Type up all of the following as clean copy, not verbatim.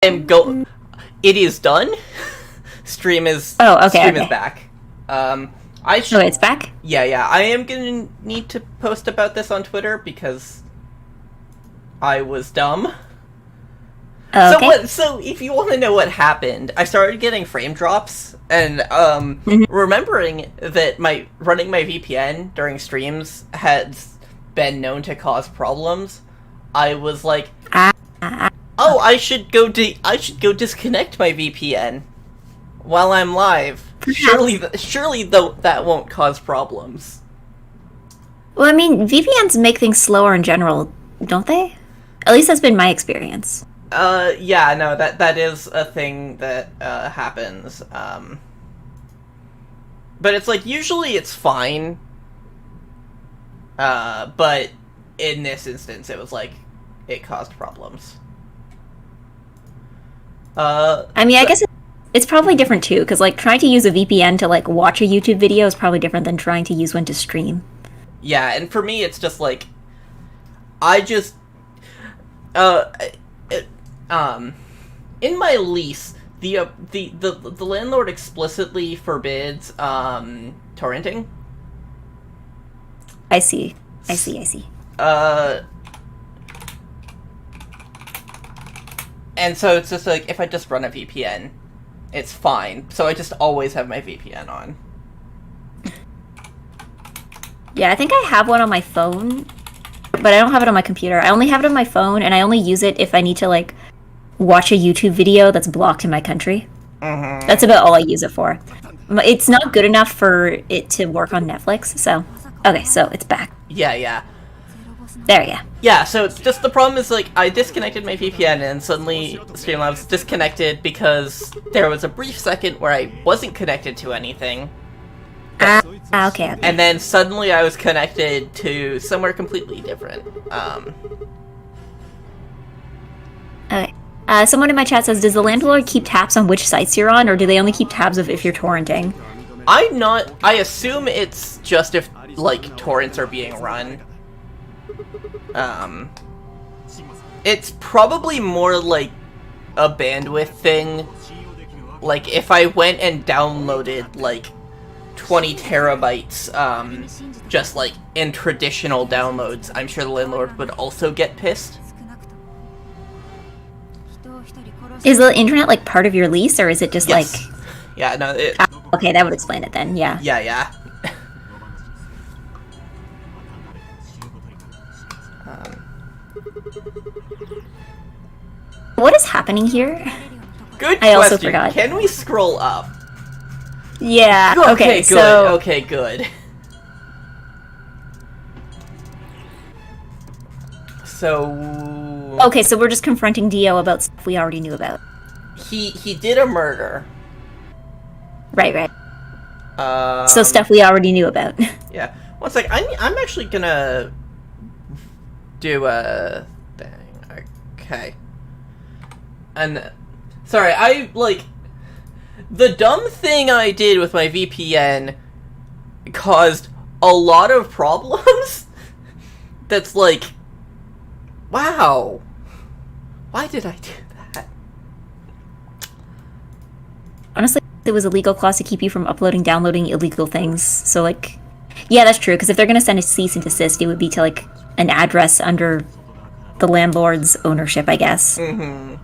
It is done. Stream is okay. is back. It's back? Yeah. I am gonna need to post about this on Twitter because I was dumb. Okay. So if you want to know what happened, I started getting frame drops, and remembering that running my VPN during streams has been known to cause problems, I was like, I should go disconnect my VPN while I'm live. Surely though that won't cause problems. Well, I mean, VPNs make things slower in general, don't they? At least that's been my experience. Yeah, no, that is a thing that happens. But it's like usually it's fine. But in this instance, it was like it caused problems. I mean, I guess it's probably different too, because like trying to use a VPN to like watch a YouTube video is probably different than trying to use one to stream. Yeah, and for me, it's just like I just in my lease, the landlord explicitly forbids torrenting. I see. And so it's just like, if I just run a VPN, it's fine. So I just always have my VPN on. Yeah, I think I have one on my phone, but I don't have it on my computer. I only have it on my phone, and I only use it if I need to, like, watch a YouTube video that's blocked in my country. Mm-hmm. That's about all I use it for. It's not good enough for it to work on Netflix, so... Okay, so it's back. Yeah. There, yeah. Yeah, so it's just the problem is, like, I disconnected my VPN and suddenly Streamlabs disconnected because there was a brief second where I wasn't connected to anything. Okay. And then suddenly I was connected to somewhere completely different. Okay. Someone in my chat says, does the landlord keep tabs on which sites you're on, or do they only keep tabs of if you're torrenting? I assume it's just if, like, torrents are being run. It's probably more like a bandwidth thing. Like, if I went and downloaded, like, 20 terabytes, just, like, in traditional downloads, I'm sure the landlord would also get pissed. Is the internet, like, part of your lease, or is it just, yes. like... Yeah, no, okay, that would explain it then, yeah. Yeah. What is happening here? Good question. I also forgot. Can we scroll up? Yeah, okay, good. so... Okay, good. So... Okay, so we're just confronting Dio about stuff we already knew about. He did a murder. Right. So stuff we already knew about. Yeah. One sec, I'm actually gonna do a thing. Okay. And sorry, the dumb thing I did with my VPN caused a lot of problems. That's like, wow. Why did I do that? Honestly, it was a legal clause to keep you from uploading, downloading illegal things. So, like, yeah, that's true. Because if they're going to send a cease and desist, it would be to, like, an address under the landlord's ownership, I guess. Mm-hmm.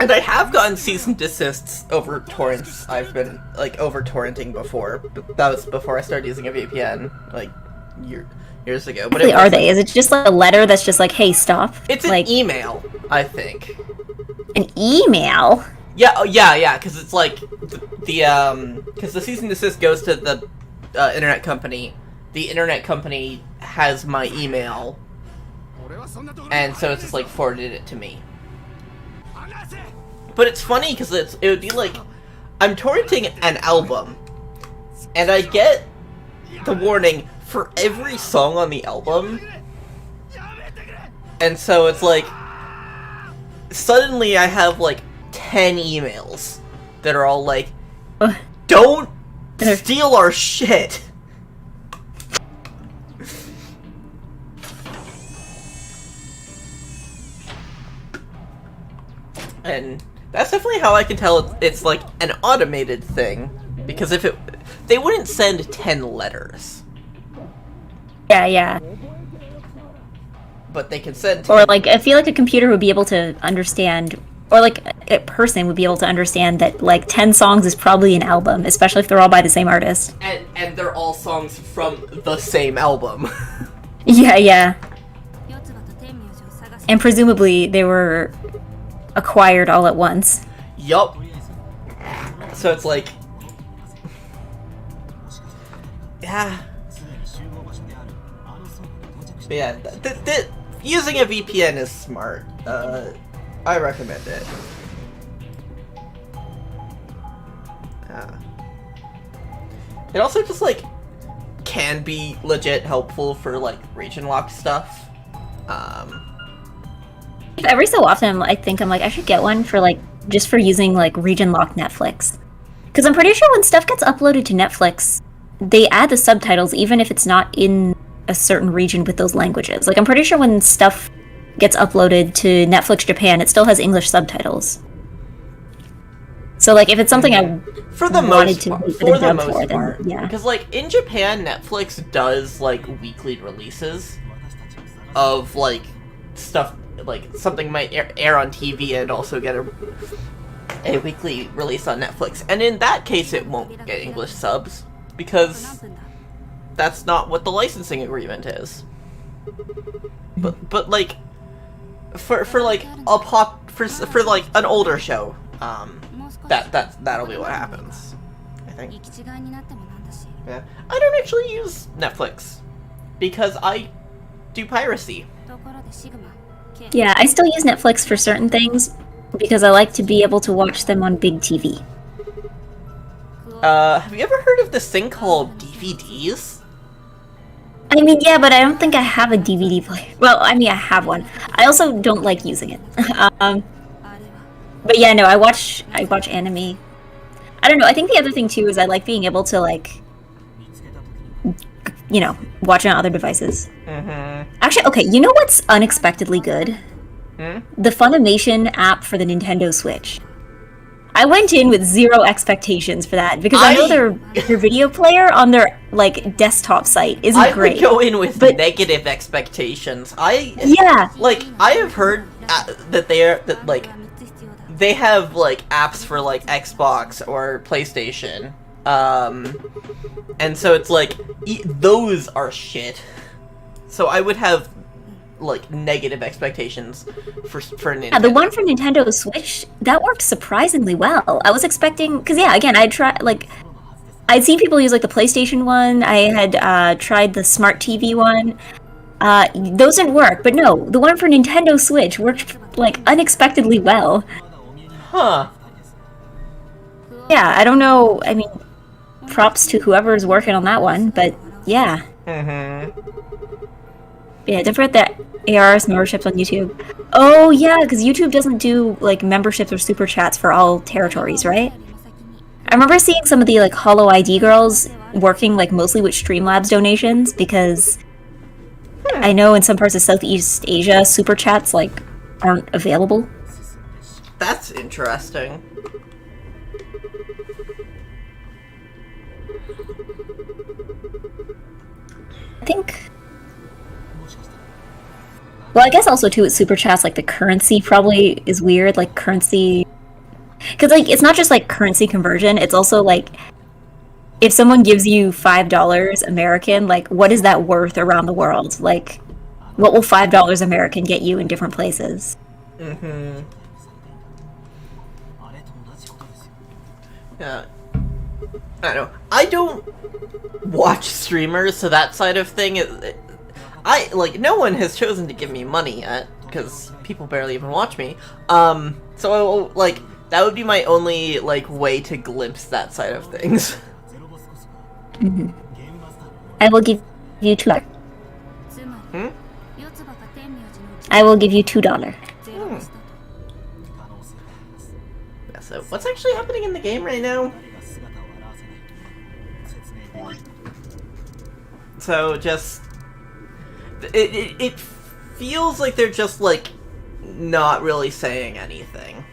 And I have gotten cease and desists over torrents. I've been, like, over torrenting before. But that was before I started using a VPN, like, years ago. But Are they? Is it just like a letter that's just like, hey, stop? It's an email, I think. An email? Yeah, because it's like, because the cease and desist goes to the internet company. The internet company has my email. And so it's just, like, forwarded it to me. But it's funny because it would be like, I'm torrenting an album, and I get the warning for every song on the album, and so it's like, suddenly I have like 10 emails that are all like, don't steal our shit. And that's definitely how I can tell it's like an automated thing. Because if it... They wouldn't send 10 letters. Yeah. But they can send... Or, like, I feel like a computer would be able to understand, or, like, a person would be able to understand that, like, 10 songs is probably an album, especially if they're all by the same artist. And they're all songs from the same album. Yeah. And presumably they were acquired all at once. Yup. So it's like... Yeah. But yeah, using a VPN is smart. I recommend it. It also just, like, can be legit helpful for, like, region lock stuff. Every so often, I think I'm like, I should get one for, like, just for using, like, region lock Netflix. Because I'm pretty sure when stuff gets uploaded to Netflix, they add the subtitles even if it's not in a certain region with those languages. Like, I'm pretty sure when stuff gets uploaded to Netflix Japan, it still has English subtitles. So, like, if it's something I for the wanted most to for the dub most for, part, then, yeah. because like in Japan, Netflix does like weekly releases of like stuff, like something might air on TV and also get a weekly release on Netflix, and in that case, it won't get English subs because that's not what the licensing agreement is. But like for like a pop for like an older show, that'll be what happens, I think. Yeah. I don't actually use Netflix because I do piracy. Yeah, I still use Netflix for certain things because I like to be able to watch them on big TV. Have you ever heard of this thing called DVDs? I mean, yeah, but I don't think I have a DVD player. Well, I mean, I have one. I also don't like using it. But yeah, no, I watch anime. I don't know, I think the other thing too is I like being able to, like, you know, watch on other devices. Mm-hmm. Actually, okay, you know what's unexpectedly good? The Funimation app for the Nintendo Switch. I went in with zero expectations for that because I know their video player on their, like, desktop site isn't great. I would go in with negative expectations. Yeah. Like, I have heard that they have, like, apps for, like, Xbox or PlayStation. And so it's like, those are shit. So I would have, like, negative expectations for Nintendo. Yeah, the one for Nintendo Switch, that worked surprisingly well. I was expecting, because yeah, again, I'd seen people use, like, the PlayStation one, I had tried the Smart TV one. Those didn't work, but no, the one for Nintendo Switch worked, like, unexpectedly well. Huh. Yeah, I don't know, I mean, props to whoever's working on that one, but yeah. Mm-hmm. Yeah, don't forget the ARS memberships on YouTube. Oh yeah, because YouTube doesn't do, like, memberships or super chats for all territories, right? I remember seeing some of the, like, Hollow ID girls working, like, mostly with Streamlabs donations, because I know in some parts of Southeast Asia, super chats, like, aren't available. That's interesting. I think... Well, I guess also, too, with super chats, like, the currency probably is weird, like, currency... Because, like, it's not just, like, currency conversion, it's also, like, if someone gives you $5 American, like, what is that worth around the world? Like, what will $5 American get you in different places? Mm-hmm. Yeah. I don't know. I don't watch streamers, so that side of thing no one has chosen to give me money yet, because people barely even watch me. So, like, that would be my only, like, way to glimpse that side of things. Mm-hmm. I will give you $2. I will give you $2. Yeah, so, what's actually happening in the game right now? So, just... It feels like they're just, like, not really saying anything.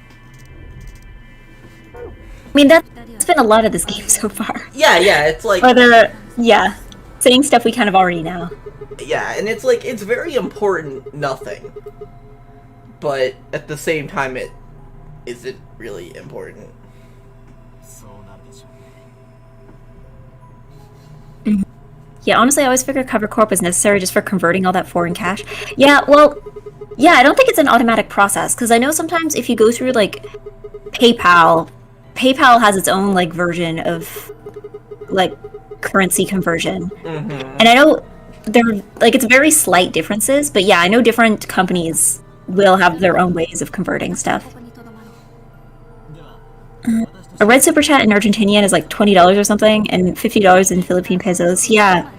I mean, that's been a lot of this game so far. Yeah, it's like... Or yeah, saying stuff we kind of already know. Yeah, and it's like, it's very important nothing. But at the same time, it isn't really important. Yeah, honestly, I always figured Cover Corp was necessary just for converting all that foreign cash. Yeah, well, yeah, I don't think it's an automatic process, because I know sometimes if you go through, like, PayPal has its own, like, version of, like, currency conversion. And I know it's very slight differences, but yeah, I know different companies will have their own ways of converting stuff. A red super chat in Argentinian is like $20 or something, and $50 in Philippine pesos. Yeah.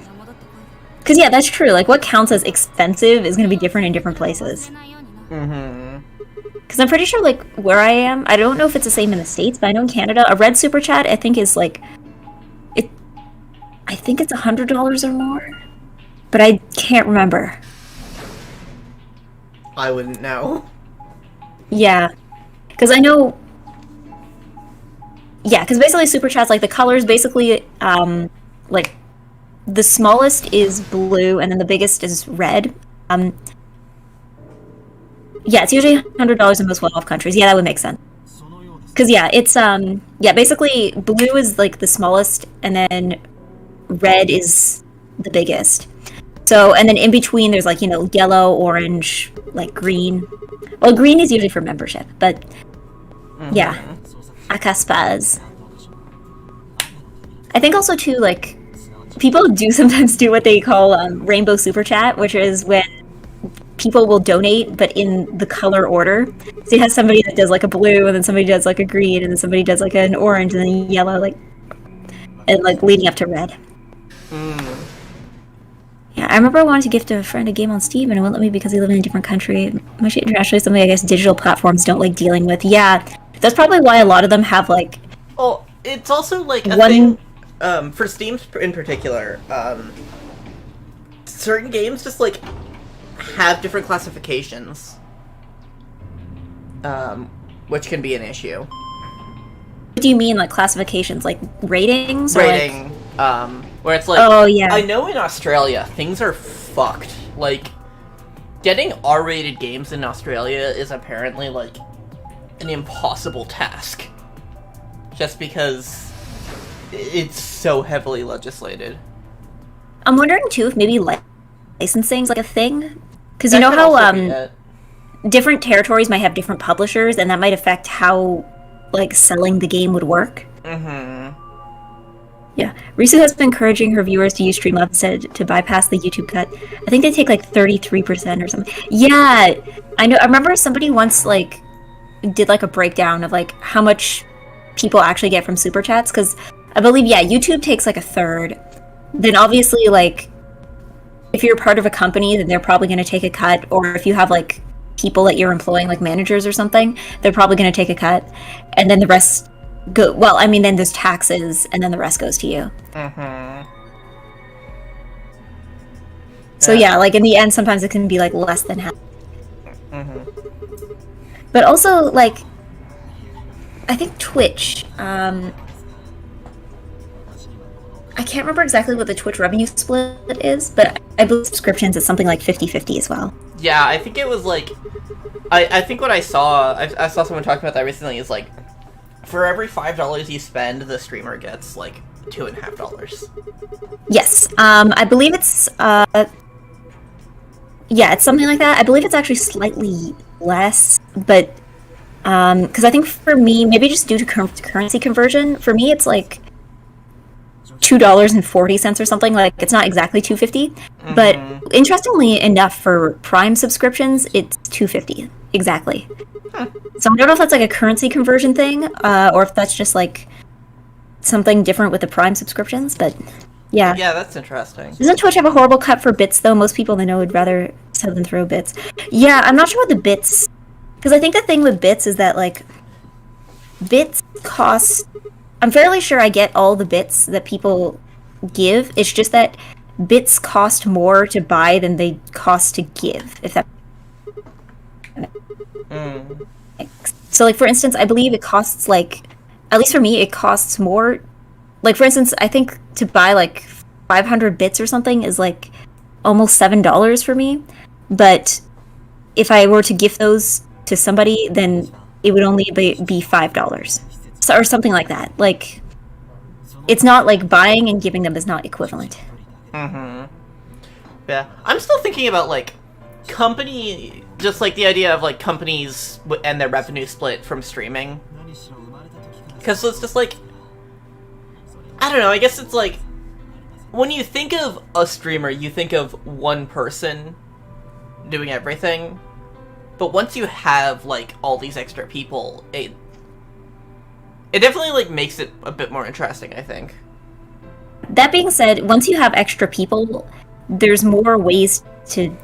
Because, yeah, that's true. Like, what counts as expensive is going to be different in different places. Because I'm pretty sure, like, where I am, I don't know if it's the same in the States, but I know in Canada, a red super chat, I think, is like... I think it's $100 or more. But I can't remember. I wouldn't know. Yeah. Because I know... Yeah, because basically super chats, like, the colors basically, like, the smallest is blue, and then the biggest is red. Yeah, it's usually $100 in most well-off countries. Yeah, that would make sense. Because, yeah, it's, yeah, basically, blue is, like, the smallest, and then red is the biggest. So, and then in between, there's, like, you know, yellow, orange, like, green. Well, green is usually for membership, but, yeah. Akaspas. I think also too, like, people do sometimes do what they call rainbow super chat, which is when people will donate, but in the color order. So you have somebody that does like a blue, and then somebody does like a green, and then somebody does like an orange, and then yellow, like, and like leading up to red. Yeah, I remember I wanted to gift a friend a game on Steam, and it wouldn't let me because they live in a different country. Much internationally, something I guess digital platforms don't like dealing with. Yeah. That's probably why a lot of them have, like... Well, it's also, like, a thing... for Steam in particular, certain games just, like, have different classifications. Which can be an issue. What do you mean, like, classifications? Like, ratings? Rating, where it's like... Oh, yeah. I know in Australia, things are fucked. Like, getting R-rated games in Australia is apparently, like... an impossible task. Just because it's so heavily legislated. I'm wondering, too, if maybe licensing's like a thing? Because you know how different territories might have different publishers, and that might affect how, like, selling the game would work? Yeah. Risu has been encouraging her viewers to use Streamlabs instead to bypass the YouTube cut. I think they take, like, 33% or something. Yeah! I know. I remember somebody once, like... did like a breakdown of like how much people actually get from super chats, because I believe YouTube takes like a third. Then obviously, like, if you're part of a company, then they're probably going to take a cut, or if you have like people that you're employing, like managers or something, they're probably going to take a cut, and then the rest go, well, I mean, then there's taxes, and then the rest goes to you. So yeah, like in the end, sometimes it can be like less than half. But also, like, I think Twitch, I can't remember exactly what the Twitch revenue split is, but I believe subscriptions is something like 50-50 as well. Yeah, I think it was like, I think what I saw someone talking about that recently, is like, for every $5 you spend, the streamer gets like $2.50. Yes, I believe it's, yeah, it's something like that. I believe it's actually slightly less, but because I think for me, maybe just due to currency conversion, for me it's like $2.40 or something. Like, it's not exactly $2.50, but interestingly enough, for Prime subscriptions, it's $2.50 exactly. So I don't know if that's like a currency conversion thing, or if that's just like something different with the Prime subscriptions. But yeah, that's interesting. Doesn't Twitch have a horrible cut for bits though? Most people I know would rather have them throw bits. Yeah, I'm not sure what the bits, because I think the thing with bits is that, like, bits cost... I'm fairly sure I get all the bits that people give. It's just that bits cost more to buy than they cost to give, if that... So, like, for instance, I believe it costs, like, at least for me, it costs more. Like, for instance, I think to buy like 500 bits or something is like almost $7 for me. But if I were to gift those to somebody, then it would only be $5. So, or something like that. Like, it's not like buying and giving them is not equivalent. Mm-hmm. Yeah. I'm still thinking about, like, just like the idea of, like, companies and their revenue split from streaming. Because it's just like, I don't know, I guess it's like, when you think of a streamer, you think of one person doing everything. But once you have, like, all these extra people, it definitely, like, makes it a bit more interesting, I think. That being said, once you have extra people, there's more ways to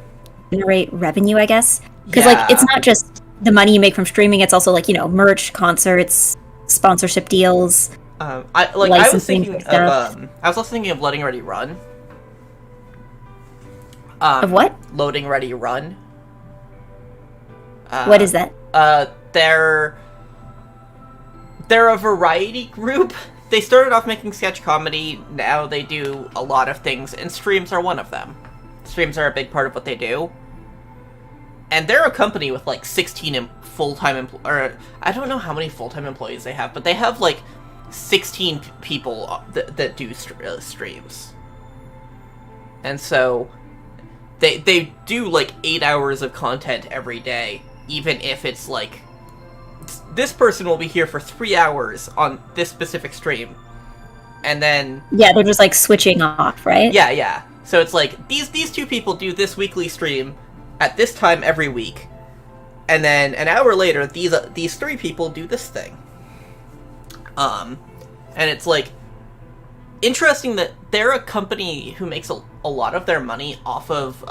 generate revenue, I guess. Because, like, it's not just the money you make from streaming, it's also, like, merch, concerts, sponsorship deals. I was thinking of Loading Ready Run. Of what? Loading Ready Run. What is that? They're a variety group. They started off making sketch comedy, now they do a lot of things, and streams are one of them. Streams are a big part of what they do. And they're a company with, like, 16 full-time or I don't know how many full-time employees they have, but they have, like, 16 people that do streams. And so they do, like, 8 hours of content every day, even if it's, like, this person will be here for 3 hours on this specific stream. And then... Yeah, they're just, like, switching off, right? Yeah. So it's like, these two people do this weekly stream at this time every week. And then an hour later, these three people do this thing. And it's, like, interesting that they're a company who makes a lot of their money off of,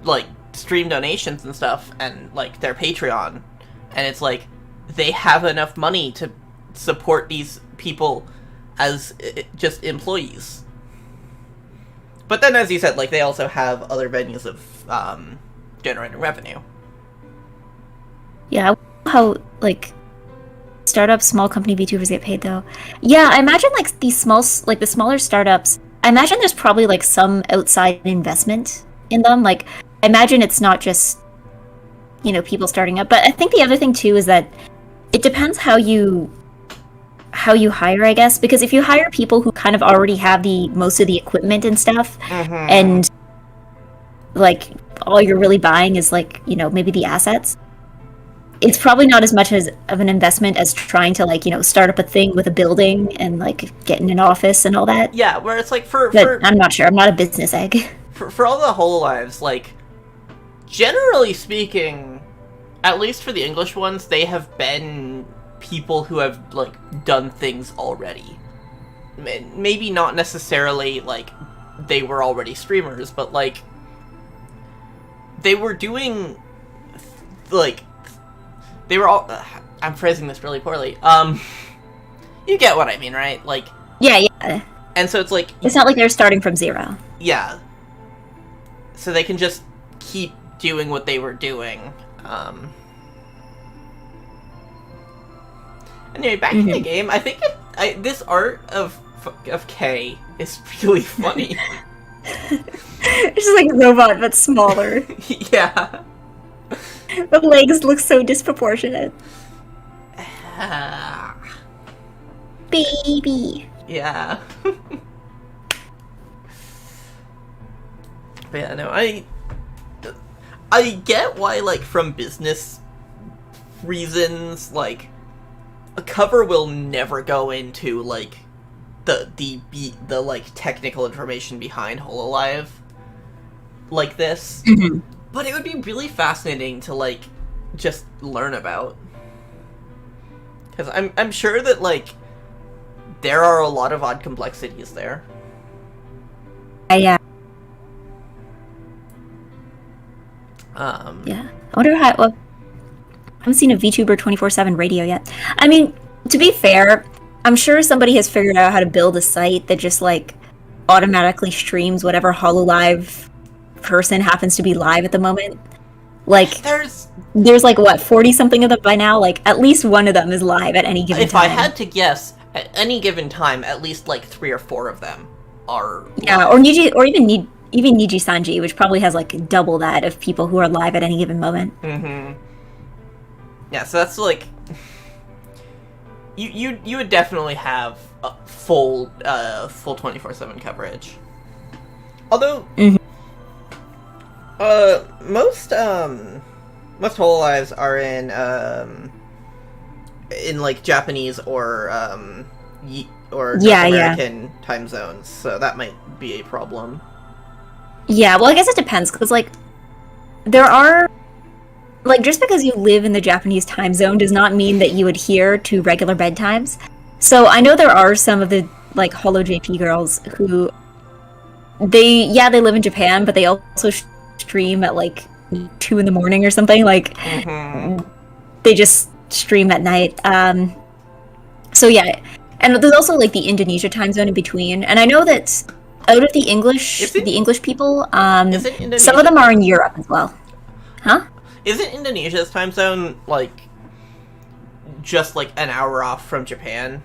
like, stream donations and stuff, and, like, their Patreon. And it's like, they have enough money to support these people as just employees. But then, as you said, like, they also have other venues of generating revenue. Yeah, how, like, startups, small company VTubers get paid, though. Yeah, I imagine, like, the smaller startups, I imagine there's probably, like, some outside investment in them. Like, I imagine it's not just, people starting up. But I think the other thing, too, is that it depends how you hire, I guess. Because if you hire people who kind of already have most of the equipment and stuff, and, like, all you're really buying is, like, maybe the assets, it's probably not as much of an investment as trying to, like, start up a thing with a building and, like, get in an office and all that. Yeah, where it's like But I'm not sure. I'm not a business egg. For all the Hololives, like, generally speaking, at least for the English ones, they have been people who have, like, done things already. Maybe not necessarily, like, they were already streamers, but, like, they were doing, like, they were all... I'm phrasing this really poorly. You get what I mean, right? Like... Yeah. And so it's like... It's not like they're starting from zero. Yeah. So they can just keep doing what they were doing. Anyway, back to the game. I think this art of Kay is really funny. It's just like a robot, but smaller. Yeah. The legs look so disproportionate. Baby. Yeah. But yeah, no, I get why, like, from business reasons, like, a cover will never go into, like, the like, technical information behind Hololive like this. But it would be really fascinating to, like, just learn about. Because I'm sure that, like, there are a lot of odd complexities there. Yeah. Yeah. I wonder how... Well, I haven't seen a VTuber 24/7 radio yet. I mean, to be fair, I'm sure somebody has figured out how to build a site that just, like, automatically streams whatever Hololive person happens to be live at the moment. Like, there's like, what, 40-something of them by now? Like, at least one of them is live at any given time. If I had to guess, at any given time, at least like 3 or 4 of them are live. Yeah, or Niji, or even Niji Sanji, which probably has like double that of people who are live at any given moment. Mm-hmm. Yeah, so that's like... You would definitely have a full 24/7 coverage. Although... Mm-hmm. Most hololives are in like Japanese or North American time zones, so that might be a problem. Yeah, well, I guess it depends, because like there are, like, just because you live in the Japanese time zone does not mean that you adhere to regular bedtimes. So I know there are some of the like holo JP girls who they live in Japan, but they also stream at like 2 a.m. or something. Like, they just stream at night. So yeah, and there's also like the Indonesia time zone in between. And I know that out of the English people, some of them are in Europe as well. Huh? Isn't Indonesia's time zone like just like an hour off from Japan?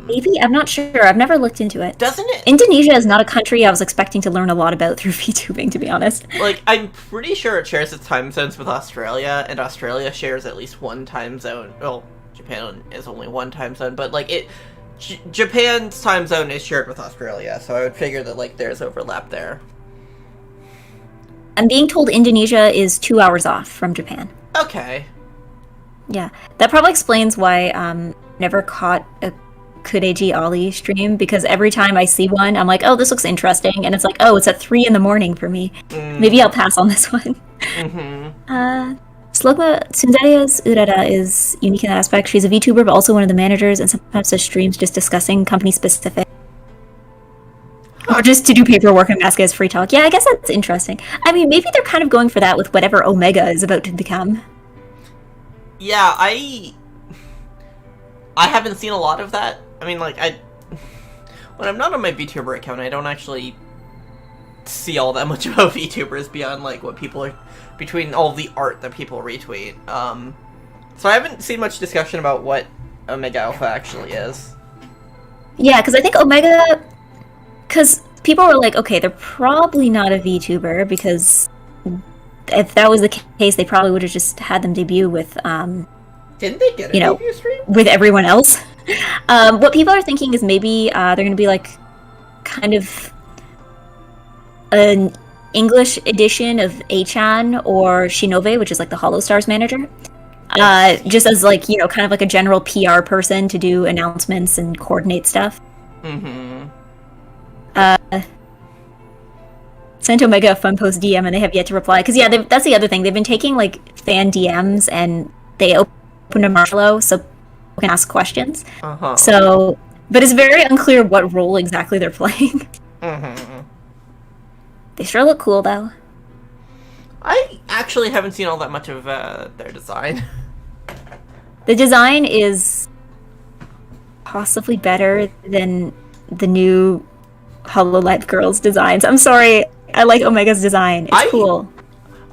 Maybe, I'm not sure. I've never looked into it. Doesn't it? Indonesia is not a country I was expecting to learn a lot about through VTubing, to be honest. Like, I'm pretty sure it shares its time zones with Australia, and Australia shares at least one time zone. Well, Japan is only one time zone, but like Japan's time zone is shared with Australia, so I would figure that like there's overlap there. I'm being told Indonesia is 2 hours off from Japan. Okay. Yeah, that probably explains why never caught a Kureji Ollie stream, because every time I see one, I'm like, oh, this looks interesting, and it's like, oh, it's at 3 a.m. for me. Maybe I'll pass on this one. Slugma Tsundaria's Urara is unique in that aspect. She's a VTuber, but also one of the managers, and sometimes does streams just discussing company-specific. Or just to do paperwork and ask as free talk. Yeah, I guess that's interesting. I mean, maybe they're kind of going for that with whatever Omega is about to become. Yeah, I haven't seen a lot of that. I mean, like, when I'm not on my VTuber account, I don't actually see all that much about VTubers beyond, like, what people are... between all the art that people retweet. So I haven't seen much discussion about what Omega Alpha actually is. Yeah, because I think Omega... Because people were like, okay, they're probably not a VTuber, because if that was the case, they probably would have just had them debut with... Didn't they get a debut stream? With everyone else. What people are thinking is maybe they're going to be like kind of an English edition of A-chan or Shinove, which is like the Holostars manager. Just as like, you know, kind of like a general PR person to do announcements and coordinate stuff. Sent Omega a fun post DM and they have yet to reply. Because yeah, that's the other thing. They've been taking like fan DMs and they open a Marshmallow so people can ask questions. So, but it's very unclear what role exactly they're playing. They sure look cool though. I actually haven't seen all that much of their design. The design is possibly better than the new HoloLive Girls designs. I'm sorry, I like Omega's design. It's cool.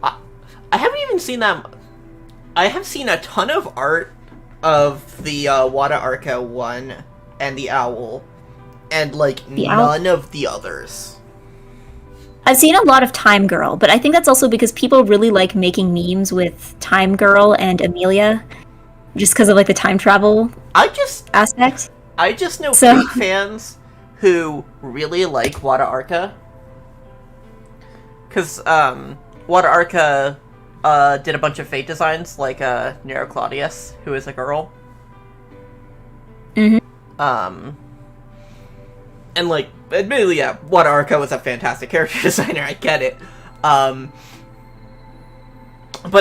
I haven't even seen that. I have seen a ton of art of the Wada Arca one and the Owl, and like none of the others. I've seen a lot of Time Girl, but I think that's also because people really like making memes with Time Girl and Amelia, just because of like the time travel aspect. I just know fake fans who really like Wada Arca, because Wada Arca did a bunch of Fate designs, like Nero Claudius, who is a girl. And like, admittedly, yeah, Wada Arca was a fantastic character designer, I get it. But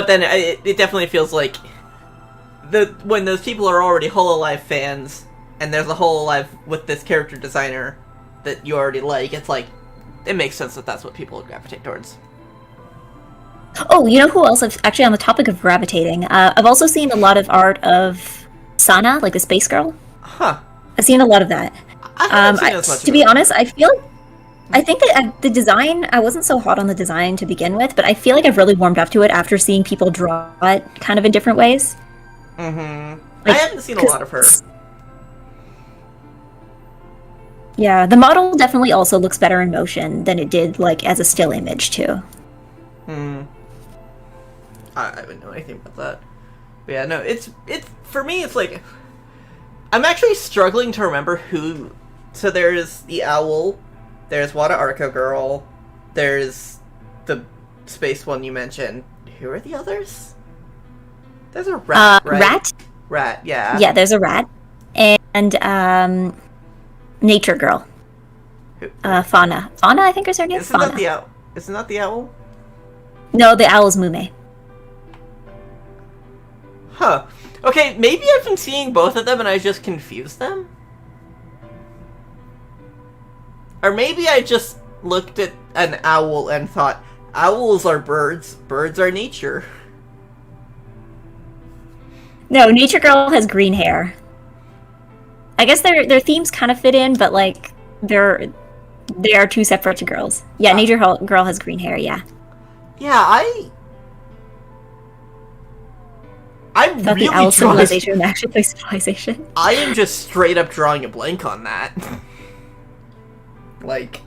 then it definitely feels like when those people are already HoloLive fans, and there's a HoloLive with this character designer that you already like, it's like, it makes sense that that's what people would gravitate towards. Oh, you know who else? Actually, on the topic of gravitating, I've also seen a lot of art of Sana, like the space girl. Huh. I've seen a lot of that. I haven't seen as much to be honest, I feel I think that the design, I wasn't so hot on the design to begin with, but I feel like I've really warmed up to it after seeing people draw it kind of in different ways. Mm-hmm. Like, I haven't seen a lot of her. Yeah, the model definitely also looks better in motion than it did, like, as a still image, too. I wouldn't know anything about that. But yeah, no, it's for me, it's like, I'm actually struggling to remember who. So there's the owl, there's Wada Arco Girl, there's the space one you mentioned. Who are the others? There's a rat, right? Rat? Rat, yeah. Yeah, there's a rat. And, Nature Girl. Who? Fauna. Fauna, I think is her name? Isn't Fauna. that the owl? Isn't that the owl? No, the owl's Mume. Huh. Okay, maybe I've been seeing both of them and I just confused them? Or maybe I just looked at an owl and thought, owls are birds, birds are nature. No, Nature Girl has green hair. I guess their themes kind of fit in, but like they are two separate girls. Yeah, Nature Girl has green hair. Yeah. Yeah, I'm thought really the owl drawing. civilization actually plays civilization. I am just straight up drawing a blank on that. Like,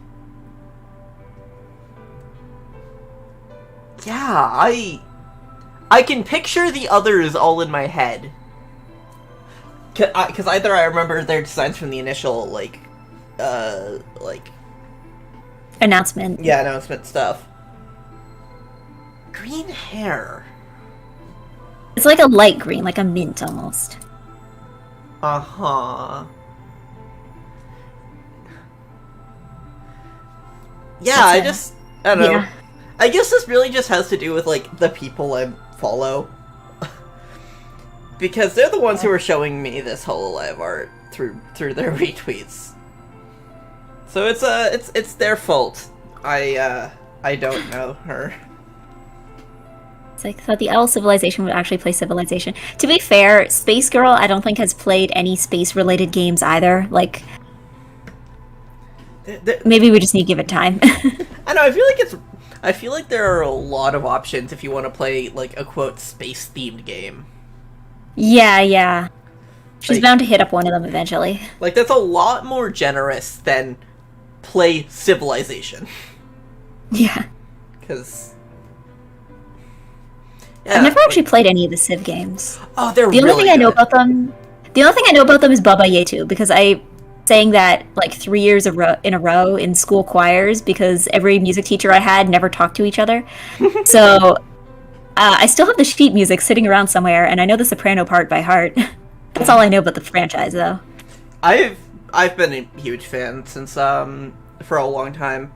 yeah, I can picture the others all in my head. Because either I remember their designs from the initial, like Announcement. Yeah, announcement stuff. Green hair. It's like a light green, like a mint almost. Uh-huh. Yeah, I don't know. Yeah. I guess this really just has to do with, like, the people I follow. Because they're the ones who are showing me this Hololive art through their retweets. So it's their fault. I don't know her. It's like, I thought the owl civilization would actually play civilization. To be fair, Space Girl I don't think has played any space-related games either. Like, maybe we just need to give it time. I know, I feel like there are a lot of options if you want to play, like, a quote space-themed game. Yeah. She's bound to hit up one of them eventually. Like, that's a lot more generous than play Civilization. Yeah. Because... yeah, I've never actually played any of the Civ games. Oh, they're the only thing I know about them is Baba Yetu, because I sang that like 3 years in a row in school choirs because every music teacher I had never talked to each other. So I still have the sheet music sitting around somewhere, and I know the soprano part by heart. That's all I know about the franchise, though. I've been a huge fan since for a long time.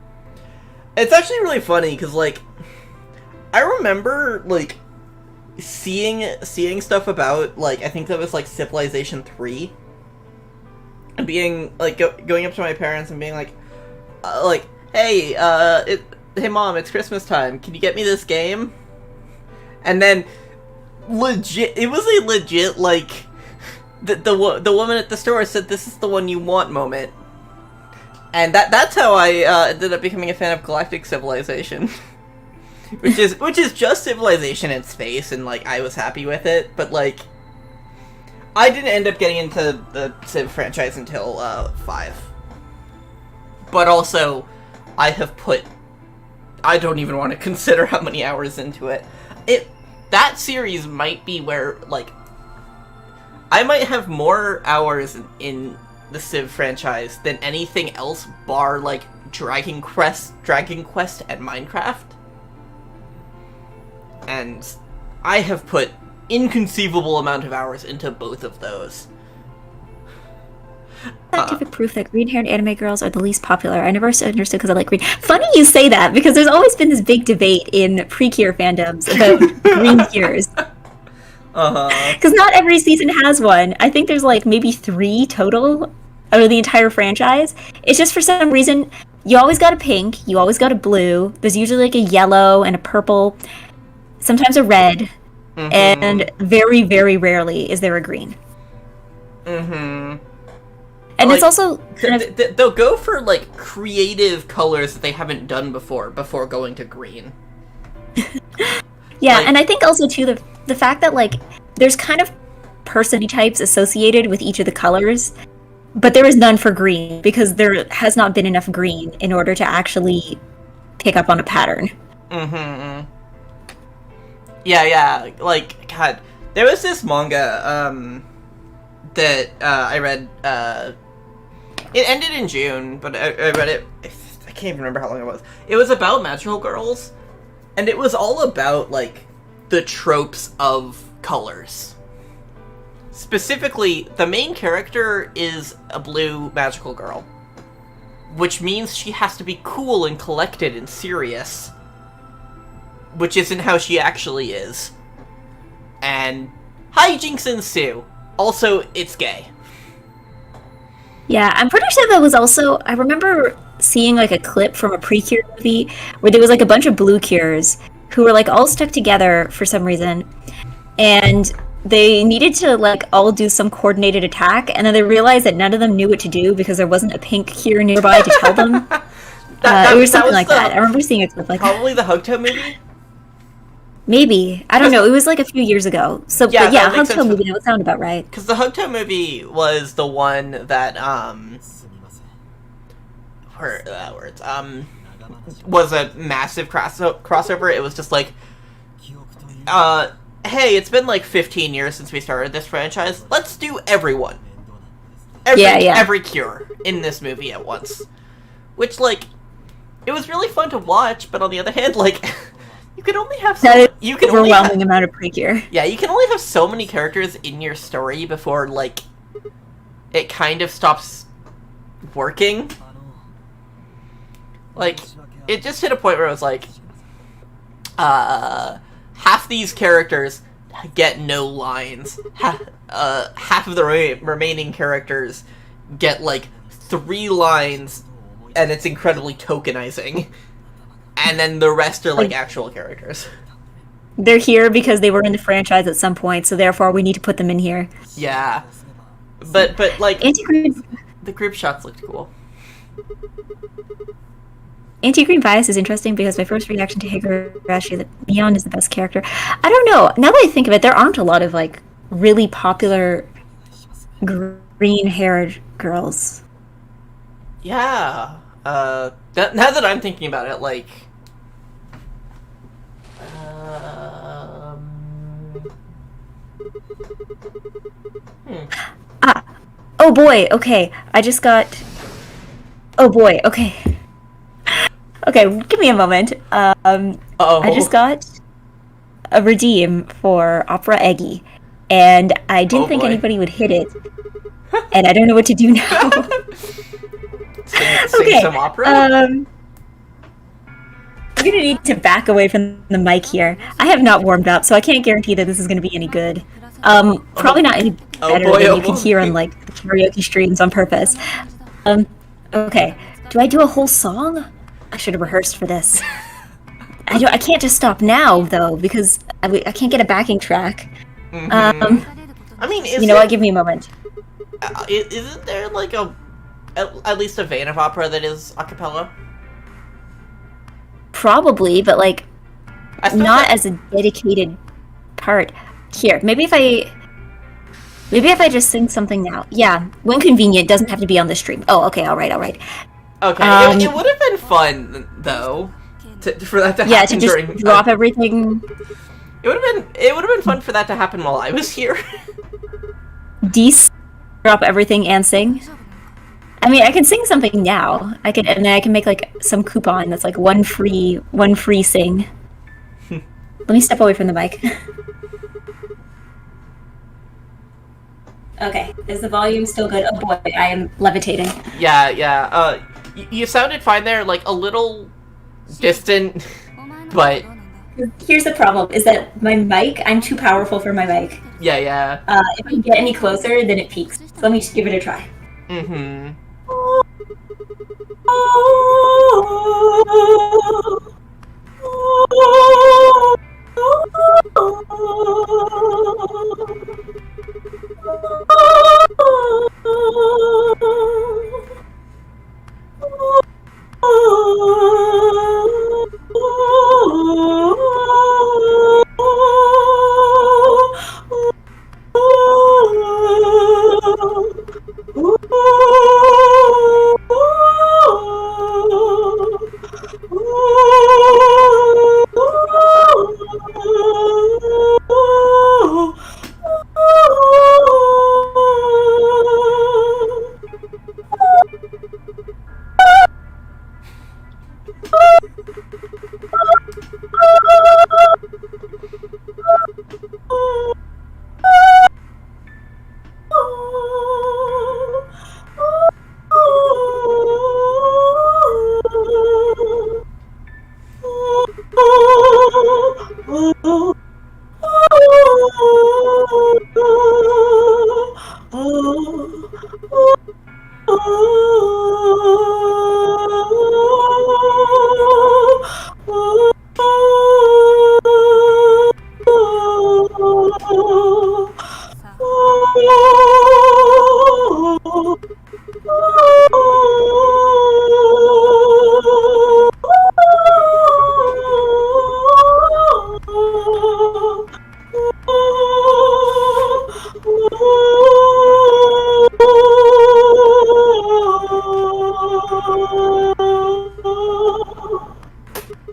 It's actually really funny because, like, I remember, like, seeing stuff about, like, I think that was like Civilization 3, and being like going up to my parents and being like, hey, hey mom, it's Christmas time. Can you get me this game? And then, it was a legit, like, the woman at the store said, "This is the one you want" moment. And that's how I ended up becoming a fan of Galactic Civilization. which is just Civilization in space, and, like, I was happy with it, but, like, I didn't end up getting into the Civ franchise until 5. But also, I don't even want to consider how many hours into it. That series might be where, like, I might have more hours in the Civ franchise than anything else bar, like, Dragon Quest and Minecraft. And I have put inconceivable amount of hours into both of those. Scientific proof that green-haired anime girls are the least popular. I never understood because I like green. Funny you say that, because there's always been this big debate in Precure fandoms about green cures. Because not every season has one. I think there's like maybe 3 total out of the entire franchise. It's just for some reason, you always got a pink, you always got a blue. There's usually like a yellow and a purple, sometimes a red, and very, very rarely is there a green. And it's also they'll go for like creative colors that they haven't done before going to green. Yeah, and I think also too the fact that like there's kind of person types associated with each of the colors, but there is none for green because there has not been enough green in order to actually pick up on a pattern. Yeah, like, God, there was this manga, that, I read, it ended in June, but I read it, I can't even remember how long it was. It was about magical girls, and it was all about, like, the tropes of colors. Specifically, the main character is a blue magical girl, which means she has to be cool and collected and serious, which isn't how she actually is. And hijinks ensue. Also, it's gay. Yeah, I'm pretty sure that was also... I remember seeing, like, a clip from a Precure movie where there was, like, a bunch of blue cures who were, like, all stuck together for some reason. And they needed to, like, all do some coordinated attack, and then they realized that none of them knew what to do because there wasn't a pink cure nearby to tell them. It was something like that. I remember seeing a clip like that. Probably the Hokuto movie? Maybe. I don't know. It was like a few years ago. So, yeah, Hokuto movie, that would sound about right. Because the Hokuto movie was the one that, was a massive crossover. It was just like, hey, it's been like 15 years since we started this franchise. Let's do everyone. Every cure in this movie at once. Which, like, it was really fun to watch, but on the other hand, like... You can only have overwhelming amount of precure. Yeah, you can only have so many characters in your story before, like, it kind of stops working. Like, it just hit a point where it was like, half these characters get no lines. Half of the remaining characters get, like, 3 lines, and it's incredibly tokenizing. And then the rest are, like, actual characters. They're here because they were in the franchise at some point, so therefore we need to put them in here. Yeah. But like, the group shots looked cool. Anti-green bias is interesting because my first reaction to Higurashi is that Mion is the best character. I don't know. Now that I think of it, there aren't a lot of, like, really popular green-haired girls. Yeah. Now that I'm thinking about it, like... Oh boy, okay. I just got... Oh boy, okay. Okay, give me a moment. I just got a redeem for Opera Eggy, and I didn't think anybody would hit it, and I don't know what to do now. Sing some opera? I'm gonna need to back away from the mic here. I have not warmed up, so I can't guarantee that this is gonna be any good. Probably not any better than you can hear on, like, the karaoke streams on purpose. Okay. Do I do a whole song? I should have rehearsed for this. I can't just stop now, though, because I can't get a backing track. I mean, you know what? Give me a moment. Isn't there, like, at least a vein of opera that is a cappella? Probably, but, like, not as a dedicated part. Here, maybe if I just sing something now. Yeah, when convenient, doesn't have to be on the stream. Oh, okay, alright. Okay, it would have been fun, though, for that to happen. Yeah, to just drop everything. It would have been fun for that to happen while I was here. Drop everything and sing. I mean, I can sing something now. I can make, like, some coupon that's like one free sing. Let me step away from the mic. Okay, is the volume still good? Oh boy, I am levitating. Yeah. You sounded fine there, like, a little distant, but... Here's the problem, is that my mic, I'm too powerful for my mic. Yeah. If I get any closer, then it peaks. So let me just give it a try. Mm-hmm.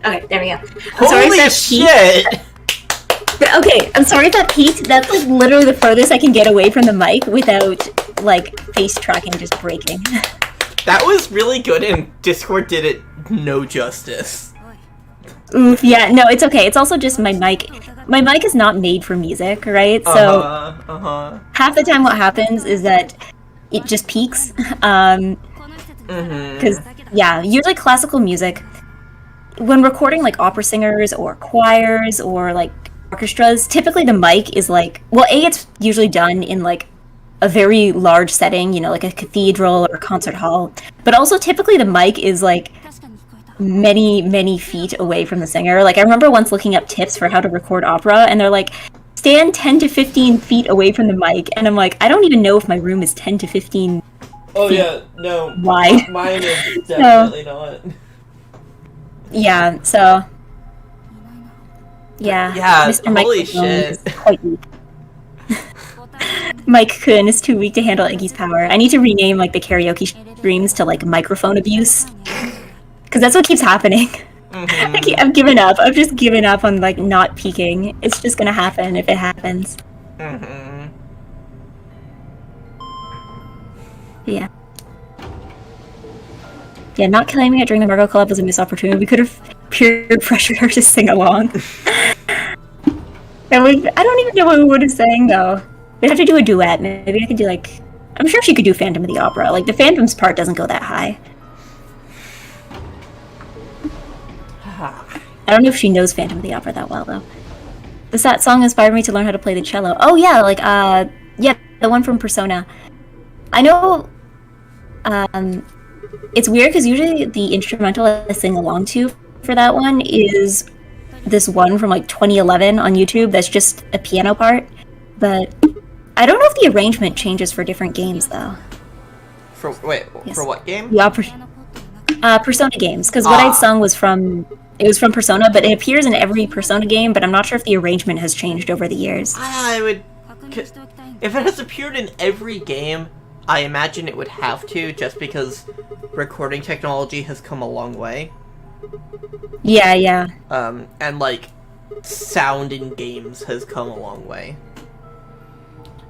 Okay, there we go. I'm sorry Holy if that shit! peaked. Okay, I'm sorry if that peaked. That's like literally the furthest I can get away from the mic without like face tracking just breaking. That was really good, and Discord did it no justice. Oof, yeah, no, it's okay. It's also just my mic. My mic is not made for music, right? So half the time what happens is that it just peaks. Because, yeah, usually classical music, when recording like opera singers or choirs or like orchestras, typically the mic is like, well, it's usually done in like a very large setting, you know, like a cathedral or a concert hall. But also typically the mic is like many feet away from the singer. Like I remember once looking up tips for how to record opera, and they're like, stand 10 to 15 feet away from the mic. And I'm like, I don't even know if my room is 10 to 15 Oh feet yeah, no. wide. Mine is definitely not. Yeah, so yeah, Yeah, Mr. holy Microphone shit. is quite weak. Mike Kun is too weak to handle Eggy's power. I need to rename like the karaoke streams to like microphone abuse, because that's what keeps happening. I've given up. I've just given up on like not peaking. It's just gonna happen if it happens. Yeah. Yeah, not claiming it during the Margot Club was a missed opportunity. We could have peer pressured her to sing along. I don't even know what we would have sang though. We'd have to do a duet. Maybe I could do like, I'm sure she could do Phantom of the Opera. Like the Phantom's part doesn't go that high. I don't know if she knows Phantom of the Opera that well though. That song inspired me to learn how to play the cello. Oh yeah, like yeah, the one from Persona. I know. It's weird because usually the instrumental I sing along to for that one is this one from like 2011 on YouTube that's just a piano part. But I don't know if the arrangement changes for different games though. For what game? Yeah, Persona games. Because what I'd sung was from Persona, but it appears in every Persona game. But I'm not sure if the arrangement has changed over the years. I would. If it has appeared in every game, I imagine it would have to, just because recording technology has come a long way. Yeah. And like, sound in games has come a long way.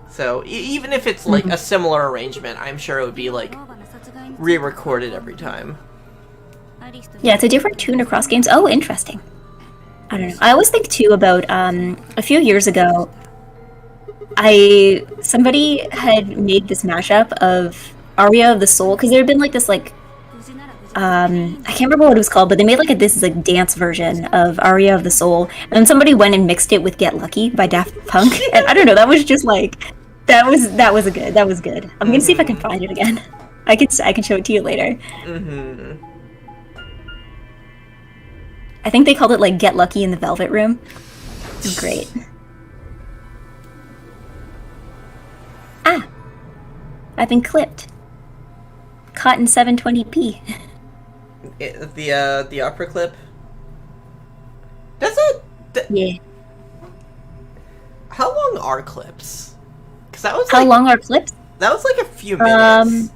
So, even if it's like a similar arrangement, I'm sure it would be like re-recorded every time. Yeah, it's a different tune across games. Oh, interesting. I don't know. I always think too about a few years ago, somebody had made this mashup of Aria of the Soul, because there had been like this like I can't remember what it was called, but they made like this like dance version of Aria of the Soul, and then somebody went and mixed it with Get Lucky by Daft Punk, and I don't know, that was just like that was good. I'm gonna see if I can find it again. I can show it to you later. I think they called it like Get Lucky in the Velvet Room. It's great. I've been clipped. Caught in 720p. The opera clip. Does it? Yeah. How long are clips? Because that was How long are clips? That was like a few minutes.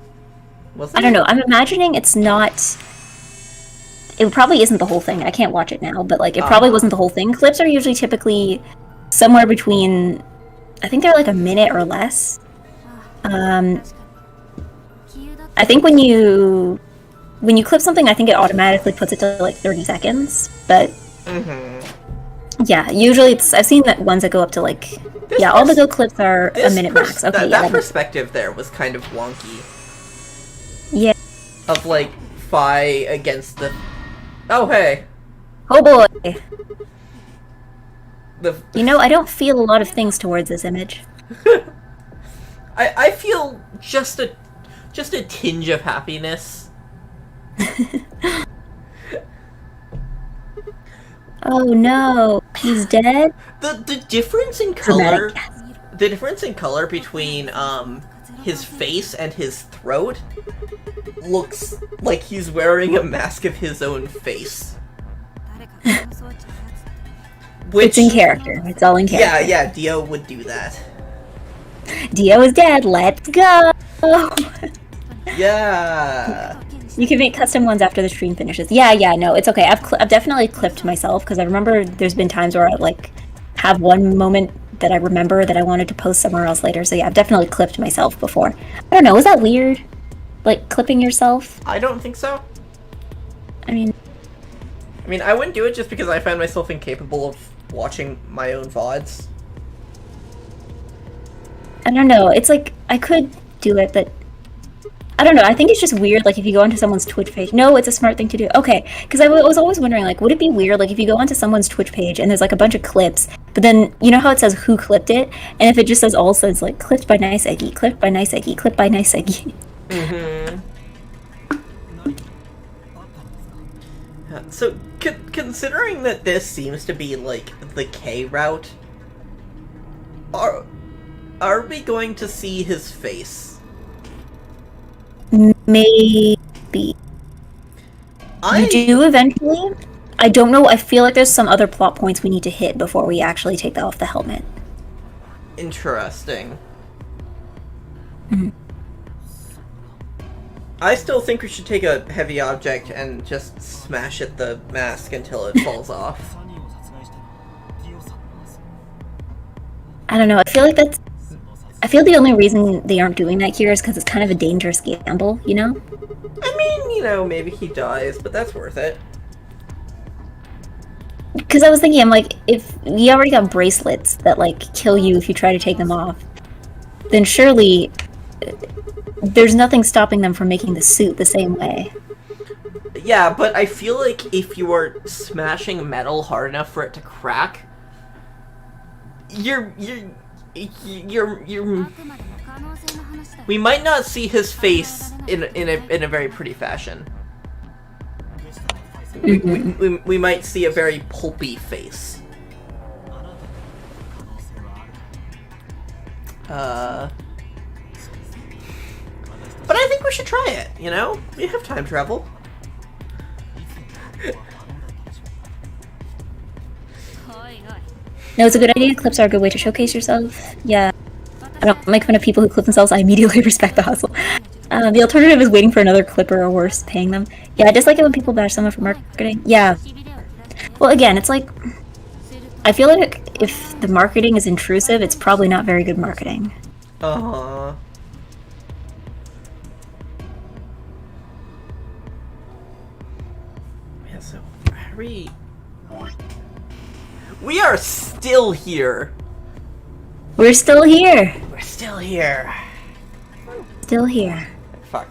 Wasn't I don't know. I'm imagining it's not. It probably isn't the whole thing. I can't watch it now, but like it probably wasn't the whole thing. Clips are usually typically somewhere between, I think they're like a minute or less. I think when you clip something, I think it automatically puts it to like 30 seconds. But yeah, usually I've seen that ones that go up to like all the Go clips are a minute max. Okay, that perspective there was kind of wonky. Yeah. Of like Phi against the. Oh hey. Oh boy. The You know, I don't feel a lot of things towards this image. I feel just a tinge of happiness. Oh no, he's dead? The difference in color, the difference in color between his face and his throat looks like he's wearing a mask of his own face. Which, it's in character. It's all in character. Yeah, Dio would do that. Dio is dead. Let's go. Yeah. You can make custom ones after the stream finishes. Yeah, no, it's okay. I've definitely clipped myself because I remember there's been times where I like have one moment that I remember that I wanted to post somewhere else later. So yeah, I've definitely clipped myself before. I don't know. Is that weird? Like clipping yourself? I don't think so. I mean, I wouldn't do it just because I find myself incapable of watching my own VODs. I don't know. It's like I could do it, but I don't know. I think it's just weird. Like if you go onto someone's Twitch page, no, it's a smart thing to do. Okay, because I was always wondering, like, would it be weird, like if you go onto someone's Twitch page and there's like a bunch of clips, but then you know how it says who clipped it, and if it just says like clipped by Nice Eggy, clipped by Nice Eggy, clipped by Nice Eggy. Mm-hmm. So, considering that this seems to be like the K route, are we going to see his face? Maybe. You do eventually. I don't know. I feel like there's some other plot points we need to hit before we actually take off the helmet. Interesting. Mm-hmm. I still think we should take a heavy object and just smash at the mask until it falls off. I don't know. I feel the only reason they aren't doing that here is because it's kind of a dangerous gamble, you know? I mean, you know, maybe he dies, but that's worth it. Because I was thinking, I'm like, if we already got bracelets that, like, kill you if you try to take them off, then surely there's nothing stopping them from making the suit the same way. Yeah, but I feel like if you are smashing metal hard enough for it to crack, we might not see his face in a very pretty fashion. We might see a very pulpy face. But I think we should try it, you know? We have time travel. No, it's a good idea. Clips are a good way to showcase yourself. Yeah. I don't make fun of people who clip themselves. I immediately respect the hustle. The alternative is waiting for another clipper or worse, paying them. Yeah, I dislike it when people bash someone for marketing. Yeah. Well, again, it's like, I feel like if the marketing is intrusive, it's probably not very good marketing. Uh-huh. Yeah, so, we are still here. We're still here. We're still here. Still here. Fuck.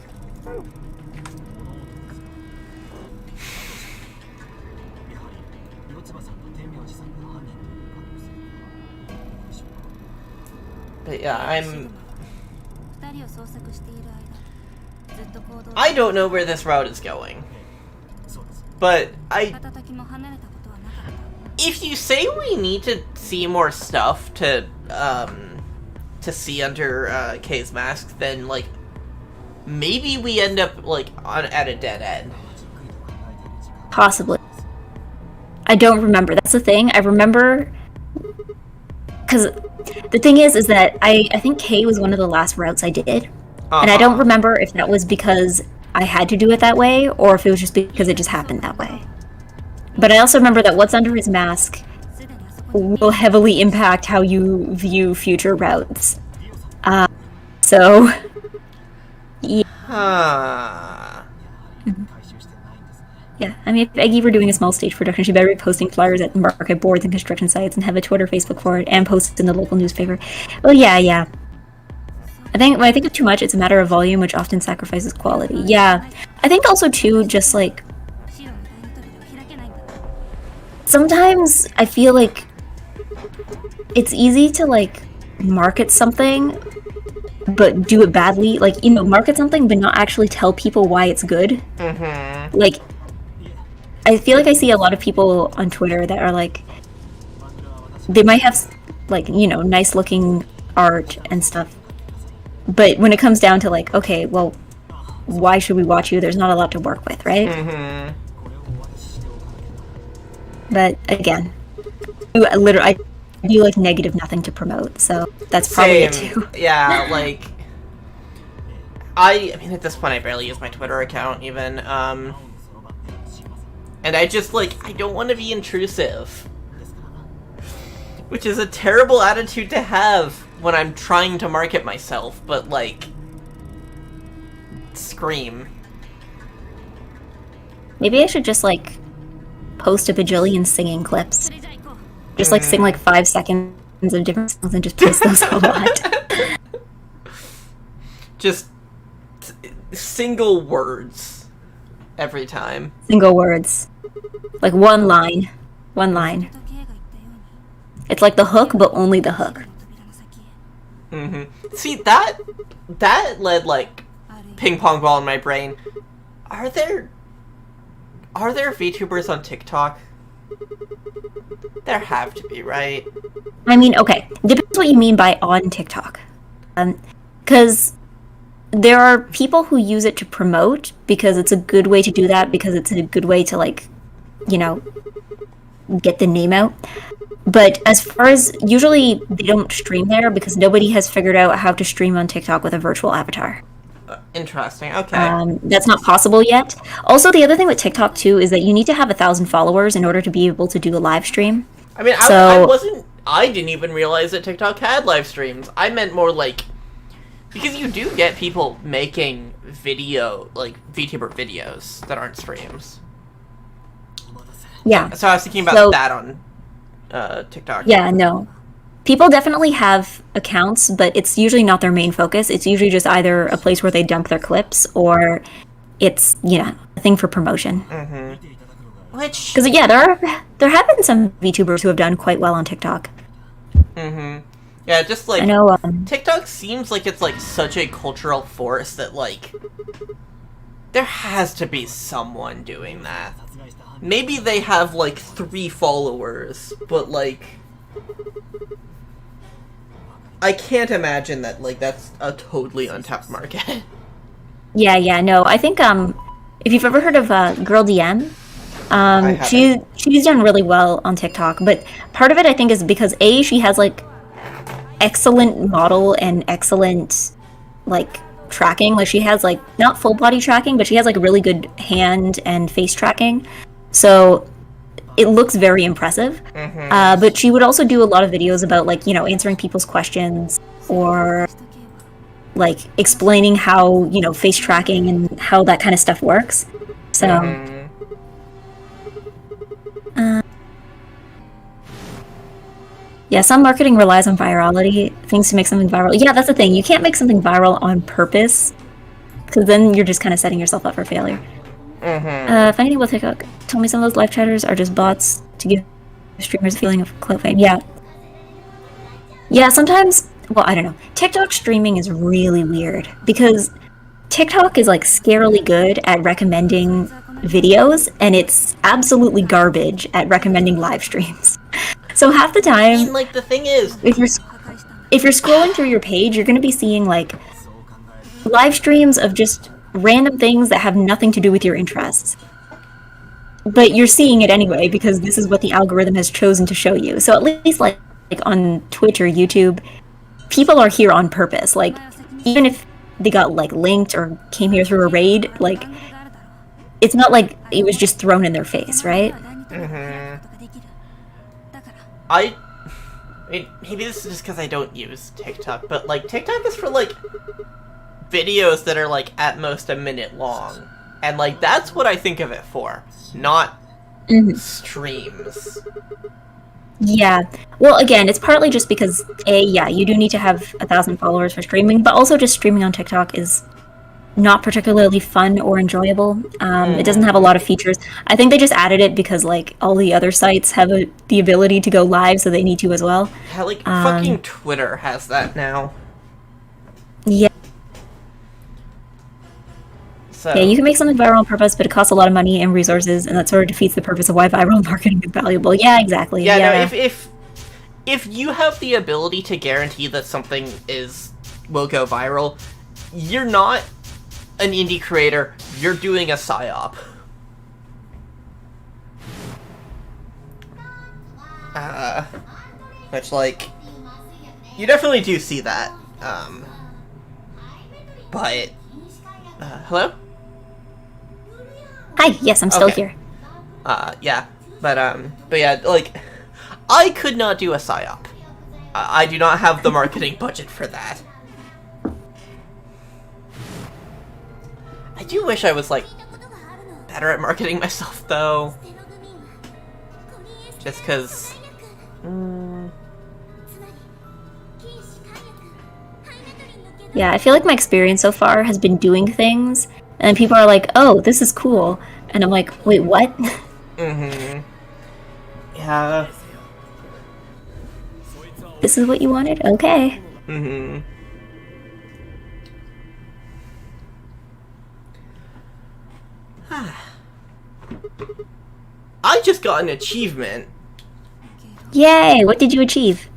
But yeah, I don't know where this route is going. But if you say we need to see more stuff to see under K's mask, then like maybe we end up like at a dead end. Possibly. I don't remember. That's the thing. I remember because the thing is that I think K was one of the last routes I did, and I don't remember if that was because I had to do it that way or if it was just because it just happened that way. But I also remember that what's under his mask will heavily impact how you view future routes. So, yeah. Yeah, I mean, if Eggy were doing a small stage production, she better be posting flyers at market boards and construction sites and have a Twitter, Facebook for it, and post it in the local newspaper. Well, yeah. When I think of too much, it's a matter of volume, which often sacrifices quality. Yeah. I think also, too, just like... sometimes I feel like it's easy to like market something but do it badly, like, you know, market something but not actually tell people why it's good. Like, I feel like I see a lot of people on Twitter that are like, they might have like, you know, nice looking art and stuff, but when it comes down to like, okay, well, why should we watch you? There's not a lot to work with, right? But again, I do like negative nothing to promote, so that's probably it too. Yeah, like I mean, at this point I barely use my Twitter account even, and I just like, I don't want to be intrusive, which is a terrible attitude to have when I'm trying to market myself, but like, scream. Maybe I should just like post a bajillion singing clips. Just like sing like 5 seconds of different songs and just post those a lot. Just single words every time. Single words. Like one line. One line. It's like the hook, but only the hook. See, that led like ping pong ball in my brain. Are there VTubers on TikTok? There have to be, right? I mean, okay, depends what you mean by on TikTok. Because there are people who use it to promote, because it's a good way to do that, because it's a good way to, like, you know, get the name out. But as far as, usually they don't stream there because nobody has figured out how to stream on TikTok with a virtual avatar. Interesting, okay. That's not possible yet. Also, the other thing with TikTok, too, is that you need to have 1,000 followers in order to be able to do a live stream. I mean, I didn't even realize that TikTok had live streams. I meant more like, because you do get people making VTuber videos that aren't streams. Yeah. So I was thinking about that on TikTok. Yeah, no. People definitely have accounts, but it's usually not their main focus. It's usually just either a place where they dump their clips, or it's, you know, a thing for promotion. Which... Because, yeah, there have been some VTubers who have done quite well on TikTok. Yeah, just like... I know, TikTok seems like it's like such a cultural force that, like, there has to be someone doing that. Maybe they have, like, 3 followers, but, like... I can't imagine that, like, that's a totally untapped market. Yeah, no. I think, if you've ever heard of Girl DM, she's done really well on TikTok, but part of it, I think, is because, A, she has, like, excellent model and excellent, like, tracking. Like, she has, like, not full body tracking, but she has, like, really good hand and face tracking. So it looks very impressive. But she would also do a lot of videos about, like, you know, answering people's questions, or like explaining how, you know, face tracking and how that kind of stuff works. So yeah, some marketing relies on virality, things to make something viral. Yeah, that's the thing. You can't make something viral on purpose, because then you're just kind of setting yourself up for failure. If anything about TikTok, tell me some of those live chatters are just bots to give streamers a feeling of clout fame. Yeah, sometimes, well, I don't know. TikTok streaming is really weird, because TikTok is, like, scarily good at recommending videos, and it's absolutely garbage at recommending live streams. So half the time, I mean, like, the thing is, if you're scrolling through your page, you're going to be seeing, like, live streams of just random things that have nothing to do with your interests. But you're seeing it anyway, because this is what the algorithm has chosen to show you. So at least, like on Twitch or YouTube, people are here on purpose. Like, even if they got, like, linked or came here through a raid, like, it's not like it was just thrown in their face, right? I mean, maybe this is just because I don't use TikTok, but, like, TikTok is for, like, videos that are, like, at most a minute long. And, like, that's what I think of it for, not streams. Yeah. Well, again, it's partly just because, A, yeah, you do need to have 1,000 followers for streaming, but also just streaming on TikTok is not particularly fun or enjoyable. It doesn't have a lot of features. I think they just added it because like all the other sites have the ability to go live, so they need to as well. Yeah, like fucking Twitter has that now. Yeah. So Yeah, you can make something viral on purpose, but it costs a lot of money and resources, and that sort of defeats the purpose of why viral marketing is valuable. Yeah, exactly. yeah, Yeah. no, if you have the ability to guarantee that something will go viral, you're not an indie creator, you're doing a psyop. Which, like, you definitely do see that. But, hello? Hi. Yes, I'm still Okay. here. Yeah. But yeah, like, I could not do a psyop. I do not have the marketing budget for that. I do wish I was, like, better at marketing myself, though. Just because... Yeah, I feel like my experience so far has been doing things, and then people are like, "Oh, this is cool," and I'm like, "Wait, what?" Mm-hmm. Yeah. This is what you wanted? Okay. Mm-hmm. I just got an achievement. Yay! What did you achieve?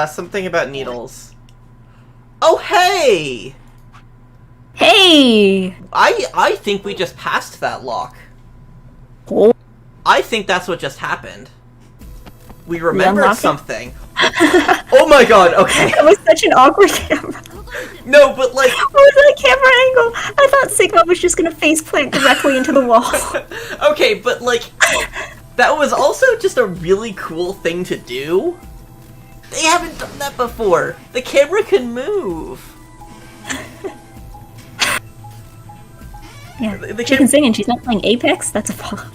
Something about needles. Oh, hey! Hey! I think we just passed that lock. Oh, I think that's what just happened. We remembered unlocked it? something. Oh my god, okay. that was such an awkward camera. No, but like... What was that camera angle? I thought Sigma was just gonna faceplant directly into the wall. Okay, but like... That was also just a really cool thing to do. They haven't done that before. The camera can move. Yeah, The she can sing and she's not playing Apex? That's a problem.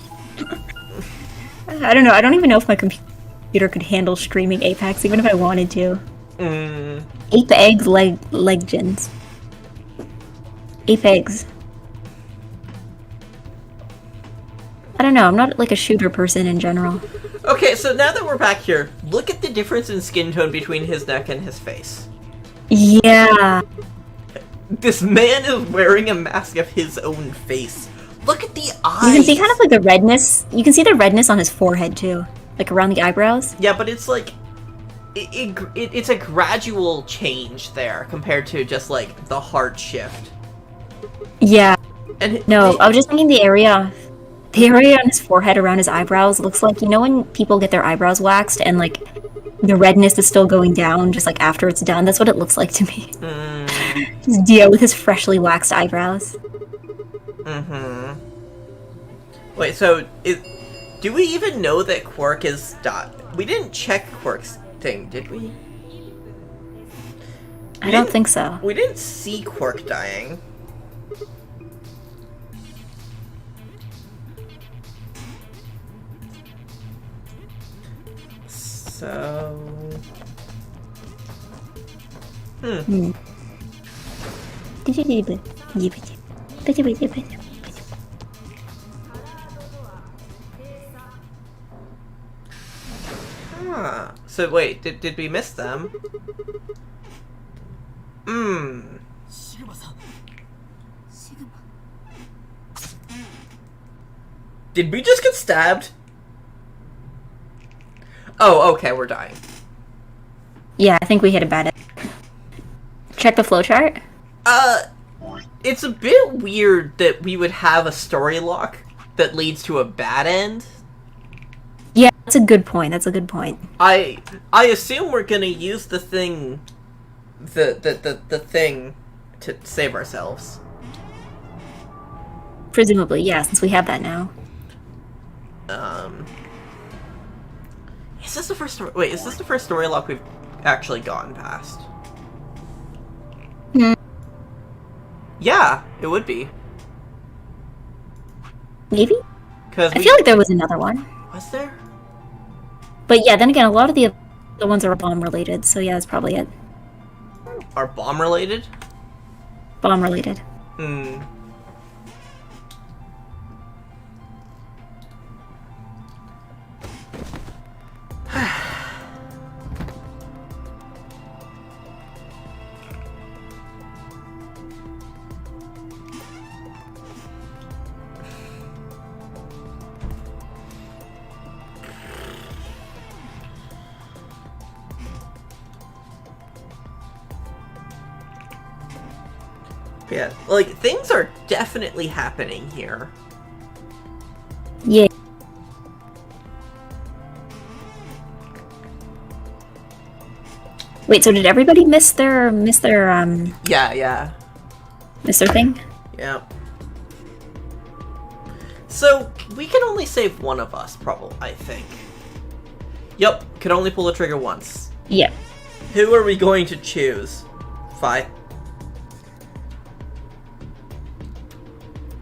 I don't know. I don't even know if my computer could handle streaming Apex, even if I wanted to. Ape eggs, legends. Ape eggs. I don't know. I'm not like a shooter person in general. Okay, so now that we're back here, look at the difference in skin tone between his neck and his face. Yeah. This man is wearing a mask of his own face. Look at the eyes. You can see kind of like the redness. You can see the redness on his forehead too, like around the eyebrows. Yeah, but it's like it's a gradual change there compared to just like the hard shift. Yeah. And No, I was just thinking the area on his forehead around his eyebrows looks like, you know, when people get their eyebrows waxed and like the redness is still going down just like after it's done. That's what it looks like to me. Just Dio with his freshly waxed eyebrows. Mm-hmm. Wait, so do we even know that Quark is we didn't check Quark's thing, did we? I don't think so. We didn't see Quark dying. So... Huh. So wait, did we miss them? Did we just get stabbed? Oh, okay, we're dying. Yeah, I think we hit a bad end. Check the flowchart. It's a bit weird that we would have a story lock that leads to a bad end. Yeah, that's a good point. That's a good point. I assume we're gonna use the thing, the thing, to save ourselves. Presumably, yeah, since we have that now. Is this the first story? Wait, is this the first story lock we've actually gotten past? Yeah, it would be. Maybe? Cause I feel like there was another one. Was there? But yeah, then again, a lot of the other ones are bomb related, so yeah, that's probably it. Are bomb related? Bomb related. Hmm. Yeah, like, things are definitely happening here. Yeah. Wait, so did everybody miss their Yeah. miss their thing? Yeah. So, we can only save one of us, probably, I think. Yep, can only pull the trigger once. Yeah. Who are we going to choose? Fi.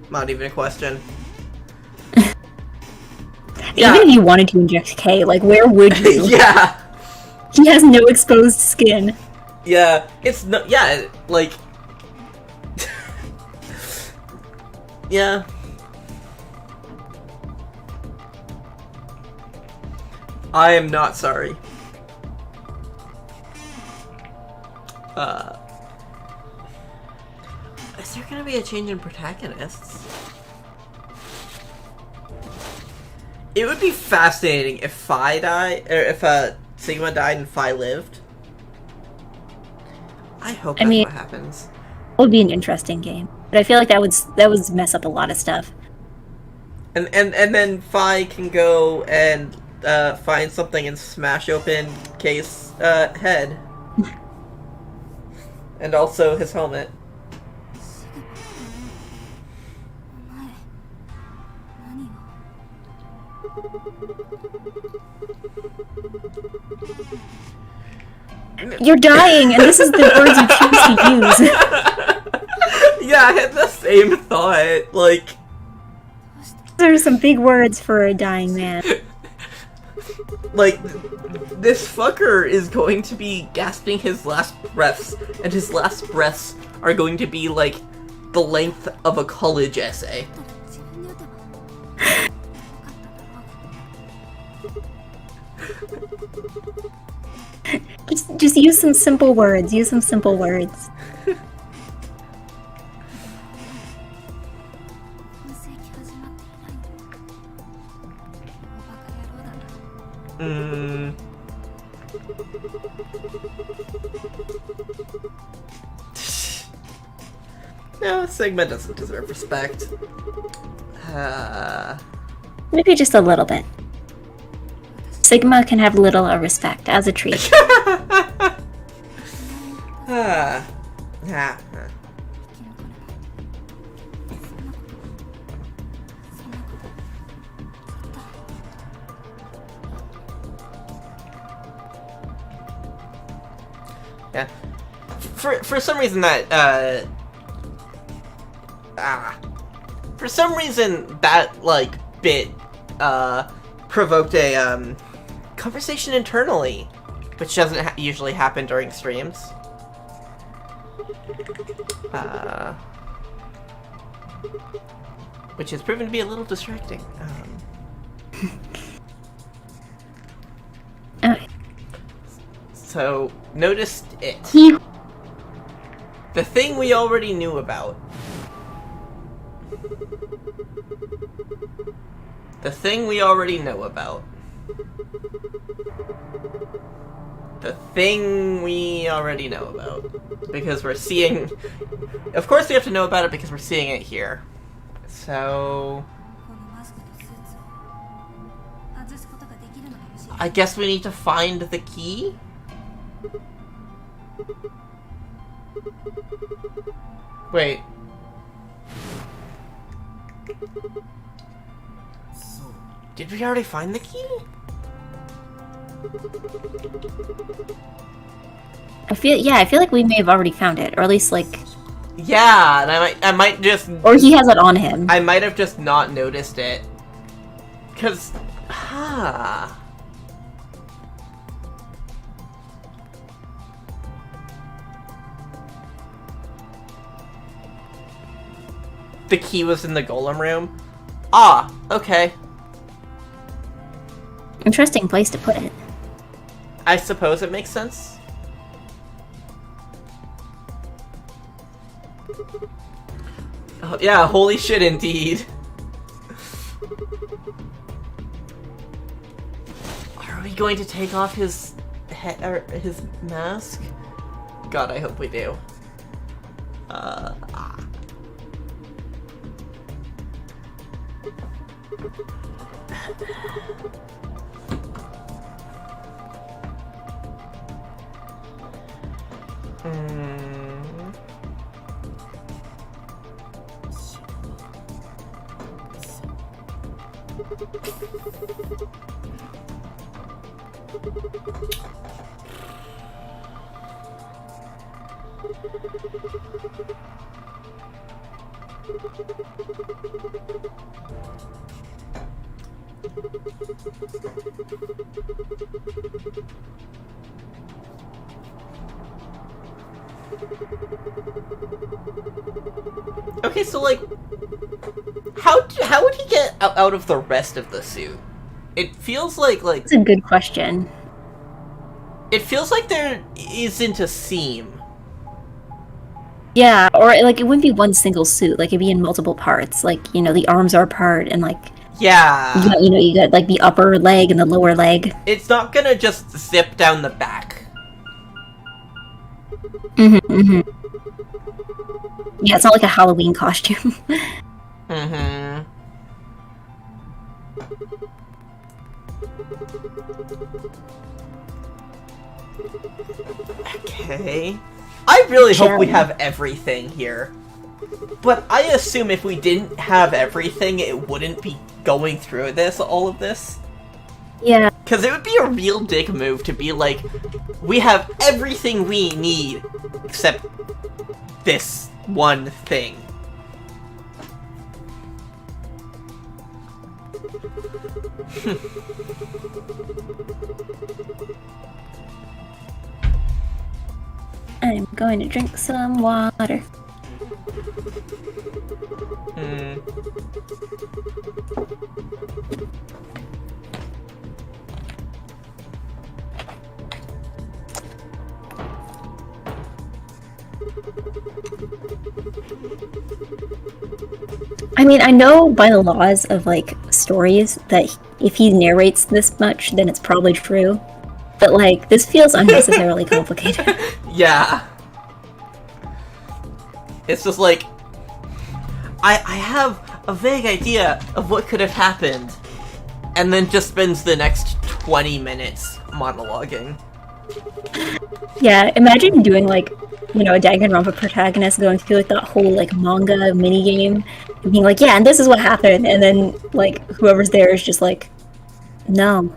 Not even a question. Even if you wanted to inject K, like, where would you? Yeah! He has no exposed skin. Yeah, it's no- yeah, like... yeah. I am not sorry. Is there gonna be a change in protagonists? It would be fascinating if Phi died, or if Sigma died and Phi lived. I hope that's what happens. It would be an interesting game, but I feel like that would mess up a lot of stuff. And then Phi can go and find something and smash open K's head, and also his helmet. You're dying, and this is the words you choose to use. Yeah, I had the same thought. Like, there's some big words for a dying man. Like, this fucker is going to be gasping his last breaths, and his last breaths are going to be like the length of a college essay. Just use some simple words. Use some simple words. No, Sigma doesn't deserve respect. Maybe just a little bit. Sigma can have little respect as a treat. Yeah. For some reason that for some reason that like bit provoked a conversation internally, which doesn't usually happen during streams. Which has proven to be a little distracting. So, noticed it. The thing we already knew about. The thing we already know about. The thing we already know about. Because we're seeing... Of course we have to know about it because we're seeing it here. So... I guess we need to find the key? Wait. Did we already find the key? I feel like we may have already found it, or at least like... Yeah, and I might just... Or he has it on him. I might have just not noticed it. Cause... the key was in the golem room. Ah, okay. Interesting place to put it. I suppose it makes sense. Oh, yeah, holy shit indeed. Are we going to take off his his mask? God, I hope we do. Okay, so like, how would he get out of the rest of the suit? It feels like That's a good question. it feels like there isn't a seam. Yeah, or like it wouldn't be one single suit. Like it'd be in multiple parts. Like the arms are apart, and like Yeah, you got like the upper leg and the lower leg. it's not gonna just zip down the back. Mm-hmm. Yeah, it's not like a Halloween costume. Mm-hmm. Okay. I really hope we have everything here. But I assume if we didn't have everything, it wouldn't be going through all of this. Yeah. Because it would be a real dick move to be like, we have everything we need, except this one thing. I'm going to drink some water. I mean, I know by the laws of, like, stories that if he narrates this much, then it's probably true. But, like, this feels unnecessarily complicated. Yeah. It's just like, I have a vague idea of what could have happened, and then just spends the next 20 minutes monologuing. Yeah, imagine doing, like, a Danganronpa protagonist going through, like, that whole, like, manga minigame, and being like, yeah, and this is what happened, and then, like, whoever's there is just like, no.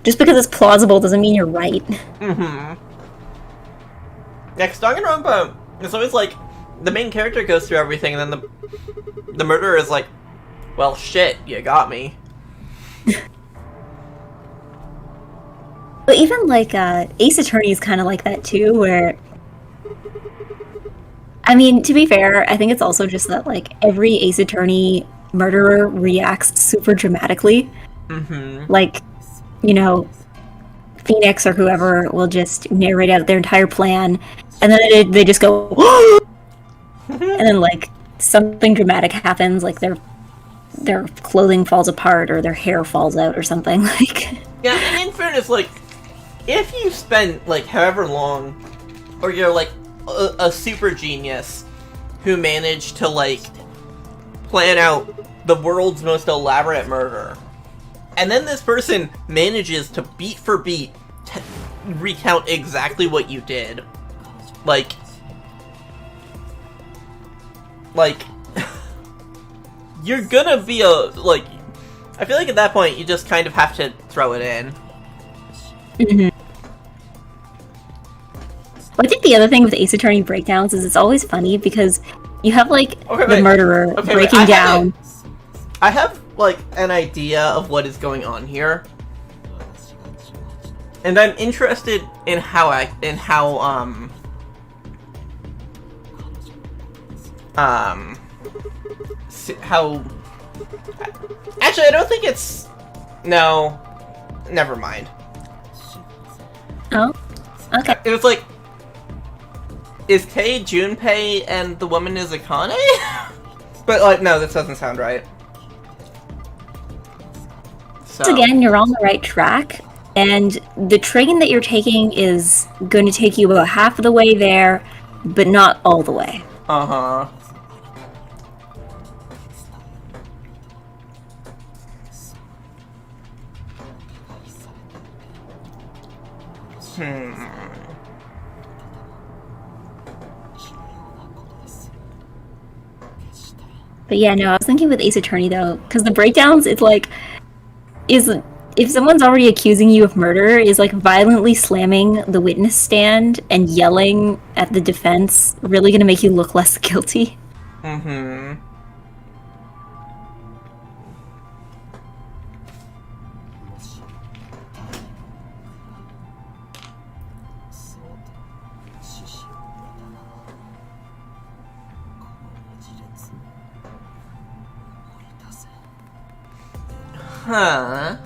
Just because it's plausible doesn't mean you're right. Mm-hmm. Yeah, 'cause Danganronpa, it's always like, the main character goes through everything, and then the murderer is like, well, shit, you got me. But even, like, Ace Attorney is kind of like that, too, where... I mean, to be fair, I think it's also just that, like, every Ace Attorney murderer reacts super dramatically. Mm-hmm. Like, Phoenix or whoever will just narrate out their entire plan, and then they just go, and then, like, something dramatic happens, like their clothing falls apart or their hair falls out or something, like... Yeah, and in fairness, like, if you spend, like, however long, or you're, like, a super genius who managed to, like, plan out the world's most elaborate murder, and then this person manages to beat for beat recount exactly what you did, like, you're gonna be like, I feel like at that point you just kind of have to throw it in. Mm-hmm. Well, I think the other thing with Ace Attorney breakdowns is it's always funny because you have, like, the murderer breaking down. I have, like, an idea of what is going on here. And I'm interested in how how... Actually, I don't think it's... No. Never mind. Oh? Okay. It was like... Is Kei Junpei and the woman is Akane? But, like, no, this doesn't sound right. So. Again, you're on the right track, and the train that you're taking is going to take you about half of the way there, but not all the way. Uh-huh. But yeah, no, I was thinking with Ace Attorney, though, because the breakdowns, it's like, if someone's already accusing you of murder, is like violently slamming the witness stand and yelling at the defense really gonna make you look less guilty? Mm-hmm. Huh.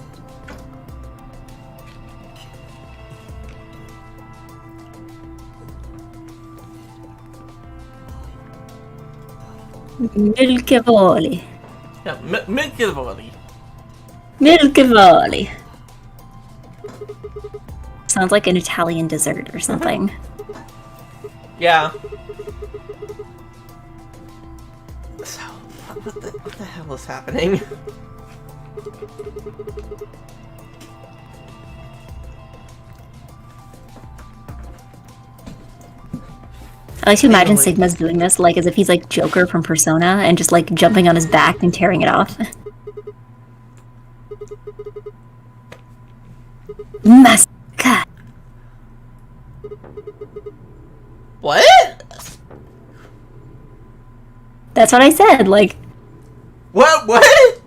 Milkevoli. Yeah, Milkevoli. Milkevoli. Sounds like an Italian dessert or something. Yeah. So, what the hell is happening? I like to imagine Sigma's doing this, like, as if he's, like, Joker from Persona, and just, like, jumping on his back and tearing it off. Maska! What? That's what I said, like... What?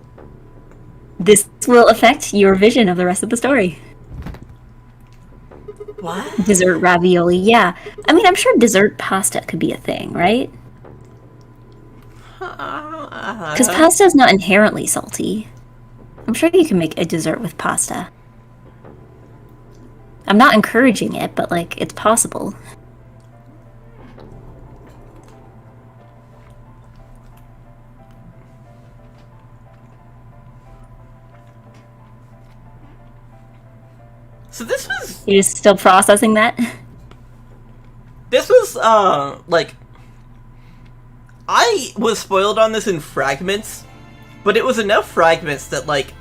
This will affect your vision of the rest of the story. What? Dessert ravioli, yeah. I mean, I'm sure dessert pasta could be a thing, right? Because pasta is not inherently salty. I'm sure you can make a dessert with pasta. I'm not encouraging it, but, like, it's possible. So this was... You're still processing that? This was, like... I was spoiled on this in fragments, but it was enough fragments that, like...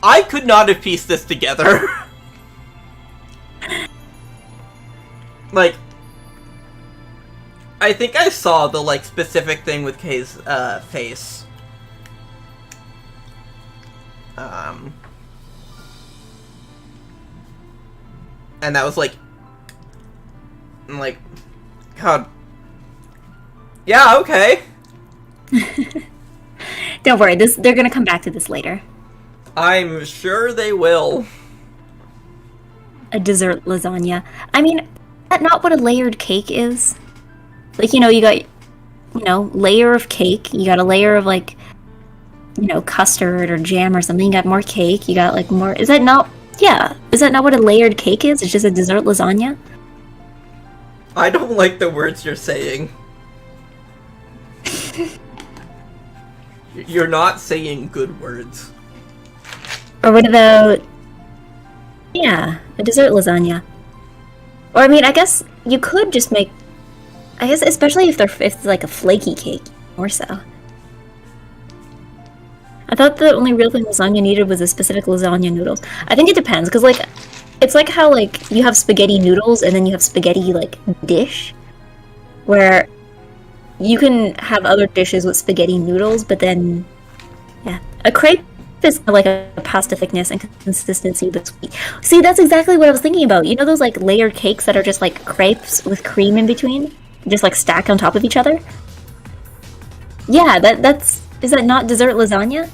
I could not have pieced this together. Like... I think I saw the, like, specific thing with Kei's, face. And that was like... I'm like... God... Yeah, okay. Don't worry, they're gonna come back to this later. I'm sure they will. A dessert lasagna. I mean, is that not what a layered cake is? Like, you know, you got, layer of cake, you got a layer of, like, custard or jam or something, you got more cake, you got, like, more... Is that not... Yeah, is that not what a layered cake is? It's just a dessert lasagna? I don't like the words you're saying. You're not saying good words. Or what about... Yeah, a dessert lasagna. Or, I mean, I guess you could just make... I guess especially if it's like a flaky cake, more so. I thought the only real thing lasagna needed was a specific lasagna noodles. I think it depends, because, like, it's like how, like, you have spaghetti noodles and then you have spaghetti, like, dish, where you can have other dishes with spaghetti noodles, but then, yeah. A crepe is like a pasta thickness and consistency, but sweet. See, that's exactly what I was thinking about. You know those, like, layered cakes that are just, like, crepes with cream in between? Just, like, stacked on top of each other? Yeah, that's... Is that not dessert lasagna?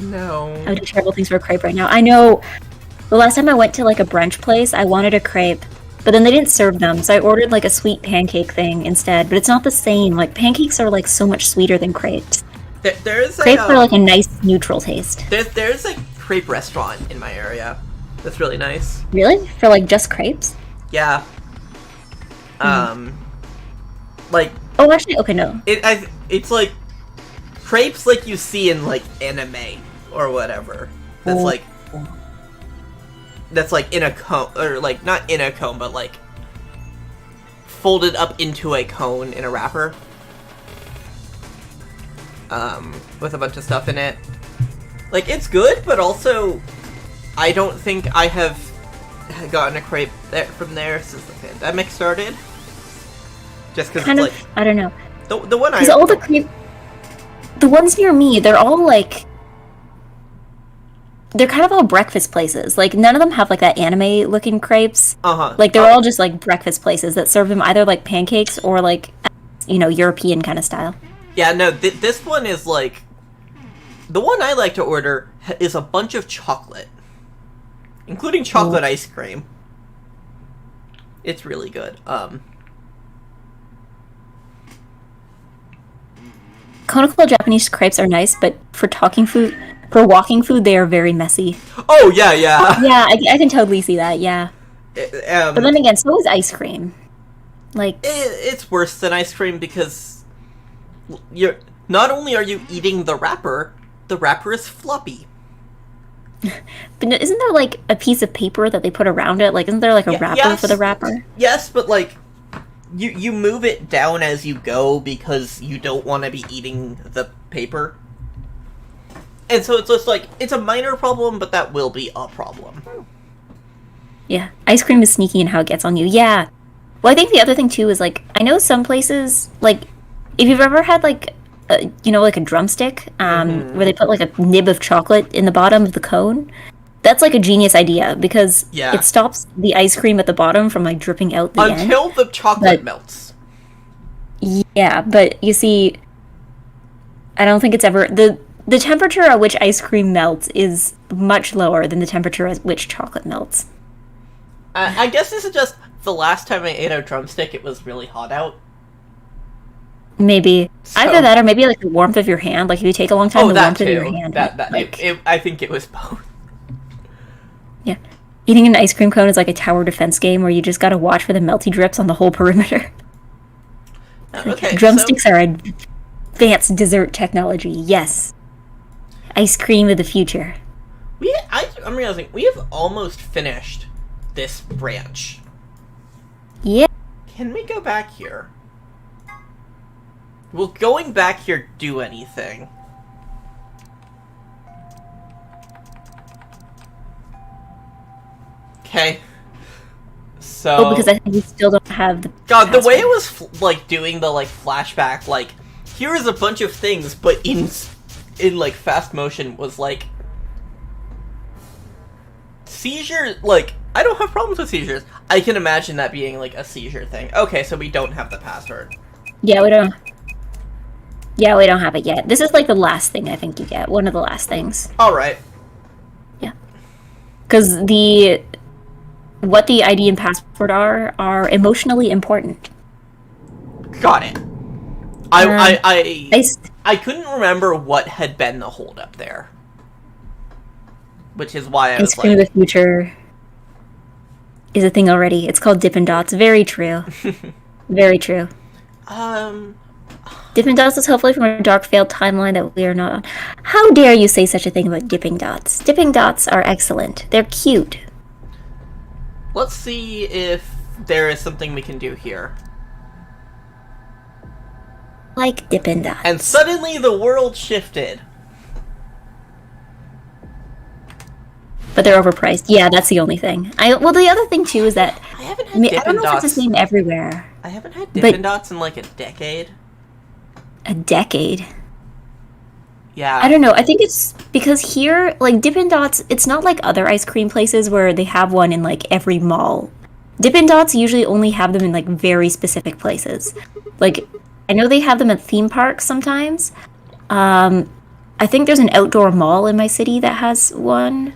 No. I would do terrible things for a crepe right now. I know. The last time I went to, like, a brunch place, I wanted a crepe But then they didn't serve them, so I ordered like a sweet pancake thing instead. But it's not the same. Like pancakes are like so much sweeter than crepes. There's Crepes are like a nice neutral taste. There's a crepe restaurant in my area that's really nice. Really? For like just crepes? Yeah. Like. Oh, actually, okay, no. It's like crepes like you see in like anime or whatever. That's like in a cone, or like not in a cone, but like folded up into a cone in a wrapper. With a bunch of stuff in it. Like, it's good, but also I don't think I have gotten a crepe from there since the pandemic started. Just because it's like... I don't know. The one Because all the crepe... The ones near me, they're all like... They're kind of all breakfast places. Like, none of them have like that anime-looking crepes. Like, they're all just like breakfast places that serve them either like pancakes or like, you know, European kind of style. Yeah, no, this one is like... The one I like to order is a bunch of chocolate. Including chocolate ice cream. It's really good. Conical Japanese crepes are nice, but for walking food, they are very messy. Oh, yeah, yeah. Yeah, I can totally see that, yeah. But then again, so is ice cream. Like... It's worse than ice cream because... Not only are you eating the wrapper is floppy. But isn't there, like, a piece of paper that they put around it? Like, isn't there, like, a wrapper for the wrapper? Yes, but, like, you move it down as you go because you don't want to be eating the paper. And so it's just, like, it's a minor problem, but that will be a problem. Yeah. Ice cream is sneaky in how it gets on you. Yeah. Well, I think the other thing, too, is, like, I know some places, like, if you've ever had, like, like a drumstick, where they put like a nib of chocolate in the bottom of the cone. That's like a genius idea because it stops the ice cream at the bottom from like dripping out the end. Until the chocolate melts. Yeah, but you see, I don't think it's ever... The temperature at which ice cream melts is much lower than the temperature at which chocolate melts. I guess this is just the last time I ate a drumstick, it was really hot out. Maybe. Either that or maybe like the warmth of your hand. Like if you take a long time, the warmth of your hand. I think it was both. Yeah. Eating an ice cream cone is like a tower defense game where you just gotta watch for the melty drips on the whole perimeter. Okay, drumsticks are advanced dessert technology, yes. Ice cream of the future. I'm realizing we have almost finished this branch. Yeah. Can we go back here? Will going back here do anything? Okay. So... Oh, because I think we still don't have the God, password. The way it was, like, doing the, like, flashback, like, here is a bunch of things, but in like, fast motion was, like... Seizure, like, I don't have problems with seizures. I can imagine that being, like, a seizure thing. Okay, so we don't have the password. Yeah, we don't... Yeah, we don't have it yet. This is like the last thing I think you get. One of the last things. Alright. Yeah. Because what the ID and password are emotionally important. Got it. I couldn't remember what had been the holdup there. Which is why I was like... the future is a thing already. It's called Dippin' Dots. Very true. Very true. Dippin' Dots is hopefully from a dark failed timeline that we are not on. How dare you say such a thing about Dipping Dots? Dipping Dots are excellent. They're cute. Let's see if there is something we can do here. Like Dippin' Dots. And suddenly the world shifted. But they're overpriced. Yeah, that's the only thing. Well, the other thing, too, is that... I haven't had Dippin' I don't know Dots. if it's the same everywhere. I haven't had Dippin' Dots in like a decade. A decade? Yeah. I don't know. I think it's because here, like, Dippin' Dots, it's not like other ice cream places where they have one in, like, every mall. Dippin' Dots usually only have them in, like, very specific places. Like, I know they have them at theme parks sometimes. I think there's an outdoor mall in my city that has one.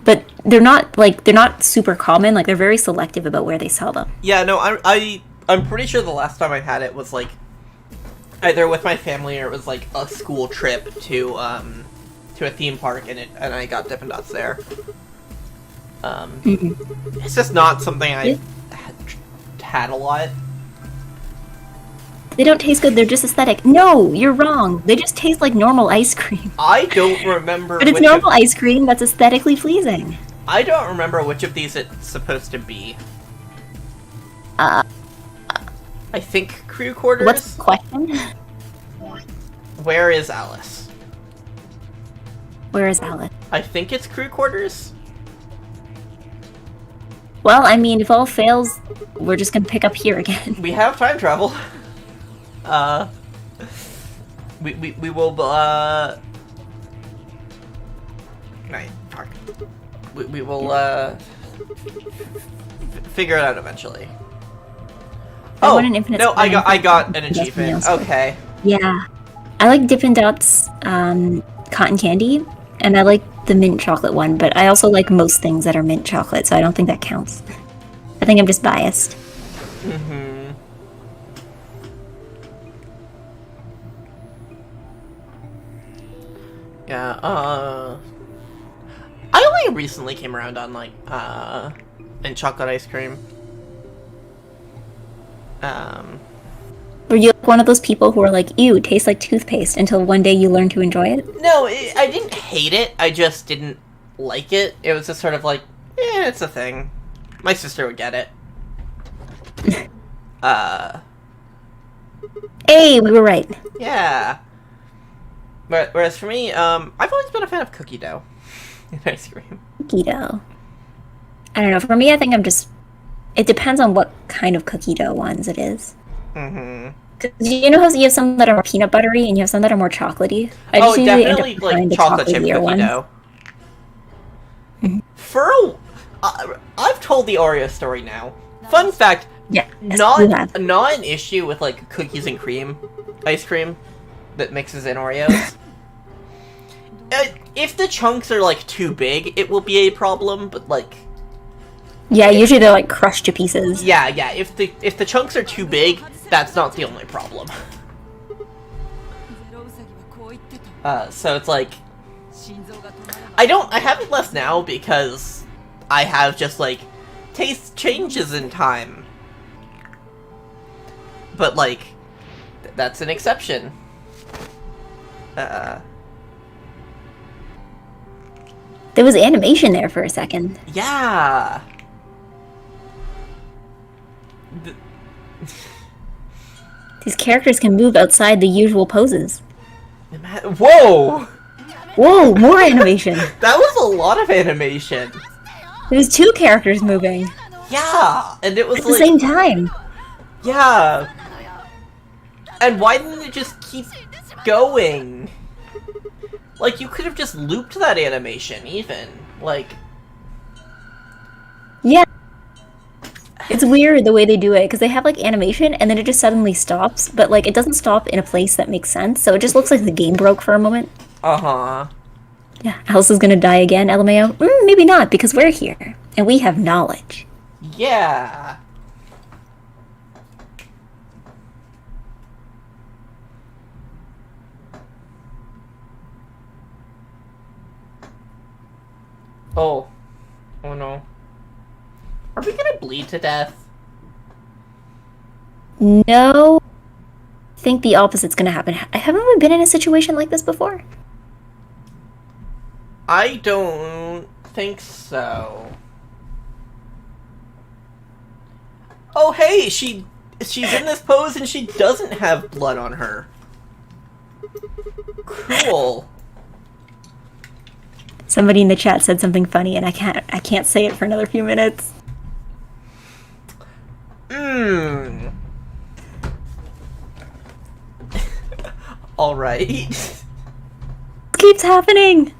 but they're not super common. Like, they're very selective about where they sell them. Yeah, no, I'm pretty sure the last time I had it was like either with my family or it was like a school trip to a theme park, and I got Dippin' Dots there. It's just not something I had a lot. They don't taste good, they're just aesthetic. No, you're wrong. They just taste like normal ice cream. I don't remember. But it's normal ice cream that's aesthetically pleasing. I don't remember which of these it's supposed to be. I think crew quarters. What's the question? Where is Alice? Where is Alice? I think it's crew quarters. Well, I mean, if all fails, we're just gonna pick up here again. We have time travel. We will, Right, fuck. We will, figure it out eventually. I want an infinite no, supply I got an achievement. Okay. Yeah. I like Dippin' Dots, cotton candy, and I like the mint chocolate one, but I also like most things that are mint chocolate, so I don't think that counts. I think I'm just biased. Mm-hmm. Yeah, I only recently came around on, like, mint chocolate ice cream. Were you like one of those people who are like, ew, it tastes like toothpaste, until one day you learn to enjoy it? No, I didn't hate it, I just didn't like it. It was just sort of like, it's a thing. My sister would get it. Hey, we were right. Yeah. Whereas for me, I've always been a fan of cookie dough in ice cream. Cookie dough. I don't know, for me, I think I'm just... It depends on what kind of cookie dough ones it is. Mm-hmm. Cause you know how you have some that are more peanut buttery and you have some that are more chocolatey? I just usually definitely end up like the chocolate chip cookie ones. dough. I've told the Oreo story now. Fun fact, Yeah, not an issue with like cookies and cream ice cream that mixes in Oreos. If the chunks are like too big, it will be a problem. But like, yeah, usually they're like crushed to pieces. yeah. If the chunks are too big, that's not the only problem. So it's like, I have it less now because I have just like taste changes in time. But like, that's an exception. There was animation there for a second. Yeah. These characters can move outside the usual poses. Whoa! Whoa, more animation. That was a lot of animation. There's two characters moving. Yeah, and it was at the same time. Yeah. And why didn't it just keep going? Like, you could have just looped that animation, even. Like... Yeah. It's weird the way they do it, because they have, like, animation, and then it just suddenly stops, but, like, it doesn't stop in a place that makes sense, so it just looks like the game broke for a moment. Uh-huh. Yeah, Alice is gonna die again, LMAO? Maybe not, because we're here, and we have knowledge. Yeah. Oh. Oh no. Are we gonna bleed to death? No. I think the opposite's gonna happen. Haven't we been in a situation like this before? I don't think so. Oh hey, she's in this pose and she doesn't have blood on her. Cool. Somebody in the chat said something funny, and I can't say it for another few minutes. All right. It keeps happening.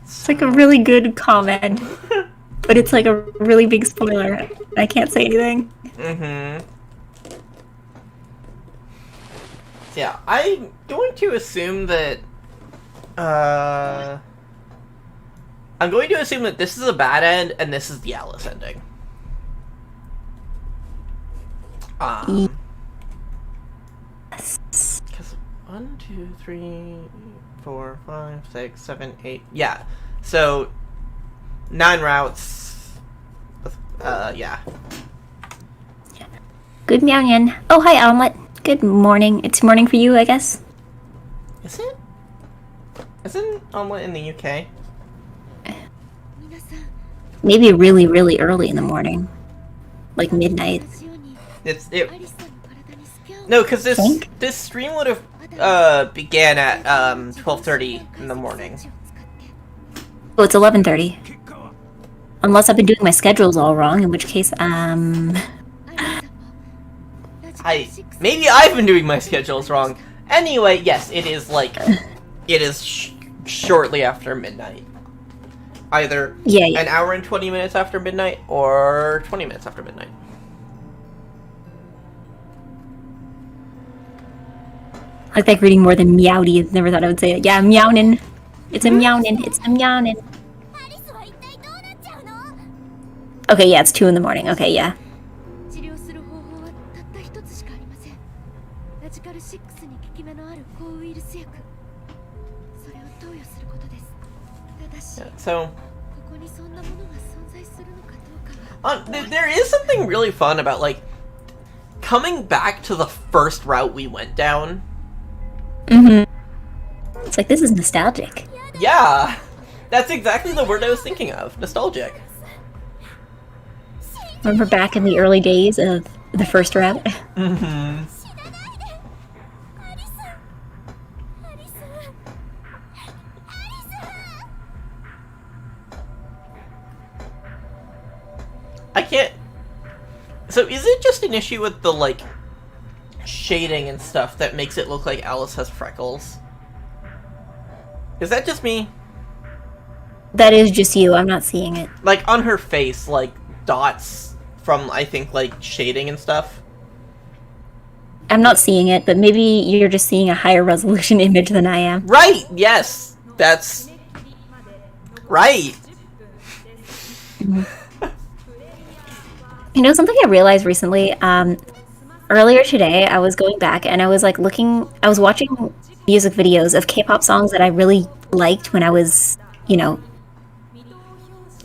It's like a really good comment, but it's like a really big spoiler. I can't say anything. Mm-hmm. Yeah, I'm going to assume that I'm going to assume that this is a bad end, and this is the Alice ending. Because 1, 2, 3, 4, 5, 6, 7, 8. Yeah. So 9 routes. Yeah. Good morning. Oh, hi, Omelet. Good morning. It's morning for you, I guess. Is it? Isn't Omelet in the UK? Maybe really, really early in the morning. Like midnight. No, because this stream would have began at 12:30 in the morning. Oh, it's 11:30. Unless I've been doing my schedules all wrong, in which case, maybe I've been doing my schedules wrong. Anyway, yes, it is it is shortly after midnight. Either an hour and 20 minutes after midnight, or 20 minutes after midnight. I like reading more than meowdy. Never thought I would say it. Yeah, meownin'. It's a meownin'. It's a meownin'. Okay, yeah, it's 2 in the morning. Okay, yeah. So, there is something really fun about, like, coming back to the first route we went down. Mm-hmm. It's like, this is nostalgic. Yeah! That's exactly the word I was thinking of. Nostalgic. Remember back in the early days of the first route? Mm-hmm. I can't... So is it just an issue with the, like, shading and stuff that makes it look like Alice has freckles? Is that just me? That is just you. I'm not seeing it. Like, on her face, like, dots from, I think, like, shading and stuff? I'm not seeing it, but maybe you're just seeing a higher resolution image than I am. Right! Yes! That's... right! You know, something I realized recently, earlier today, I was going back and I was, like, I was watching music videos of K-pop songs that I really liked when I was, you know,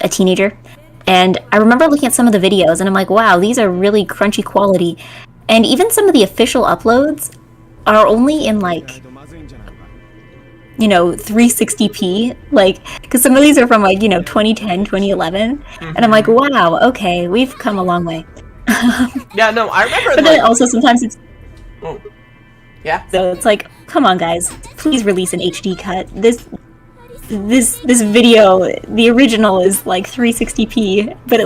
a teenager. And I remember looking at some of the videos and I'm like, wow, these are really crunchy quality. And even some of the official uploads are only in, like, you know, 360p, like, because some of these are from, like, you know, 2010, 2011, mm-hmm. And I'm like, wow, okay, we've come a long way. Yeah, no, I remember, but then also sometimes it's... Oh. Yeah? So it's like, come on, guys, please release an HD cut. This video, the original is, like, 360p, but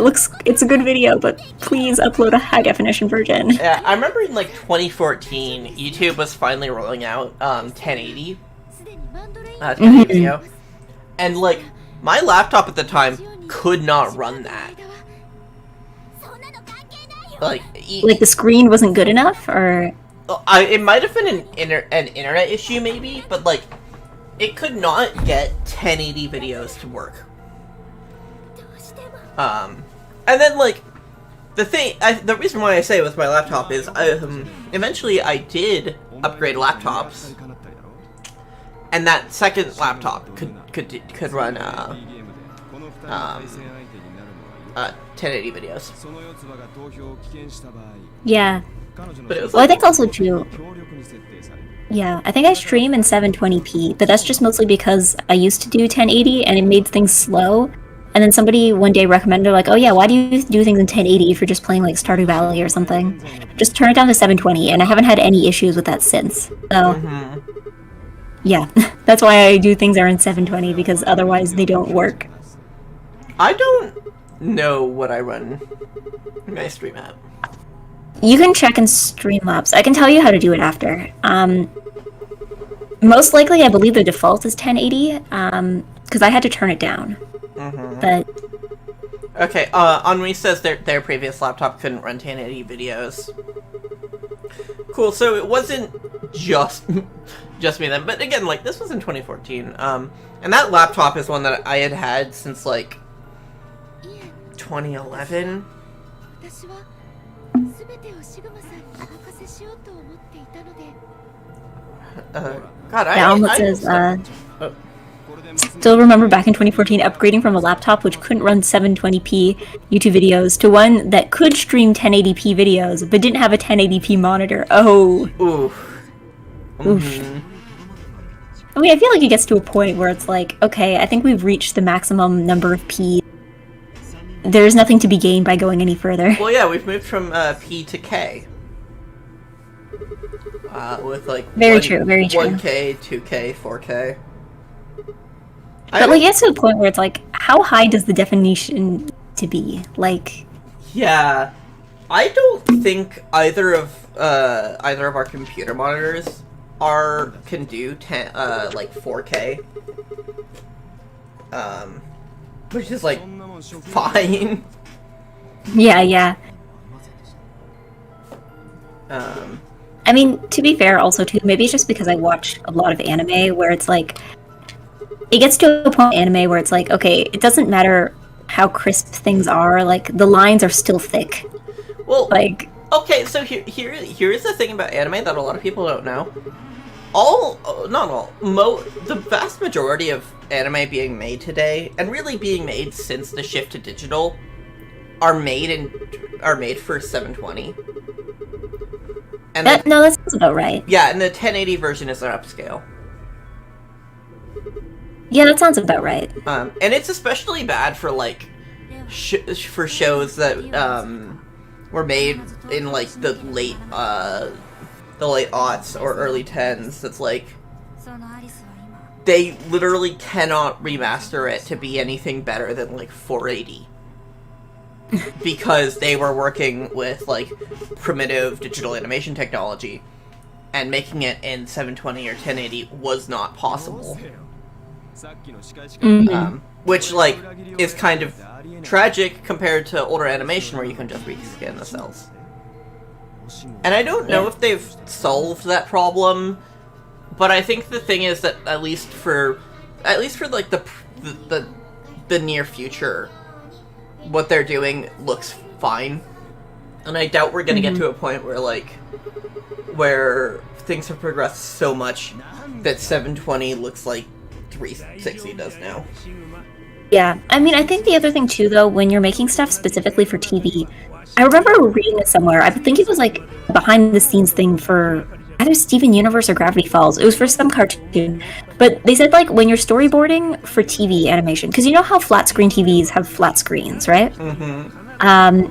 it's a good video, but please upload a high-definition version. Yeah, I remember in, like, 2014, YouTube was finally rolling out 1080. 1080 video. And, like, my laptop at the time could not run that. Like the screen wasn't good enough, or... it might have been an internet issue, maybe, but, like, it could not get 1080 videos to work. And then, like, the reason why I say with my laptop is, eventually I did upgrade laptops, and that second laptop could run 1080 videos. Yeah. But it was, well, I think also too. Yeah, I think I stream in 720p, but that's just mostly because I used to do 1080 and it made things slow. And then somebody one day recommended, like, oh yeah, why do you do things in 1080 if you're just playing, like, Stardew Valley or something? Just turn it down to 720, and I haven't had any issues with that since. So, yeah, that's why I do things are in 720, because otherwise they don't work. I don't know what I run my stream at. You can check in Streamlabs. I can tell you how to do it after. Most likely, I believe the default is 1080, because I had to turn it down. But okay, Henri says their previous laptop couldn't run 1080 videos. Cool, so it wasn't just just me then. But again, like, this was in 2014. And that laptop is one that I had since, like, 2011. God, Almut says, still remember back in 2014 upgrading from a laptop which couldn't run 720p YouTube videos to one that could stream 1080p videos but didn't have a 1080p monitor. Oh. Oof. Oof. I mean, I feel like it gets to a point where it's like, okay, I think we've reached the maximum number of P. There's nothing to be gained by going any further. Well, yeah, we've moved from P to K. With like very true. 1K, 2K, 4K. But like, it's to the point where it's like, how high does the definition to be? Like, yeah, I don't think either of our computer monitors can do like 4K, which is like fine. Yeah. I mean, to be fair, also too, maybe it's just because I watch a lot of anime where it's like, it gets to a point in anime where it's like, okay, it doesn't matter how crisp things are, like, the lines are still thick. Well, like, okay, so here's the thing about anime that a lot of people don't know. The vast majority of anime being made today, and really being made since the shift to digital, are made for 720. And that sounds about right. Yeah, and the 1080 version is an upscale. Yeah, that sounds about right. And it's especially bad for like for shows that were made in like the late aughts or early 10s. That's like they literally cannot remaster it to be anything better than like 480. Because they were working with like primitive digital animation technology, and making it in 720 or 1080 was not possible. Mm-hmm. Which like is kind of tragic compared to older animation where you can just rescan the cells. And I don't know if they've solved that problem, but I think the thing is that at least for like the near future, what they're doing looks fine, and I doubt we're gonna get to a point where things have progressed so much that 720 looks like 360 does now. Yeah, I mean, I think the other thing too, though, when you're making stuff specifically for TV, I remember reading it somewhere. I think it was like a behind-the-scenes thing for either Steven Universe or Gravity Falls. It was for some cartoon. But they said, like, when you're storyboarding for TV animation, because you know how flat-screen TVs have flat screens, right? Mm-hmm.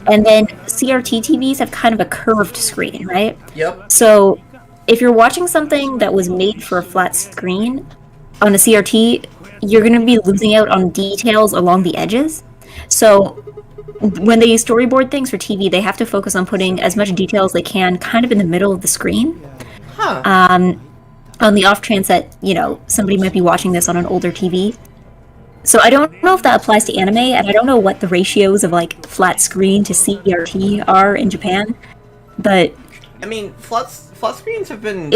And then CRT TVs have kind of a curved screen, right? Yep. So if you're watching something that was made for a flat screen on a CRT, you're going to be losing out on details along the edges. So when they storyboard things for TV, they have to focus on putting as much detail as they can kind of in the middle of the screen. Huh. On the off chance that, you know, somebody might be watching this on an older TV. So I don't know if that applies to anime, and I don't know what the ratios of, like, flat screen to CRT are in Japan, but... I mean, flat screens have been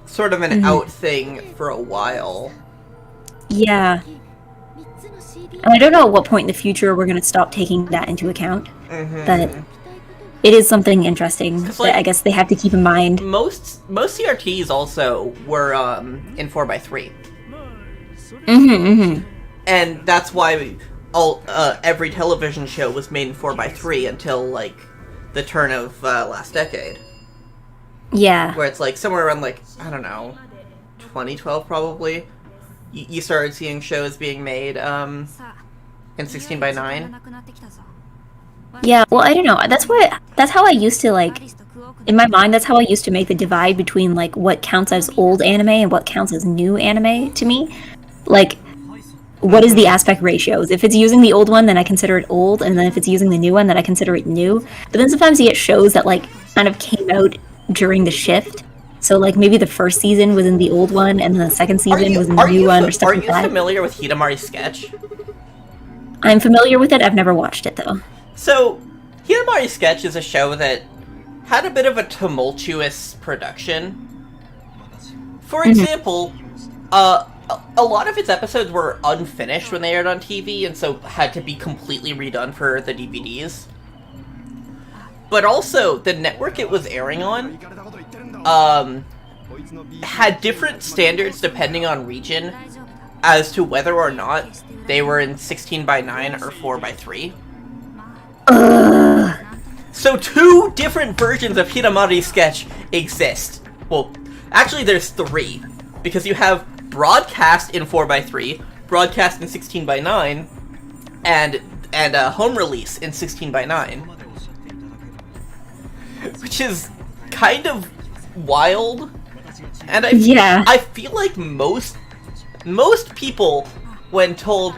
sort of an out thing for a while. Yeah. And I don't know at what point in the future we're going to stop taking that into account, but it is something interesting that I guess they have to keep in mind. Most CRTs also were in 4:3. And that's why every television show was made in 4:3 until, like, the turn of last decade. Yeah. Where it's, like, somewhere around, like, I don't know, 2012 probably, you started seeing shows being made in 16:9. Yeah, well, I don't know. That's how I used to, like, in my mind, that's how I used to make the divide between, like, what counts as old anime and what counts as new anime to me. Like, what is the aspect ratios? If it's using the old one, then I consider it old, and then if it's using the new one, then I consider it new. But then sometimes you get shows that, like, kind of came out during the shift. So, like, maybe the first season was in the old one, and then the second season was in the new one, or stuff like that. Are you familiar with Hidamari Sketch? I'm familiar with it. I've never watched it, though. So, Hidamari Sketch is a show that had a bit of a tumultuous production For example, a lot of its episodes were unfinished when they aired on TV, and so had to be completely redone for the DVDs. But also, the network it was airing on had different standards depending on region as to whether or not they were in 16:9 or 4:3. So 2 different versions of Hidamari's sketch exist. Well, actually there's 3, because you have broadcast in 4:3, broadcast in 16:9, and a home release in 16:9. Which is kind of wild. And I feel like most people, when told,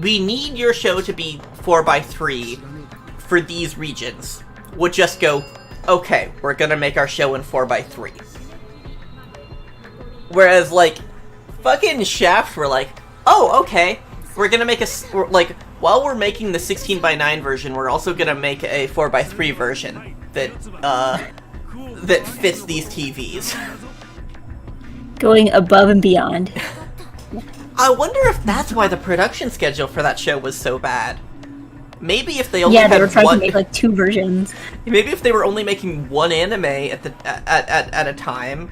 we need your show to be 4:3 for these regions, would just go, okay, we're gonna make our show in 4:3. Whereas, like, fucking Shaft were like, oh, okay, we're gonna make while we're making the 16:9 version, we're also gonna make a 4:3 version that fits these TVs. Going above and beyond. I wonder if that's why the production schedule for that show was so bad. Maybe if they only they were trying to make like 2 versions. Maybe if they were only making 1 anime at a time,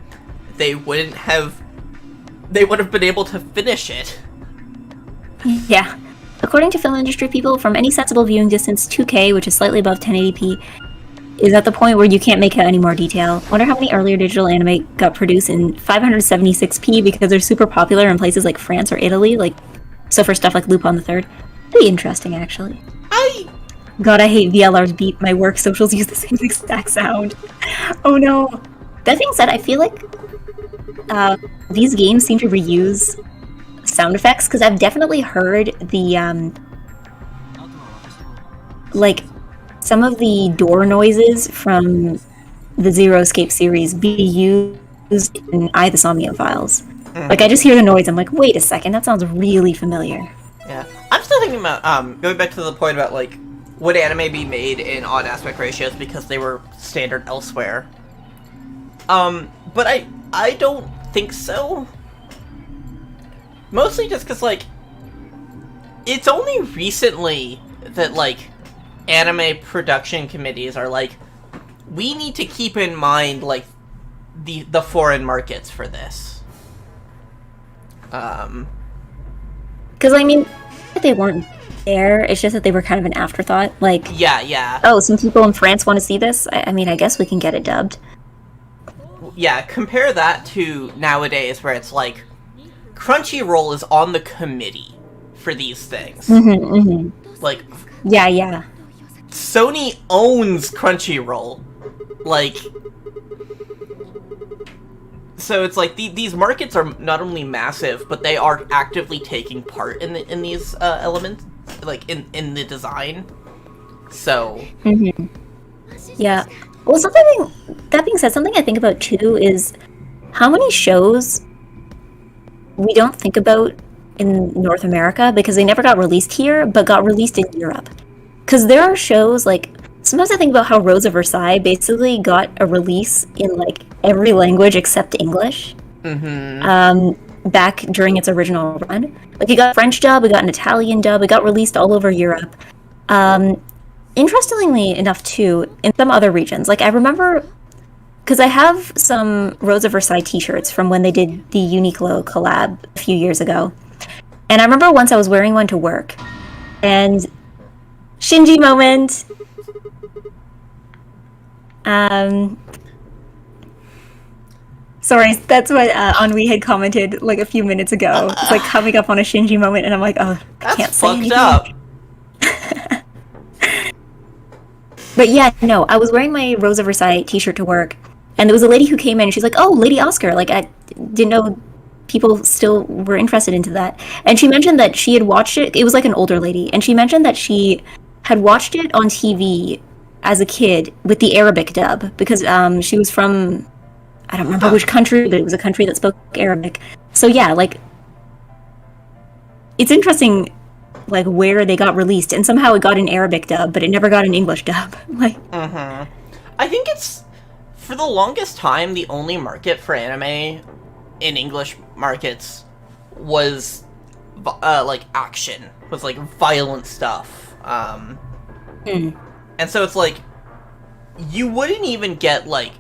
they would have been able to finish it. Yeah. According to film industry people, from any sensible viewing distance, 2K, which is slightly above 1080p, is at the point where you can't make out any more detail. Wonder how many earlier digital anime got produced in 576p because they're super popular in places like France or Italy, so for stuff like Lupin the Third. Pretty interesting, actually. God, I hate VLR's beat. My work socials use the same exact sound. Oh no. That being said, I feel like these games seem to reuse sound effects, because I've definitely heard the some of the door noises from the Zero Escape series be used in I, the Somnium Files. Like, I just hear the noise, I'm like, wait a second, that sounds really familiar. Yeah. I'm still thinking about, going back to the point about, like, would anime be made in odd aspect ratios because they were standard elsewhere? But I don't think so. Mostly just because, like, it's only recently that, like, anime production committees are like, we need to keep in mind, like, the foreign markets for this. Because, I mean, they weren't there, it's just that they were kind of an afterthought. Like, yeah. Oh, some people in France want to see this? I mean, I guess we can get it dubbed. Yeah, compare that to nowadays where it's like, Crunchyroll is on the committee for these things. Like, yeah. Sony owns Crunchyroll. Like, so it's like these markets are not only massive, but they are actively taking part in these elements, like in the design. So, yeah. Well, that being said, something I think about too is how many shows we don't think about in North America because they never got released here, but got released in Europe. Because there are shows, like, sometimes I think about how Rose of Versailles basically got a release in, like, every language except English. Back during its original run. Like, it got a French dub, it got an Italian dub, it got released all over Europe. Interestingly enough, too, in some other regions, like, I remember, because I have some Rose of Versailles t-shirts from when they did the Uniqlo collab a few years ago. And I remember once I was wearing one to work, and Shinji moment. Sorry, that's what Ennui had commented like a few minutes ago. It's like coming up on a Shinji moment, and I'm like, oh, I can't say anything. That's fucked up. But yeah, no, I was wearing my Rose of Versailles t-shirt to work, and there was a lady who came in, and she's like, oh, Lady Oscar, like, I didn't know people still were interested into that. And she mentioned that she had watched it was like an older lady, and she mentioned that she had watched it on TV as a kid with the Arabic dub, because she was from, I don't remember which country, but it was a country that spoke Arabic. So yeah, like, it's interesting, like, where they got released, and somehow it got an Arabic dub, but it never got an English dub. Like, I think it's, for the longest time, the only market for anime in English markets was like action, was like violent stuff. And so it's like you wouldn't even get like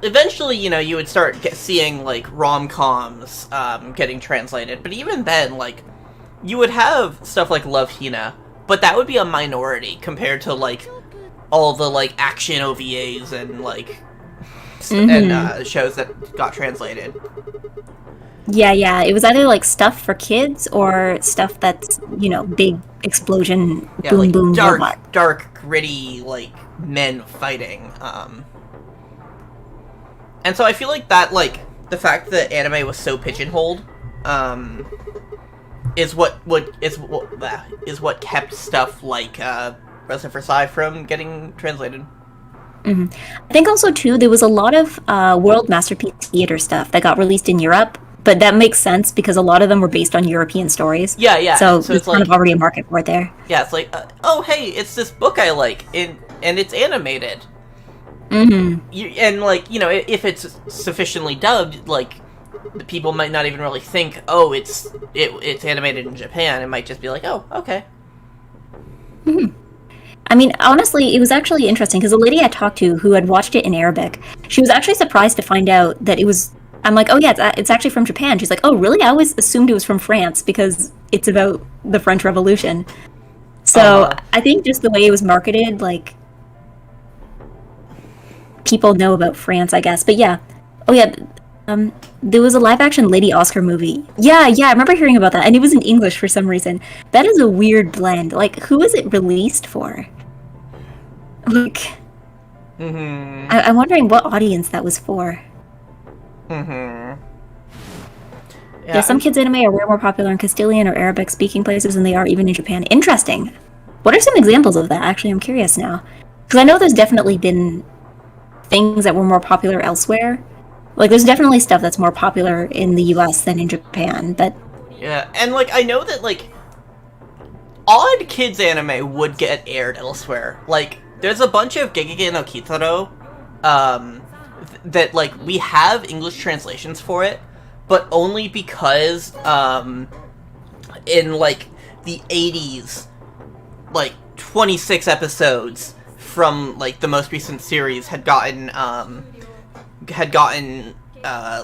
eventually, you know, you would start seeing like rom-coms getting translated, but even then, like, you would have stuff like Love Hina, but that would be a minority compared to like all the like action OVAs and like and shows that got translated. Yeah, it was either like stuff for kids or stuff that's, you know, big explosion, boom, like boom, dark, gritty, like men fighting. And so I feel like that, like, the fact that anime was so pigeonholed, is what kept stuff like Resident Versailles from getting translated. I think also too there was a lot of World Masterpiece Theater stuff that got released in Europe, but that makes sense because a lot of them were based on European stories. Yeah. So it's kind of already a market for it there. Yeah, it's like, oh hey, it's this book I like, and it's animated. And like, you know, if it's sufficiently dubbed, like, the people might not even really think, oh, it's animated in Japan. It might just be like, oh, okay. I mean, honestly, it was actually interesting because a lady I talked to who had watched it in Arabic, she was actually surprised to find out that it was. I'm like, oh yeah, it's actually from Japan. She's like, oh really? I always assumed it was from France because it's about the French Revolution. So I think just the way it was marketed, like, people know about France, I guess. But yeah, there was a live-action Lady Oscar movie. Yeah, I remember hearing about that, and it was in English for some reason. That is a weird blend. Like, who was it released for? Like, I'm wondering what audience that was for. Yeah, some kids' anime are way more popular in Castilian or Arabic-speaking places than they are even in Japan. Interesting. What are some examples of that? Actually, I'm curious now. Because I know there's definitely been things that were more popular elsewhere. Like, there's definitely stuff that's more popular in the US than in Japan, but... Yeah, and, like, I know that, like, odd kids anime would get aired elsewhere. Like, there's a bunch of Gegege no Kitaro, that, like, we have English translations for it, but only because, in, like, the 80s, like, 26 episodes from, like, the most recent series had gotten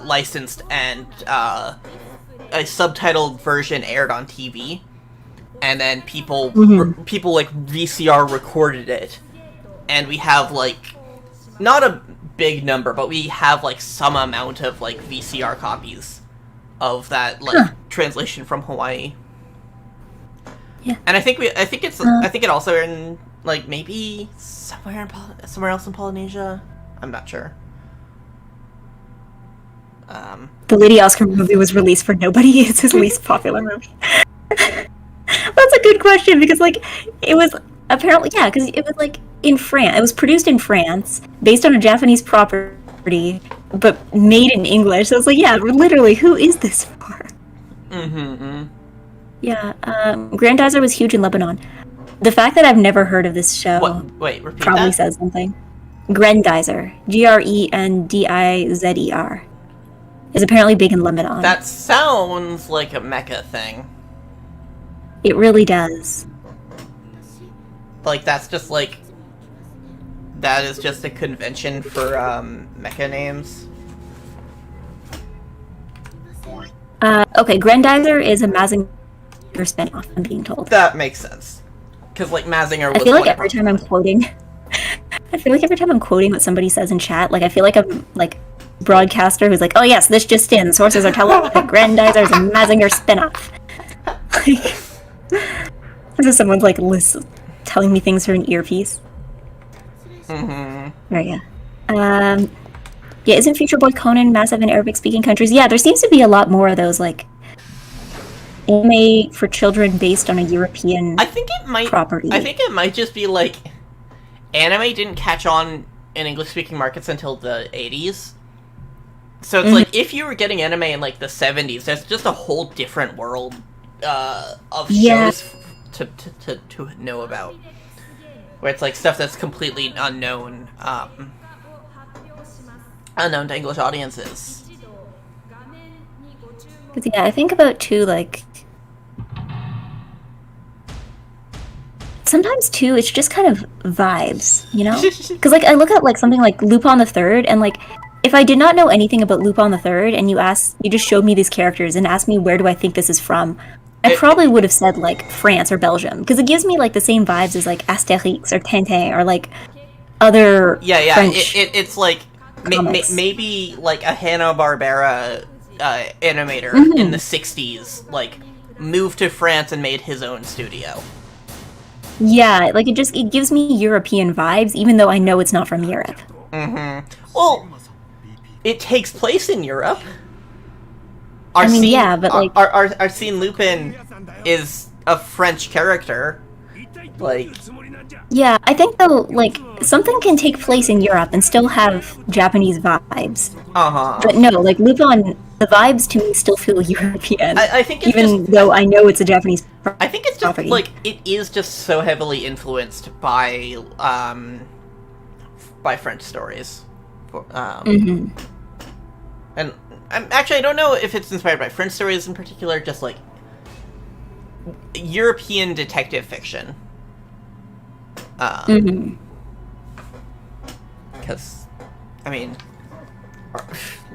licensed, and a subtitled version aired on TV, and then people like VCR recorded it, and we have like not a big number, but we have like some amount of like VCR copies of that like translation from Hawaii. Yeah, and I think it also in like maybe somewhere else in Polynesia. I'm not sure. The Lady Oscar movie was released for nobody. It's his least popular movie. That's a good question because, like, it was apparently, yeah, because it was like in France. It was produced in France, based on a Japanese property, but made in English. So it's like, yeah, literally, who is this for? Yeah, Grandizer was huge in Lebanon. The fact that I've never heard of this show Wait, repeat probably that? says something. Grandizer, Grendizer, is apparently big in Lebanon. That sounds like a mecha thing. It really does. Like, that is just a convention for mecha names. Okay, Grandizer is a Mazinger spinoff, I'm being told. That makes sense. Because, like, Mazinger was I feel like every time I'm quoting what somebody says in chat, like, I feel like I'm, like, broadcaster who's like, oh yes, this just in, sources are telling that Grandizer is a Mazinger spinoff. Like, this is someone's, like, telling me things through an earpiece. Right, yeah. Yeah, isn't Future Boy Conan massive in Arabic-speaking countries? Yeah, there seems to be a lot more of those, like, anime for children based on a European property. I think it might just be, like, anime didn't catch on in English-speaking markets until the 80s. So it's like, if you were getting anime in, like, the 70s, there's just a whole different world of shows to know about. Where it's, like, stuff that's completely unknown to English audiences. 'Cause, yeah, I think about too, like, sometimes too, it's just kind of vibes, you know? Because like I look at like something like Lupin the Third, and like if I did not know anything about Lupin the Third, and you just showed me these characters and asked me where do I think this is from, I probably would have said like France or Belgium, because it gives me like the same vibes as like Asterix or Tintin or like other French it's like maybe like a Hanna-Barbera animator in the 60s like moved to France and made his own studio. Yeah, like it gives me European vibes, even though I know it's not from Europe. Well, it takes place in Europe. But like Arsène Lupin is a French character. Like, yeah, I think though, like something can take place in Europe and still have Japanese vibes. But no, like Lupin, the vibes to me still feel European. I think it's even though I know it's a Japanese I think it's just property. like it is just so heavily influenced by French stories. And actually I don't know if it's inspired by French stories in particular, just like European detective fiction. Because, I mean,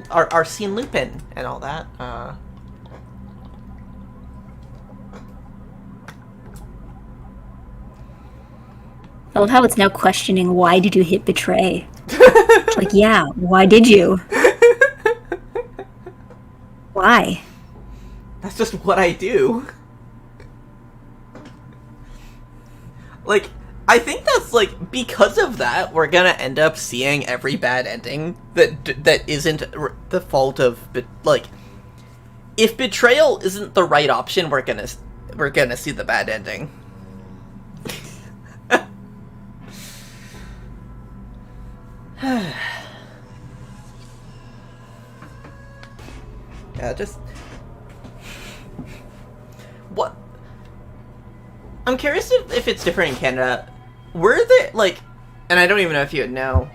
Arsène Lupin and all that. I love how it's now questioning, why did you hit betray? Like, yeah, why did you? Why? That's just what I do. Like, I think that's, like, because of that, we're gonna end up seeing every bad ending that isn't the fault of, like, if betrayal isn't the right option, we're gonna see the bad ending. Yeah, just... What? I'm curious if it's different in Canada. Were there, like... And I don't even know if you would know.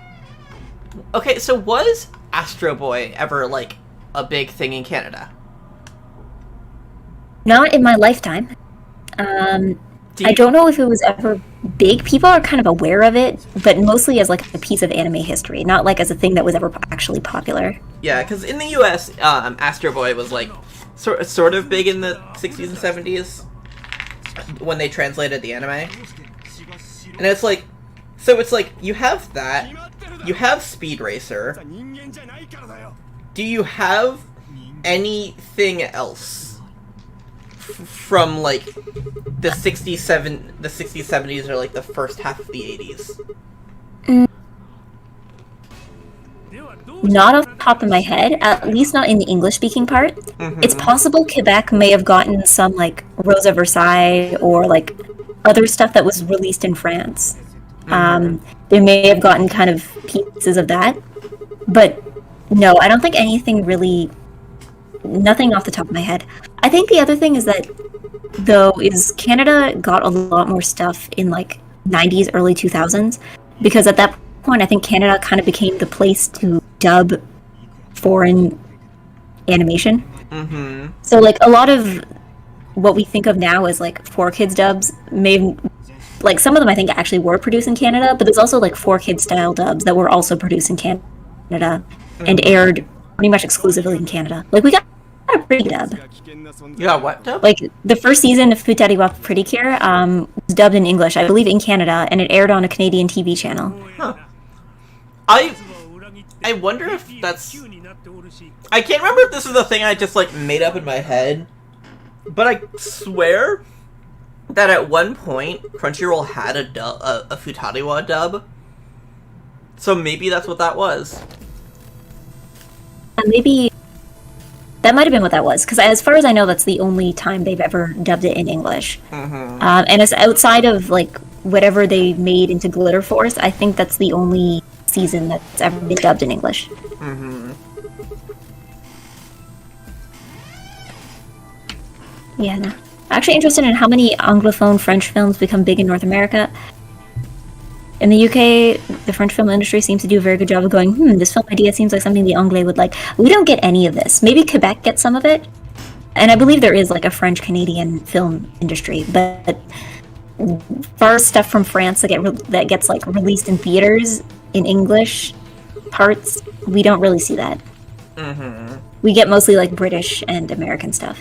Okay, so was Astro Boy ever, like, a big thing in Canada? Not in my lifetime. I don't know if it was ever big. People are kind of aware of it, but mostly as like a piece of anime history, not like as a thing that was ever actually popular. Yeah, because in the U.S., Astro Boy was like sort of big in the 60s and 70s when they translated the anime, and it's like, so it's like you have that, you have Speed Racer. Do you have anything else from like the 60s, 70s, or like the first half of the 80s? Not off the top of my head, at least not in the English-speaking part. It's possible Quebec may have gotten some like Rosa Versailles or like other stuff that was released in France. They may have gotten kind of pieces of that, but no, I don't think anything really. Nothing off the top of my head. I think the other thing is that, though, is Canada got a lot more stuff in, like, 90s, early 2000s, because at that point, I think Canada kind of became the place to dub foreign animation. So, like, a lot of what we think of now as, like, 4Kids dubs like, some of them I think actually were produced in Canada, but there's also, like, 4Kids style dubs that were also produced in Canada and aired pretty much exclusively in Canada. Like, we got a pretty dub. You got what dub? Like, the first season of Futari wa Pretty Cure was dubbed in English, I believe in Canada, and it aired on a Canadian TV channel. Huh. I wonder if that's... I can't remember if this is a thing I just, like, made up in my head, but I swear that at one point, Crunchyroll had a Futariwa dub. So maybe that's what that was. Maybe that might have been what that was, because as far as I know, that's the only time they've ever dubbed it in English. And it's outside of like whatever they made into Glitter Force. I think that's the only season that's ever been dubbed in English. Yeah, no. Actually interested in how many Anglophone French films become big in North America. In the UK, the French film industry seems to do a very good job of going, this film idea seems like something the Anglais would like. We don't get any of this. Maybe Quebec gets some of it, and I believe there is like a French-Canadian film industry, but far stuff from France that gets like released in theaters in English parts, we don't really see that. Mm-hmm. We get mostly like British and American stuff.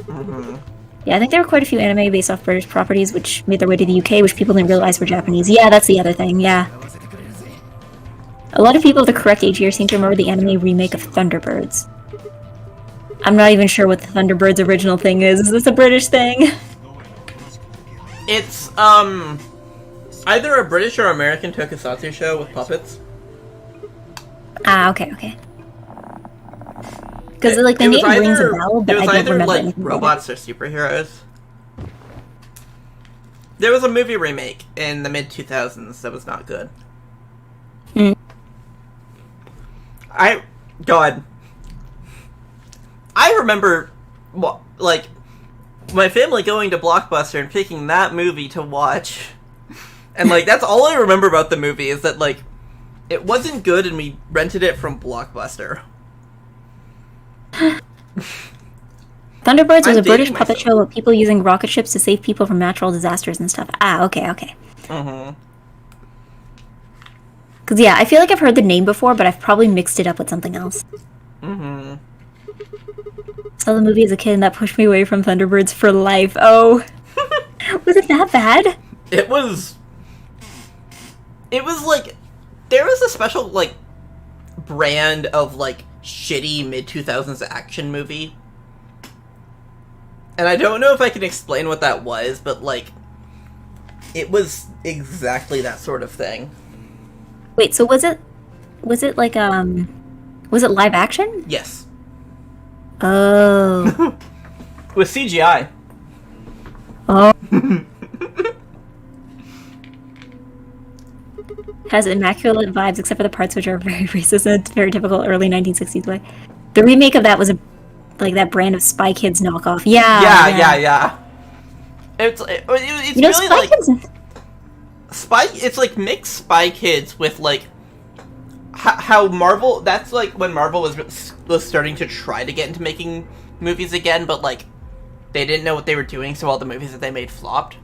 Mm-hmm. Yeah, I think there were quite a few anime based off British properties which made their way to the UK, which people didn't realize were Japanese. Yeah, that's the other thing, yeah. A lot of people of the correct age here seem to remember the anime remake of Thunderbirds. I'm not even sure what the Thunderbirds original thing is. Is this a British thing? It's, either a British or American tokusatsu show with puppets. Ah, okay. Because like the name rings a bell, but I don't remember like robots or superheroes. There was a movie remake in the mid-2000s that was not good. I remember, like, my family going to Blockbuster and picking that movie to watch. And, like, that's all I remember about the movie, is that, like, it wasn't good and we rented it from Blockbuster. Thunderbirds was a British puppet show with people using rocket ships to save people from natural disasters and stuff. Ah, okay. Mm-hmm. Because, yeah, I feel like I've heard the name before, but I've probably mixed it up with something else. Mm-hmm. Saw the movie as a kid and that pushed me away from Thunderbirds for life. Oh. Was it that bad? It was, like, there was a special, like, brand of, like, shitty mid-2000s action movie. And I don't know if I can explain what that was, but, like, it was exactly that sort of thing. Wait, so was it like, was it live action? Yes. Oh. With CGI. Oh. Has immaculate vibes, except for the parts which are very racist in a very typical early 1960s way. The remake of that was like that brand of Spy Kids knockoff. Yeah. It's you know, really Spy like Kids. It's like mixed Spy Kids with like how Marvel. That's like when Marvel was starting to try to get into making movies again, but like they didn't know what they were doing, so all the movies that they made flopped.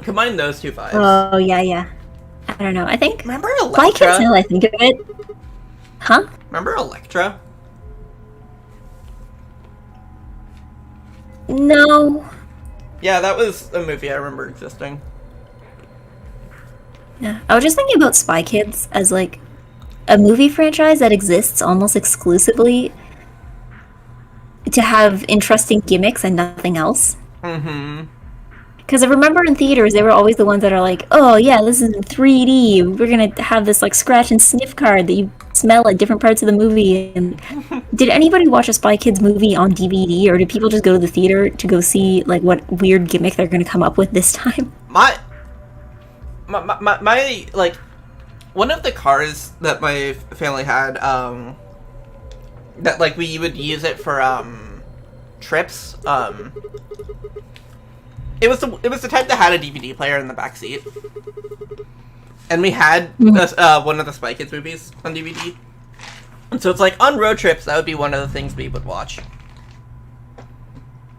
Combine those two vibes. Oh, yeah. I don't know. I think... Remember Elektra? Spy Kids, now I think of it. Huh? Remember Elektra? No. Yeah, that was a movie I remember existing. Yeah. I was just thinking about Spy Kids as, like, a movie franchise that exists almost exclusively to have interesting gimmicks and nothing else. Mm-hmm. Because I remember in theaters, they were always the ones that are like, oh yeah, this is in 3D. We're going to have this like scratch and sniff card that you smell at different parts of the movie. And did anybody watch a Spy Kids movie on DVD, or did people just go to the theater to go see like what weird gimmick they're going to come up with this time? My like, one of the cars that my family had, that like we would use it for trips, It was the type that had a DVD player in the back seat, and we had one of the Spy Kids movies on DVD, and so it's like on road trips that would be one of the things we would watch.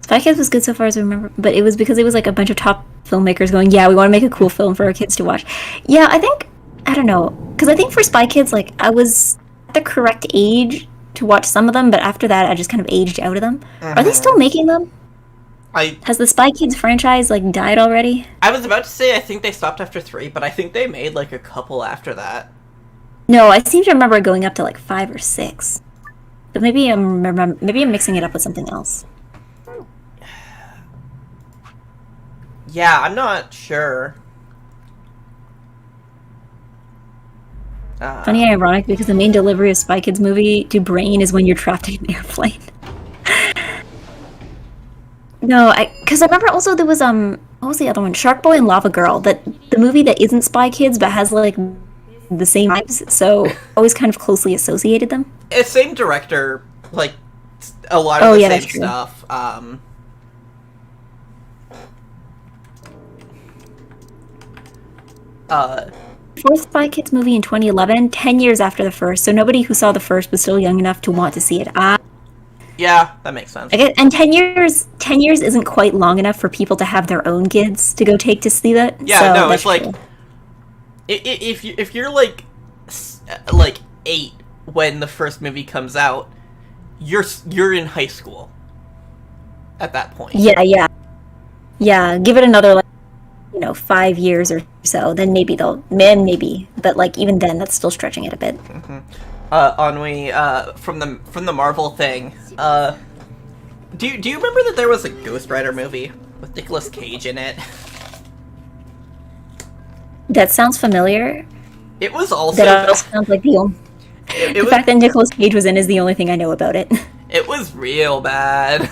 Spy Kids was good so far as I remember, but it was because it was like a bunch of top filmmakers going, yeah, we want to make a cool film for our kids to watch. Yeah, I don't know, because I think for Spy Kids, like I was at the correct age to watch some of them, but after that I just kind of aged out of them. Mm-hmm. Are they still making them? Has the Spy Kids franchise, like, died already? I was about to say I think they stopped after 3, but I think they made, like, a couple after that. No, I seem to remember it going up to, like, 5 or 6. But maybe I'm mixing it up with something else. Yeah, I'm not sure. Funny and ironic, because the main delivery of Spy Kids movie to Brain is when you're trapped in an airplane. No, because I remember also there was, what was the other one? Shark Boy and Lava Girl, the movie that isn't Spy Kids but has, like, the same vibes, so always kind of closely associated them. It's same director, like, a lot of the same stuff. Fourth Spy Kids movie in 2011, 10 years after the first, so nobody who saw the first was still young enough to want to see it. Yeah, that makes sense. I guess, and 10 years isn't quite long enough for people to have their own kids to go take to see that. Yeah, so no, that's it's like true. if you're like 8 when the first movie comes out, you're in high school at that point. Yeah. Give it another 5 years or so, then maybe maybe, but like even then, that's still stretching it a bit. Ennui, from the Marvel thing, do you remember that there was a Ghost Rider movie with Nicolas Cage in it? That sounds familiar. It was also That also sounds like the fact that Nicolas Cage was in is the only thing I know about it. It was real bad.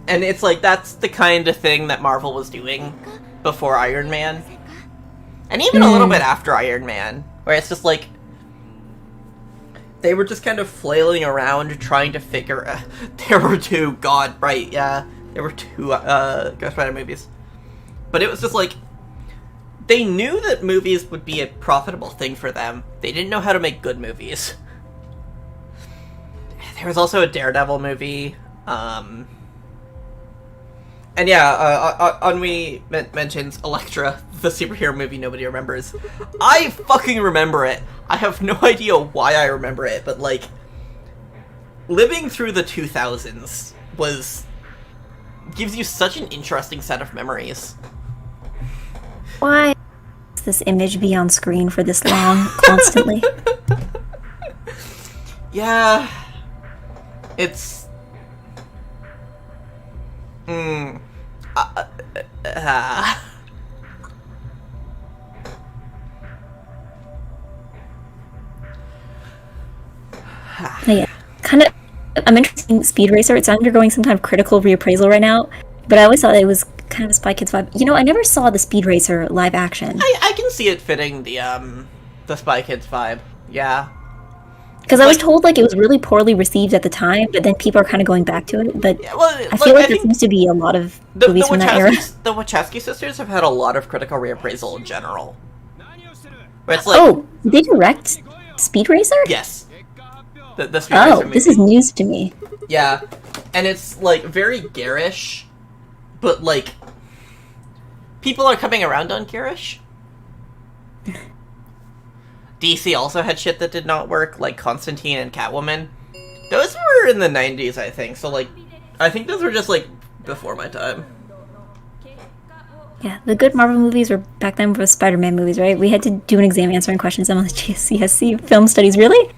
And it's like, that's the kind of thing that Marvel was doing before Iron Man. And even a little bit after Iron Man, where it's just like, they were just kind of flailing around trying to figure there were two, there were two Ghost Rider movies. But it was just like, they knew that movies would be a profitable thing for them. They didn't know how to make good movies. There was also a Daredevil movie. And yeah, Ennui mentions Elektra, the superhero movie nobody remembers. I fucking remember it. I have no idea why I remember it, but like, living through the 2000s gives you such an interesting set of memories. Why does this image be on screen for this long, constantly? Yeah. It's... Yeah, kind of. I'm interested in Speed Racer. It's undergoing some kind of critical reappraisal right now, but I always thought it was kind of a Spy Kids vibe. I never saw the Speed Racer live action. I can see it fitting the Spy Kids vibe. Yeah. Because I was told it was really poorly received at the time, but then people are kind of going back to it. But yeah, well, I feel like there seems to be a lot of movies from that era. The Wachowski sisters have had a lot of critical reappraisal in general. Where it's like, oh, did they direct Speed Racer? Yes. The Speed Racer movie. This is news to me. Yeah, and it's like very garish, but like people are coming around on garish. DC also had shit that did not work, like Constantine and Catwoman. Those were in the 90s, I think, so like, I think those were just like before my time. Yeah, the good Marvel movies were back then were Spider-Man movies, right? We had to do an exam answering questions on the GCSE film studies. Really?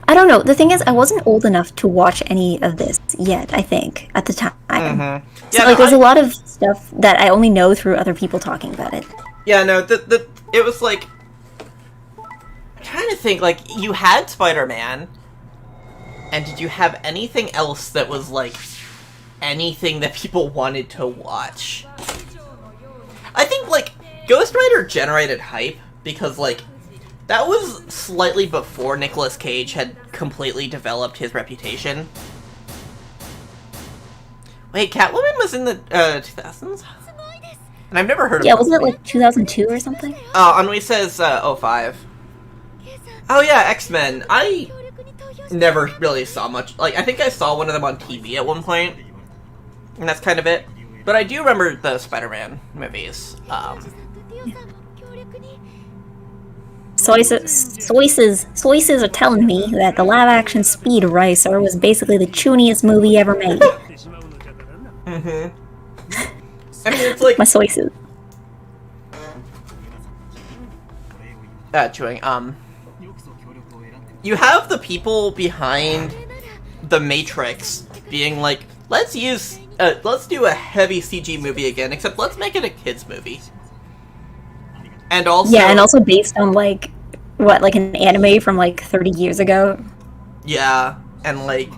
I don't know. The thing is, I wasn't old enough to watch any of this yet, I think, at the time. Mm-hmm. So, yeah, there's a lot of stuff that I only know through other people talking about it. Yeah, no, it was like... I'm trying to think, like, you had Spider-Man, and did you have anything else that was, like, anything that people wanted to watch? I think, like, Ghost Rider generated hype, because, like, that was slightly before Nicolas Cage had completely developed his reputation. Wait, Catwoman was in the 2000s? And I've never heard of it. Yeah, wasn't it like 2002 or something? Ennui says 05. Oh yeah, X-Men. I never really saw much. Like, I think I saw one of them on TV at one point, and that's kind of it. But I do remember the Spider-Man movies. Sources are telling me that the live-action Speed Racer was basically the chuniest movie ever made. Mm-hmm. I mean, it's like... My sources. Chewing, you have the people behind The Matrix being like, let's do a heavy CG movie again, except let's make it a kids movie. And also... Yeah, and also based on, like, what, like an anime from, like, 30 years ago? Yeah, and, like...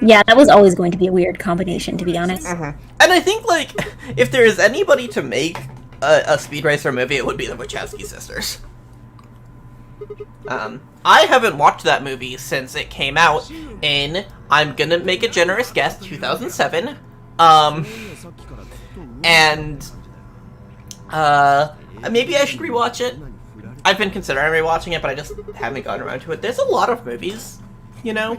Yeah, that was always going to be a weird combination, to be honest. Mm-hmm. And I think, like, if there is anybody to make a Speed Racer movie, it would be the Wachowski sisters. I haven't watched that movie since it came out in, I'm gonna make a generous guess, 2007. And maybe I should rewatch it. I've been considering rewatching it, but I just haven't gotten around to it. There's a lot of movies, you know?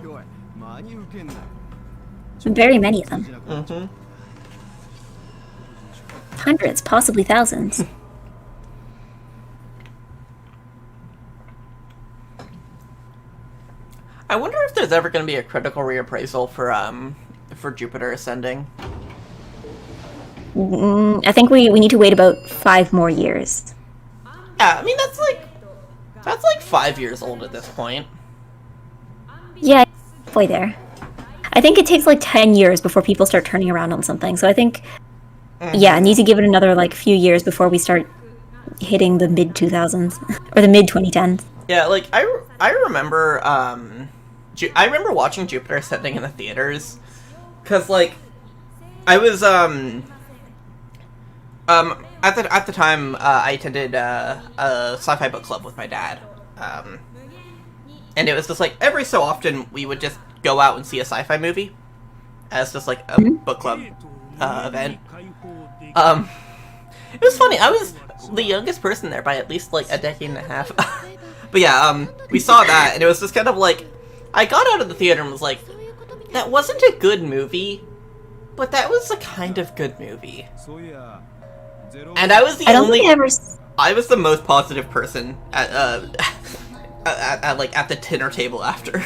Very many of them. Mm-hmm. Hundreds, possibly thousands. I wonder if there's ever going to be a critical reappraisal for Jupiter Ascending. I think we need to wait about 5 more years. Yeah, I mean that's like 5 years old at this point. Yeah, halfway there. I think it takes like 10 years before people start turning around on something. So I think, yeah, I need to give it another like few years before we start hitting the mid 2000s or the mid 2010s. Yeah, like I remember I remember watching Jupiter Ascending in the theaters because like I was at the time I attended a sci-fi book club with my dad, and it was just like every so often we would just go out and see a sci-fi movie as just like a book club event. It was funny. I was the youngest person there by at least like a decade and a half. But yeah, we saw that and it was just kind of like I got out of the theater and was like, that wasn't a good movie, but that was a kind of good movie. And I was the I was the most positive person at like at the dinner table after.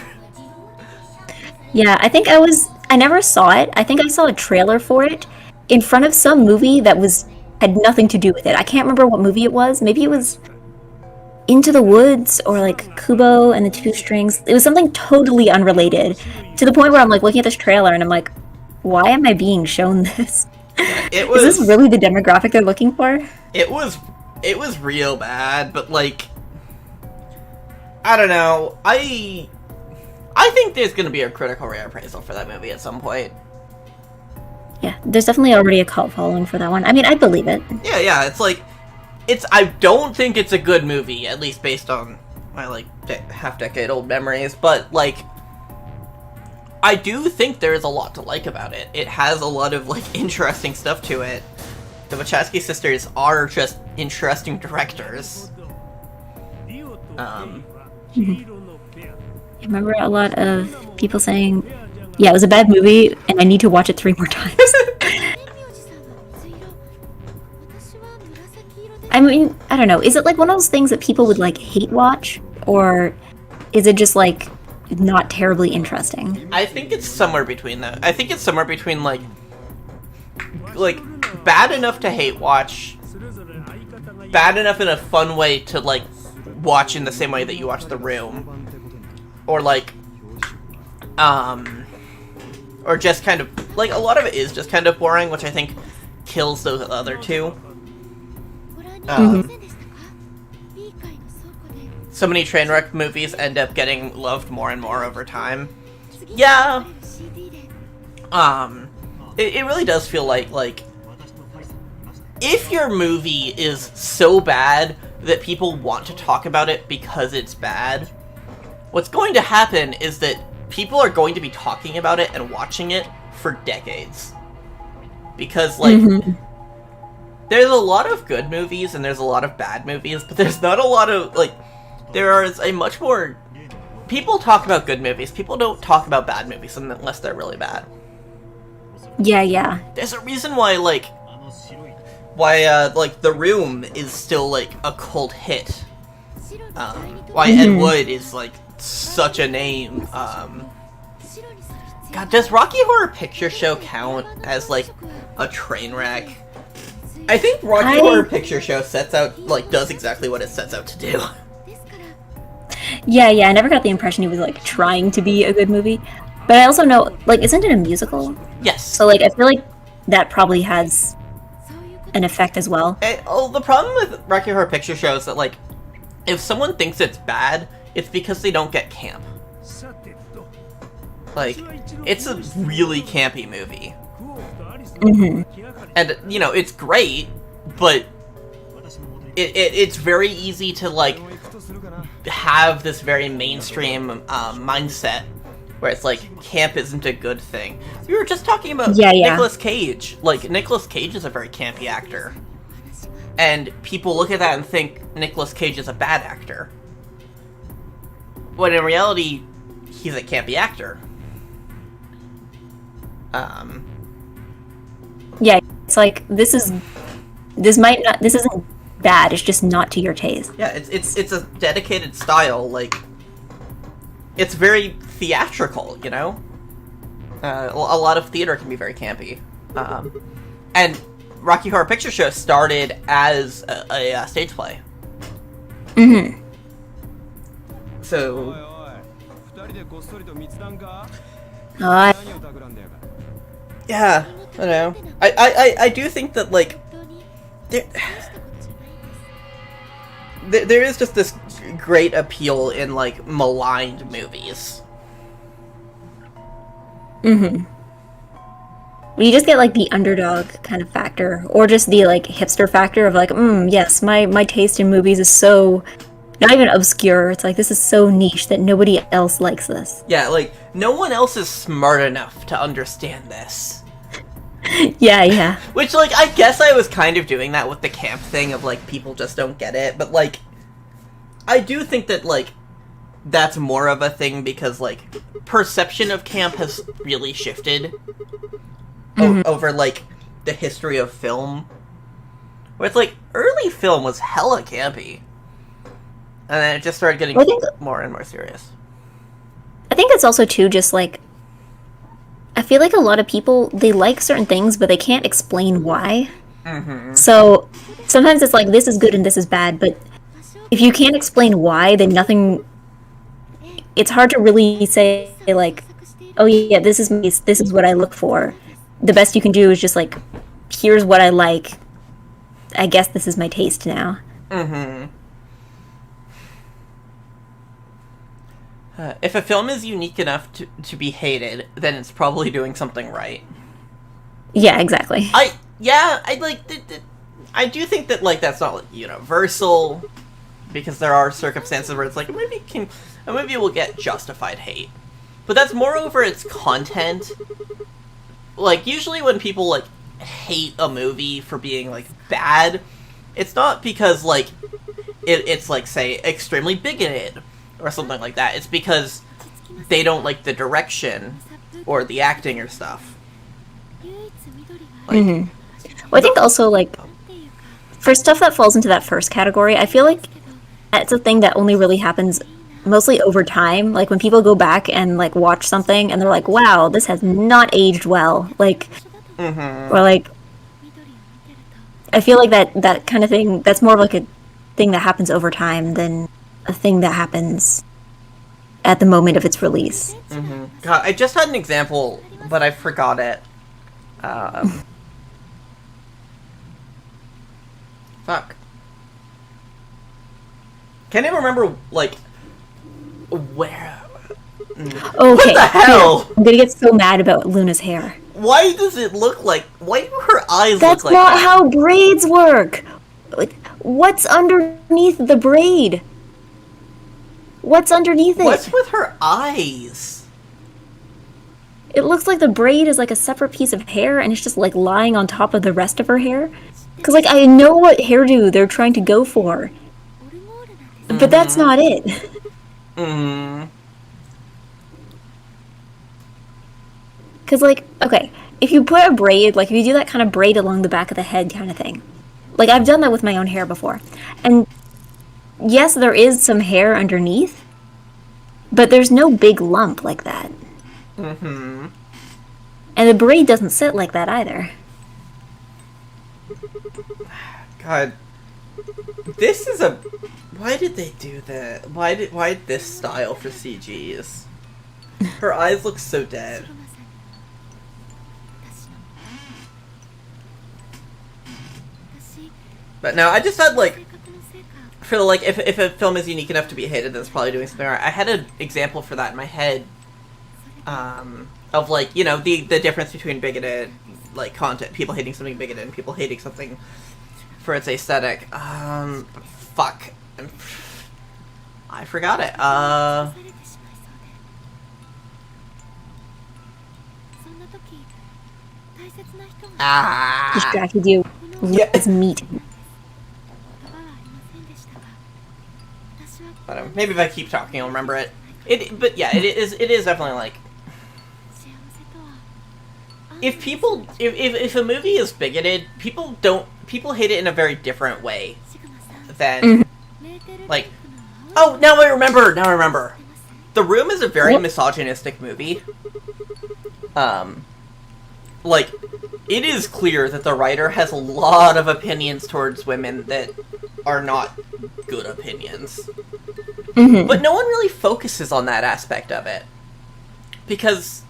Yeah, I think I never saw it. I think I saw a trailer for it in front of some movie that had nothing to do with it. I can't remember what movie it was. Maybe it was Into the Woods or like Kubo and the Two Strings. It was something totally unrelated to the point where I'm like looking at this trailer and I'm like, why am I being shown this? Is this really the demographic they're looking for? It was real bad, but like I don't know. I think there's gonna be a critical reappraisal for that movie at some point. Yeah, there's definitely already a cult following for that one. I mean, I believe it. Yeah, it's like I don't think it's a good movie, at least based on my like half-decade-old memories, but like I do think there's a lot to like about it. It has a lot of like interesting stuff to it. The Wachowski sisters are just interesting directors. I remember a lot of people saying, yeah, it was a bad movie and I need to watch it 3 more times. I mean, I don't know. Is it like one of those things that people would like hate watch? Or is it just like not terribly interesting? I think it's somewhere between that. I think it's somewhere between like bad enough to hate watch, bad enough in a fun way to like watch in the same way that you watch The Room, or like or just kind of like a lot of it is just kind of boring, which I think kills those other two. So many train wreck movies end up getting loved more and more over time. Yeah. It really does feel like if your movie is so bad that people want to talk about it because it's bad, what's going to happen is that people are going to be talking about it and watching it for decades. Because, like, there's a lot of good movies and there's a lot of bad movies, but there's not a lot of, like, there is a much more... People talk about good movies. People don't talk about bad movies unless they're really bad. Yeah. There's a reason why, like, The Room is still, like, a cult hit. Why Ed Wood is, like, such a name. God, does Rocky Horror Picture Show count as, like, a train wreck? I think Rocky Horror Picture Show does exactly what it sets out to do. Yeah, I never got the impression he was, like, trying to be a good movie. But I also know, like, isn't it a musical? Yes. So, like, I feel like that probably has an effect as well. The problem with Rocky Horror Picture Show is that, like, if someone thinks it's bad, it's because they don't get camp. Like, it's a really campy movie. And, you know, it's great, but it's very easy to, like, have this very mainstream mindset where it's like, camp isn't a good thing. We were just talking about Nicolas Cage. Like, Nicolas Cage is a very campy actor. and people look at that and think Nicolas Cage is a bad actor. When in reality, he's a campy actor. Yeah, it's like this isn't bad. It's just not to your taste. Yeah, it's a dedicated style. Like, it's very theatrical, you know. A lot of theater can be very campy, and Rocky Horror Picture Show started as a stage play. Mm-hmm. So. Yeah, I know. I do think that, like, there is just this great appeal in, like, maligned movies. Mm-hmm. You just get, like, the underdog kind of factor, or just the, like, hipster factor of, like, yes, my taste in movies is so, not even obscure, it's like, this is so niche that nobody else likes this. Yeah, like, no one else is smart enough to understand this. Yeah. Which, like, I guess I was kind of doing that with the camp thing of, like, people just don't get it, but, like, I do think that, like, that's more of a thing because, like, perception of camp has really shifted over, like, the history of film. Where it's like, early film was hella campy. And then it just started getting more and more serious. I think it's also, too, just, like, I feel like a lot of people, they like certain things, but they can't explain why. Mm-hmm. So, sometimes it's like, this is good and this is bad, but if you can't explain why, then nothing... It's hard to really say, like, oh yeah, this is what I look for. The best you can do is just, like, here's what I like. I guess this is my taste now. Mm-hmm. If a film is unique enough to be hated, then it's probably doing something right. Yeah, exactly. I do think that, like, that's not universal, because there are circumstances where it's like, a movie will get justified hate. But that's more over its content. Like, usually when people, like, hate a movie for being, like, bad, it's not because, like, it's, like, say, extremely bigoted or something like that. It's because they don't like the direction or the acting or stuff. Like, well, I think also, like, for stuff that falls into that first category, I feel like that's a thing that only really happens mostly over time. Like, when people go back and, like, watch something and they're like, wow, this has not aged well. Like, or, like, I feel like that kind of thing, that's more of, like, a thing that happens over time than a thing that happens at the moment of its release. Mm-hmm. God, I just had an example, but I forgot it. Fuck. Can't even remember, like, where... Okay, what the hell? I'm gonna get so mad about Luna's hair. Why does it look like... Why do her eyes That's look like that? not how braids work! What's underneath the braid? What's underneath it? What's with her eyes? It looks like the braid is like a separate piece of hair and it's just like lying on top of the rest of her hair. Because, like, I know what hairdo they're trying to go for. But that's not it. Because, like, okay, if you put a braid, like, if you do that kind of braid along the back of the head kind of thing. Like, I've done that with my own hair before. And yes, there is some hair underneath, but there's no big lump like that. And the braid doesn't sit like that either. God. This is a... Why did they do that? Why this style for CGs? Her eyes look so dead. But no, I just had, like... For, like, if a film is unique enough to be hated, then it's probably doing something right. I had an example for that in my head. Of, like, you know, the difference between bigoted, like, content. People hating something bigoted and people hating something for its aesthetic. Fuck. I forgot it. Distracted you. Yeah. It's meat. I don't know, maybe if I keep talking, I'll remember it. But yeah, it is definitely like, if a movie is bigoted, people hate it in a very different way than like. Oh, now I remember. The Room is a very misogynistic movie. Like, it is clear that the writer has a lot of opinions towards women that are not good opinions. Mm-hmm. But no one really focuses on that aspect of it. Because,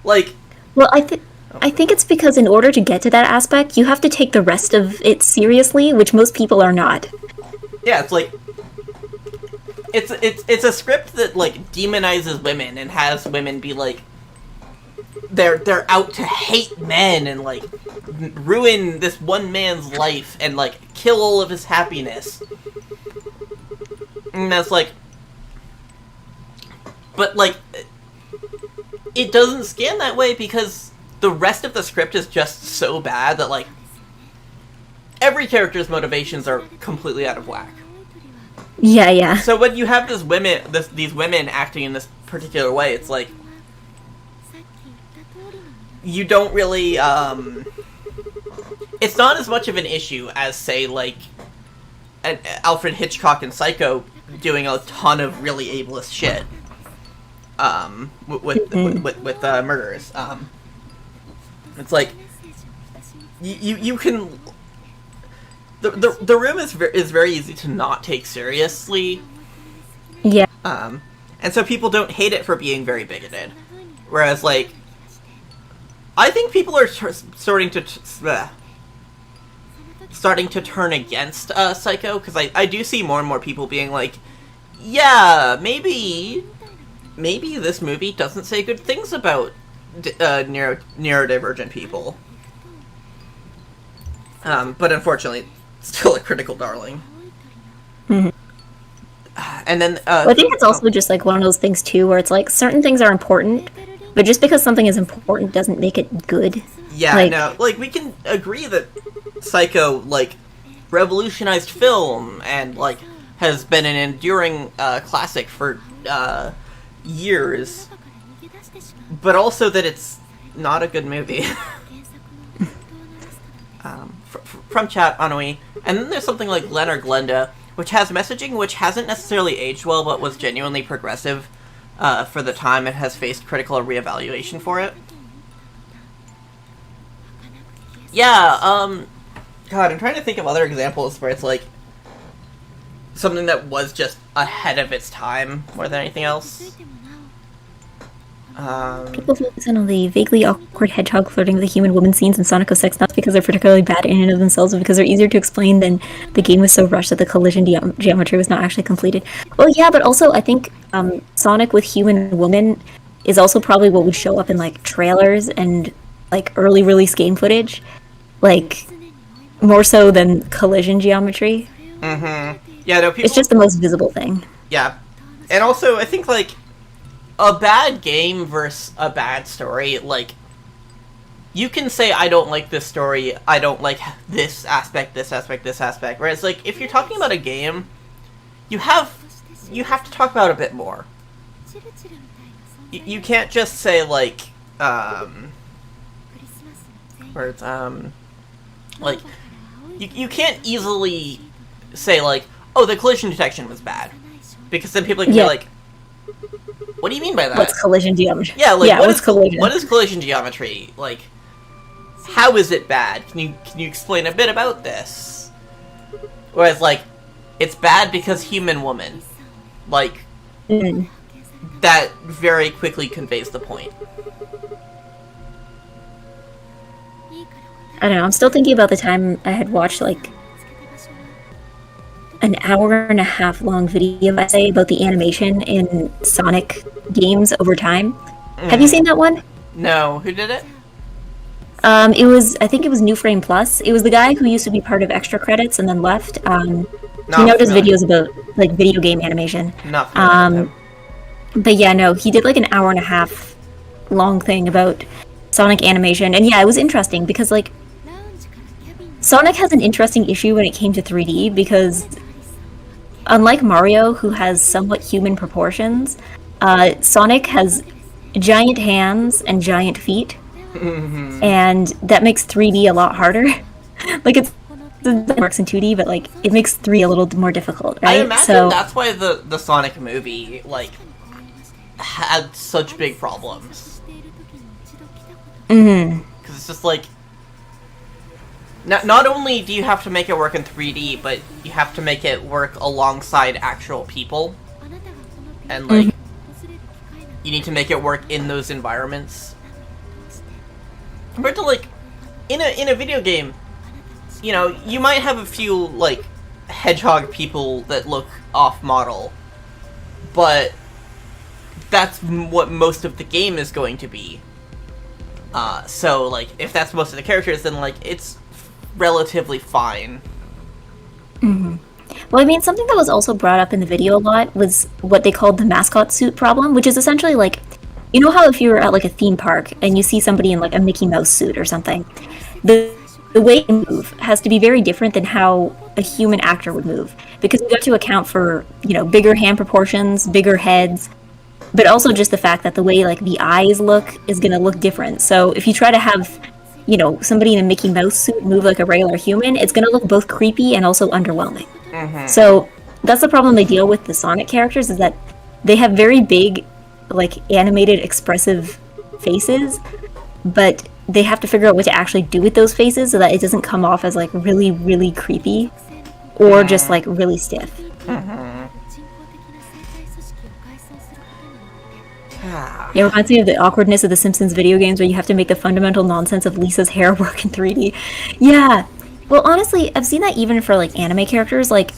like... Well, I think it's because in order to get to that aspect, you have to take the rest of it seriously, which most people are not. Yeah, it's like... It's a script that, like, demonizes women and has women be, like... They're out to hate men and, like, ruin this one man's life and, like, kill all of his happiness. And that's, like... But, like... It doesn't scan that way because the rest of the script is just so bad that, like... Every character's motivations are completely out of whack. Yeah. So when you have these women acting in this particular way, it's like... You don't really, it's not as much of an issue as, say, like, Alfred Hitchcock in Psycho doing a ton of really ableist shit, with murderers. It's like, you can... The Room is very easy to not take seriously. Yeah. And so people don't hate it for being very bigoted. Whereas, like, I think people are starting to turn against Psycho, because I do see more and more people being like, yeah, maybe this movie doesn't say good things about neurodivergent people. But unfortunately, it's still a critical darling. Mm-hmm. And then... I think it's also just, like, one of those things, too, where it's like, certain things are important, but just because something is important doesn't make it good. Yeah, like, no, like, we can agree that Psycho, like, revolutionized film and, like, has been an enduring classic for years, but also that it's not a good movie. From chat, Anoi. And then there's something like Glen or Glenda, which has messaging which hasn't necessarily aged well, but was genuinely progressive for the time it has faced critical reevaluation for it. Yeah, God, I'm trying to think of other examples where it's like something that was just ahead of its time more than anything else. People focus on the vaguely awkward hedgehog flirting with a human woman scenes in Sonic 06 not because they're particularly bad in and of themselves, but because they're easier to explain than the game was so rushed that the collision geometry was not actually completed. Well, yeah, but also I think Sonic with human woman is also probably what would show up in, like, trailers and, like, early release game footage. Like, more so than collision geometry. Mm-hmm. Yeah, no, people... It's just the most visible thing. Yeah. And also, I think, like, a bad game versus a bad story, like, you can say, I don't like this story, I don't like this aspect, whereas, like, if you're talking about a game, you have to talk about it a bit more. You can't just say, like, words, like, you can't easily say, like, oh, the collision detection was bad, because then people can be like, what do you mean by that? What's collision geometry? Yeah, like, what's collision? What is collision geometry? Like, how is it bad? Can you explain a bit about this? Whereas, like, it's bad because human woman. Like, that very quickly conveys the point. I don't know, I'm still thinking about the time I had watched, like, an hour-and-a-half long video essay about the animation in Sonic games over time. Have you seen that one? No. Who did it? I think it was New Frame Plus. It was the guy who used to be part of Extra Credits and then left. He now does videos about, like, video game animation. Not familiar with him. But yeah, no, he did, like, an hour-and-a-half long thing about Sonic animation. And yeah, it was interesting because, like, Sonic has an interesting issue when it came to 3D because unlike Mario, who has somewhat human proportions, Sonic has giant hands and giant feet, and that makes 3D a lot harder. Like it works in 2D, but like it makes 3 a little more difficult, right? I imagine that's why the Sonic movie like had such big problems. Because it's just like not only do you have to make it work in 3D, but you have to make it work alongside actual people, and like you need to make it work in those environments. Compared to like in a video game, you know, you might have a few like hedgehog people that look off model, but that's what most of the game is going to be. So like if that's most of the characters, then like it's relatively fine. Well, I mean, something that was also brought up in the video a lot was what they called the mascot suit problem, which is essentially like, you know how if you're at like a theme park and you see somebody in like a Mickey Mouse suit or something, the way you move has to be very different than how a human actor would move, because you have to account for, you know, bigger hand proportions, bigger heads, but also just the fact that the way like the eyes look is going to look different. So if you try to have, you know, somebody in a Mickey Mouse suit move like a regular human, it's going to look both creepy and also underwhelming. So that's the problem they deal with the Sonic characters, is that they have very big, like, animated, expressive faces, but they have to figure out what to actually do with those faces so that it doesn't come off as, like, really, really creepy or just, like, really stiff. It reminds me of the awkwardness of the Simpsons video games where you have to make the fundamental nonsense of Lisa's hair work in 3D. Yeah. Well, honestly, I've seen that even for, like, anime characters. Like,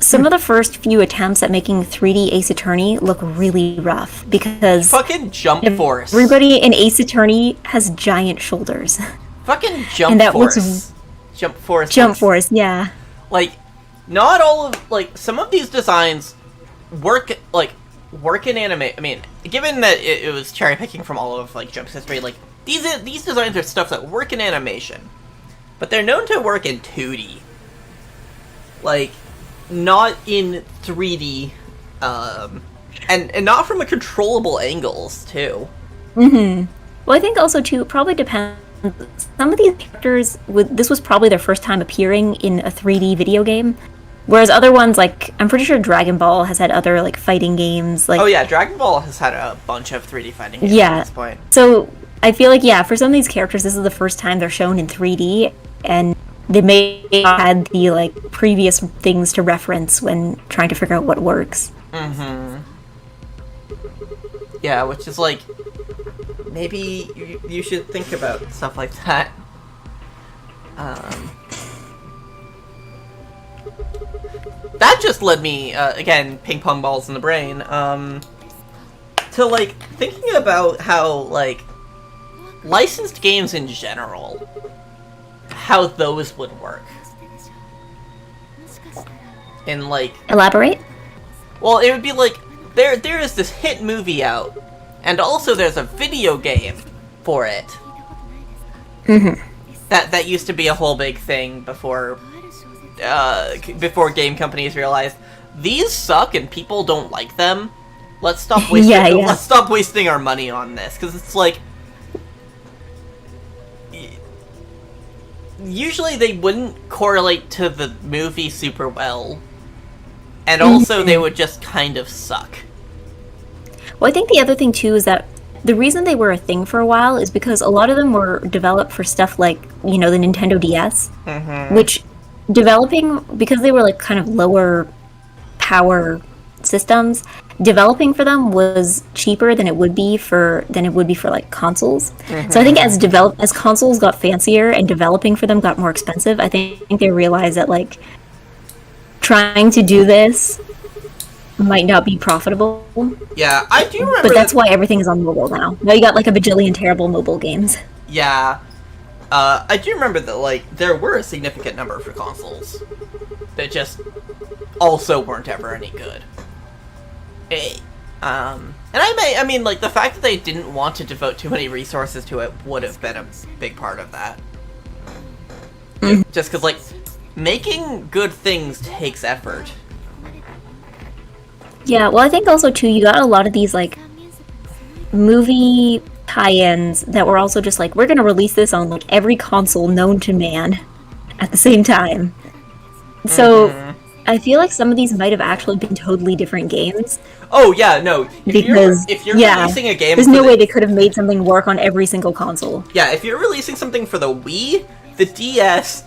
some of the first few attempts at making 3D Ace Attorney look really rough, because Fucking Jump Force. Everybody in Ace Attorney has giant shoulders. Fucking Jump And that Force. looks- Jump Force. Jump Force, yeah. Like, not all of, like, some of these designs work in anime. I mean, given that it was cherry picking from all of, like, Jump's history, like, these designs are stuff that work in animation, but they're known to work in 2D. Like, not in 3D, and not from a controllable angles, too. Well, I think also, too, it probably depends. Some of these characters, this was probably their first time appearing in a 3D video game, whereas other ones, like, I'm pretty sure Dragon Ball has had other, like, fighting games. Like, oh yeah, Dragon Ball has had a bunch of 3D fighting games at this point. So, I feel like, yeah, for some of these characters, this is the first time they're shown in 3D, and they may have had the, like, previous things to reference when trying to figure out what works. Yeah, which is like, maybe you should think about stuff like that. That just led me, again, ping pong balls in the brain, to, like, thinking about how, like, licensed games in general, how those would work. And, like... Elaborate? Well, it would be like, there is this hit movie out, and also there's a video game for it. That used to be a whole big thing before game companies realized these suck and people don't like them. Let's stop wasting. Let's stop wasting our money on this, because it's like, usually they wouldn't correlate to the movie super well, and also they would just kind of suck. Well, I think the other thing too is that the reason they were a thing for a while is because a lot of them were developed for stuff like, you know, the Nintendo DS, which developing, because they were like kind of lower power systems, developing for them was cheaper than it would be for like consoles. So I think as consoles got fancier and developing for them got more expensive, I think they realized that, like, trying to do this might not be profitable. Yeah, I do remember. But that's why everything is on mobile now. Now you got like a bajillion terrible mobile games. Yeah. I do remember that, like, there were a significant number for consoles that just also weren't ever any good. And I mean, like, the fact that they didn't want to devote too many resources to it would have been a big part of that. Just because, like, making good things takes effort. Yeah, well, I think also too, you got a lot of these like movie tie-ins that were also just like, we're gonna release this on like every console known to man at the same time. So I feel like some of these might have actually been totally different games Oh yeah, no. because If you're yeah, releasing a game there's for no way the, they could have made something work on every single console. yeah, if you're releasing something for the Wii, the DS,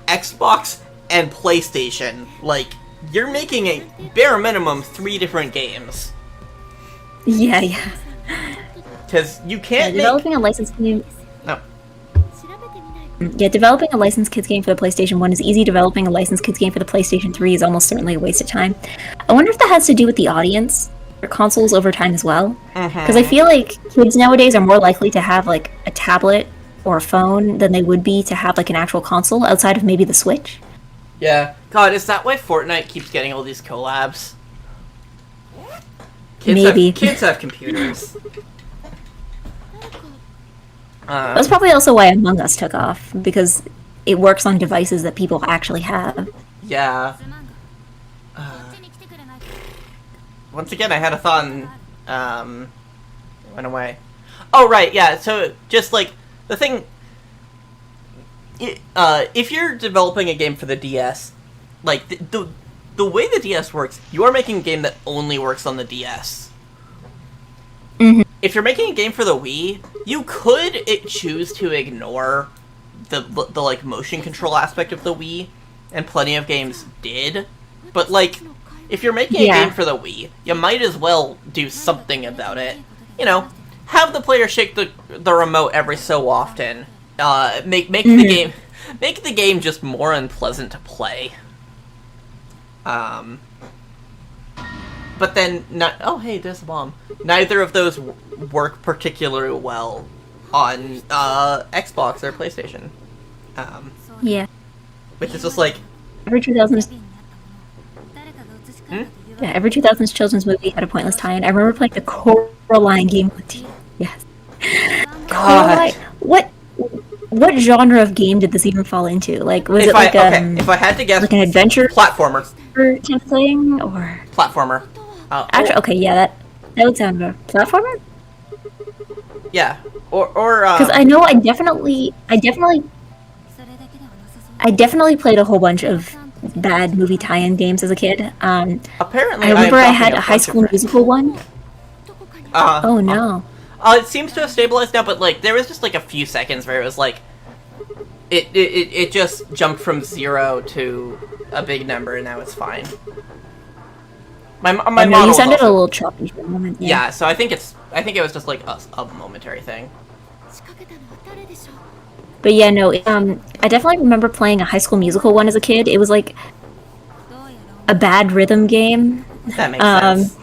Xbox, and PlayStation, like you're making a bare minimum 3 different games. Yeah, yeah. Because you Yeah, can't make developing a licensed game. no. Yeah, developing a licensed kids game for the PlayStation 1 is easy. Developing a licensed kids game for the PlayStation 3 is almost certainly a waste of time. I wonder if that has to do with the audience for consoles over time as well. Because I feel like kids nowadays are more likely to have like a tablet or a phone than they would be to have like an actual console outside of maybe the Switch. Yeah. God, is that why Fortnite keeps getting all these collabs? Maybe. Kids have computers. That's probably also why Among Us took off, because it works on devices that people actually have. Yeah. Once again, I had a thought and, it went away. Oh, right, yeah, so, just, like, the thing... if you're developing a game for the DS, like, the way the DS works, you are making a game that only works on the DS. If you're making a game for the Wii, you could choose to ignore the like motion control aspect of the Wii, and plenty of games did. But like, if you're making a game for the Wii, you might as well do something about it. You know, have the player shake the remote every so often. Make the game just more unpleasant to play. But then, oh hey, there's a bomb. Neither of those work particularly well on Xbox or PlayStation. Yeah. Which is just like... Every 2000s... Yeah, every 2000s children's movie had a pointless tie-in. I remember playing the Coraline game with T. Yes. God. Coraline? What genre of game did this even fall into? Like, was it like if I had to guess... like an adventure... Platformer. ...type thing, or... Platformer. Actually, okay, yeah, that would sound good. Platformer? Yeah. Or because I know I definitely played a whole bunch of bad movie tie-in games as a kid. Apparently, I remember I had a High School Musical one. Oh no. It seems to have stabilized now, but like there was just like a few seconds where it was like it just jumped from 0 to a big number, and now it's fine. My model. You sounded a little choppy for a moment. Yeah, so I think it was just like a momentary thing. But yeah, no, I definitely remember playing a High School Musical one as a kid. It was like a bad rhythm game. That makes sense.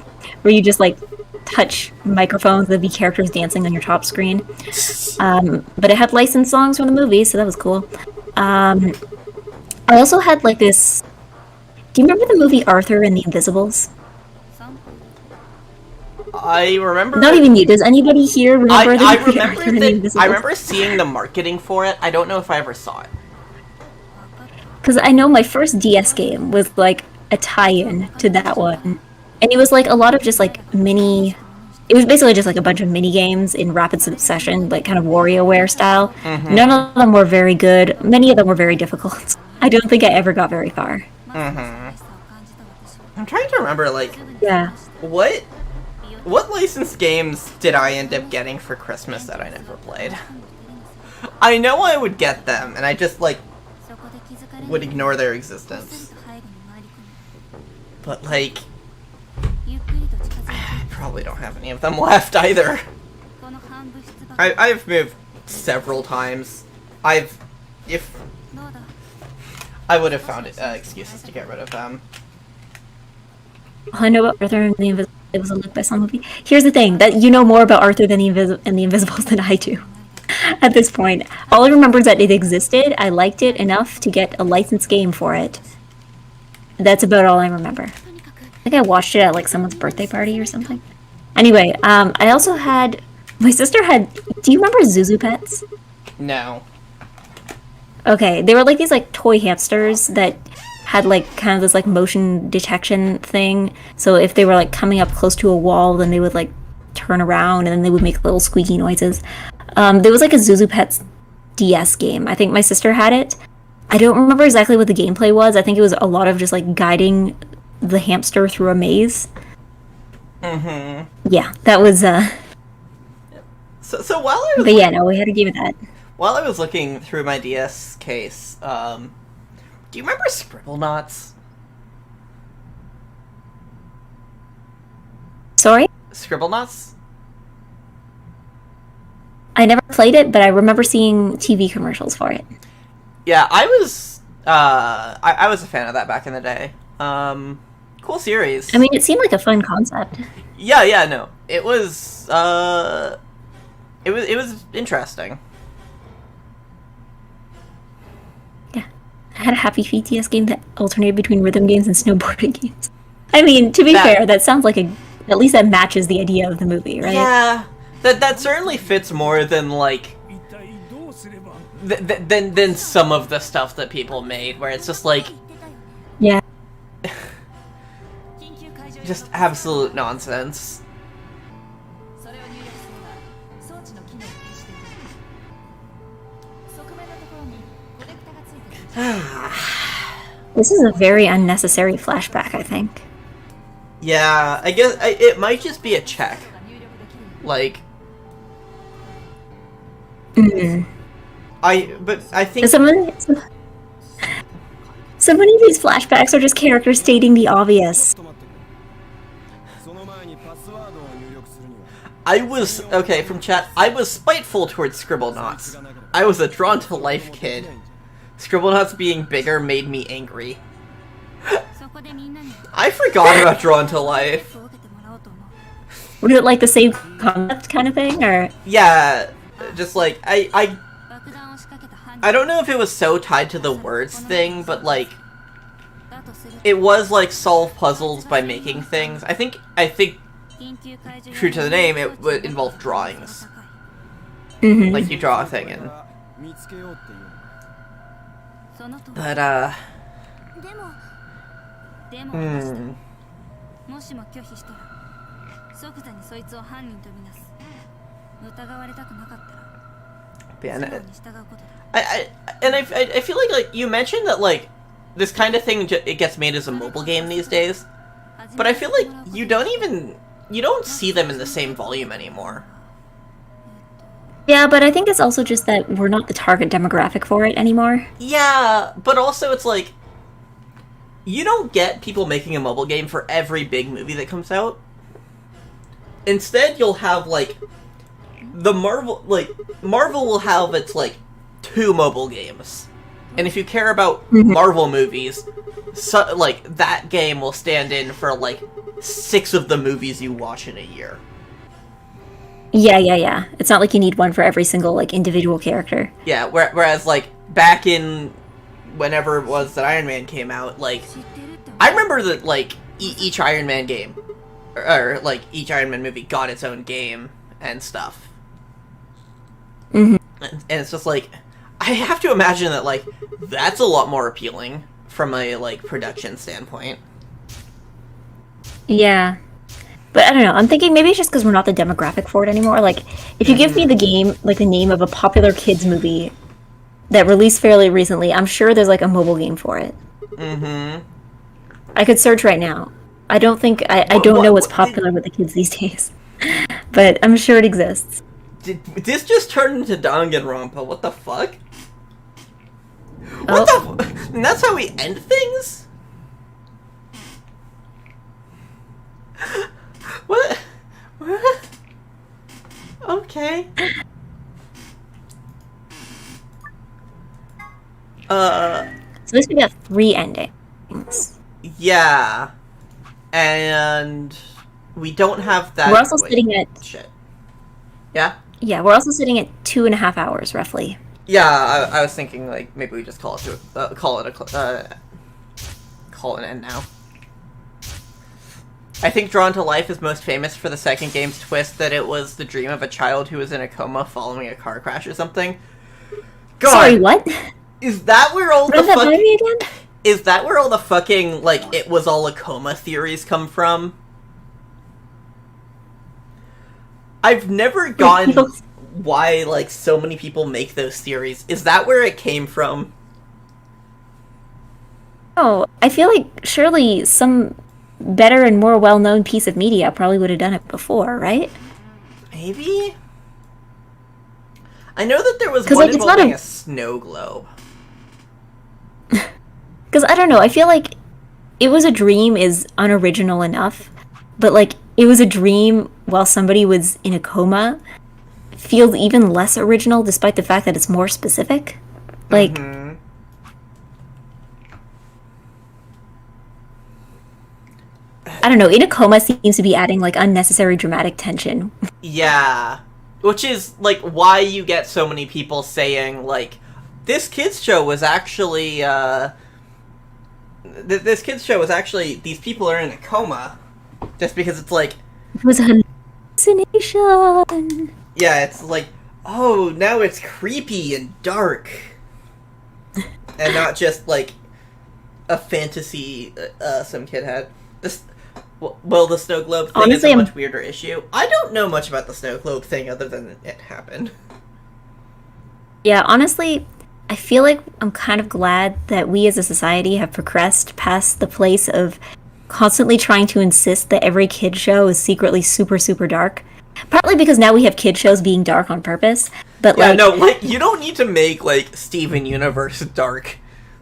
Where you just like touch microphones, there'd be characters dancing on your top screen. But it had licensed songs from the movie, so that was cool. I also had like this. Do you remember the movie Arthur and the Invisibles? I remember. Not even you. Does anybody here remember the movie remember Arthur and the Invisibles? I remember seeing the marketing for it. I don't know if I ever saw it. Because I know my first DS game was like a tie-in to that one. And it was like a lot of just like mini... It was basically just like a bunch of mini games in rapid succession, like kind of WarioWare style. None of them were very good. Many of them were very difficult. I don't think I ever got very far. I'm trying to remember, like... Yeah. What licensed games did I end up getting for Christmas that I never played? I know I would get them, and I just, like, would ignore their existence. But, like... I probably don't have any of them left, either. I've moved several times. I would have found excuses to get rid of them. I know about Arthur and the Invisibles. It was a look by some movie. Here's the thing, that you know more about Arthur than the Invisibles than I do. At this point, all I remember is that it existed. I liked it enough to get a licensed game for it. That's about all I remember. I think I watched it at like someone's birthday party or something. Anyway, I also had... My sister had... Do you remember Zuzu Pets? No. Okay, they were like these like toy hamsters that had like kind of this like motion detection thing. So if they were like coming up close to a wall, then they would like turn around and then they would make little squeaky noises. There was like a Zuzu Pets DS game. I think my sister had it. I don't remember exactly what the gameplay was. I think it was a lot of just like guiding the hamster through a maze. Yeah, that was So while I was but yeah, no, we had a game of that. while I was looking through my DS case, do you remember Scribblenauts? Sorry? Scribblenauts? I never played it, but I remember seeing TV commercials for it. Yeah, I was a fan of that back in the day. Cool series. I mean, it seemed like a fun concept. Yeah, no. It was interesting. Yeah. I had a Happy Feet DS game that alternated between rhythm games and snowboarding games. I mean, to be fair, that sounds like at least that matches the idea of the movie, right? Yeah. That certainly fits more than like than some of the stuff that people made, where it's just like, yeah, just absolute nonsense. This is a very unnecessary flashback, I think. Yeah, I guess it might just be a check. Like, but I think so many of these flashbacks are just characters stating the obvious. from chat, I was spiteful towards Scribblenauts. I was a drawn-to-life kid. Scribblenauts being bigger made me angry. I forgot about Drawn to Life. Was it like the same concept kind of thing, or? Yeah, just like, I don't know if it was so tied to the words thing, but like, it was like solve puzzles by making things. I think, true to the name, it would involve drawings. Like, you draw a thing and... But, I feel like you mentioned that like this kind of thing it gets made as a mobile game these days, but I feel like you don't see them in the same volume anymore. Yeah, but I think it's also just that we're not the target demographic for it anymore. Yeah, but also it's like you don't get people making a mobile game for every big movie that comes out. Instead, you'll have like Marvel will have its like 2 mobile games. And if you care about Marvel movies, so, like, that game will stand in for like 6 of the movies you watch in a year. Yeah. It's not like you need one for every single like individual character. Yeah, whereas like back in whenever it was that Iron Man came out, like I remember that like each Iron Man game or like each Iron Man movie got its own game and stuff. And it's just like I have to imagine that like that's a lot more appealing from a like production standpoint. Yeah. But I don't know, I'm thinking maybe it's just because we're not the demographic for it anymore. Like, if you give me the game, like the name of a popular kids movie that released fairly recently, I'm sure there's like a mobile game for it. I could search right now. I don't think, I don't know what's popular with the kids these days. But I'm sure it exists. Did this just turn into Danganronpa? What the fuck? And that's how we end things? What? Okay. So this we got 3 endings. Yeah. And we don't have that. We're also sitting at... Shit. Yeah? Yeah, we're also sitting at 2.5 hours, roughly. Yeah, I was thinking, like, maybe we just call an end now. I think Drawn to Life is most famous for the second game's twist that it was the dream of a child who was in a coma following a car crash or something. God, sorry, what? Is that where all what the fucking... again? Is that where all the fucking, like, it was all a coma theories come from? I've never gotten why, like, so many people make those theories. Is that where it came from? Oh, I feel like surely some better and more well-known piece of media probably would have done it before, right? Maybe? I know that there was 'Cause, one like, it's involving not a snow globe. Because I don't know, I feel like it was a dream is unoriginal enough, but like it was a dream while somebody was in a coma feels even less original despite the fact that it's more specific. Like, I don't know, in a coma seems to be adding like unnecessary dramatic tension. Yeah. Which is, like, why you get so many people saying, like, this kids' show was actually, this kids' show was actually, these people are in a coma. Just because it's like... It was a hallucination! Yeah, it's like, oh, now it's creepy and dark. And not just, like, a fantasy some kid had. This... Well, the snow globe thing is a much weirder issue. I don't know much about the snow globe thing other than it happened. Yeah, honestly, I feel like I'm kind of glad that we as a society have progressed past the place of constantly trying to insist that every kid show is secretly super, super dark. Partly because now we have kid shows being dark on purpose, but yeah, no, like, you don't need to make, like, Steven Universe dark.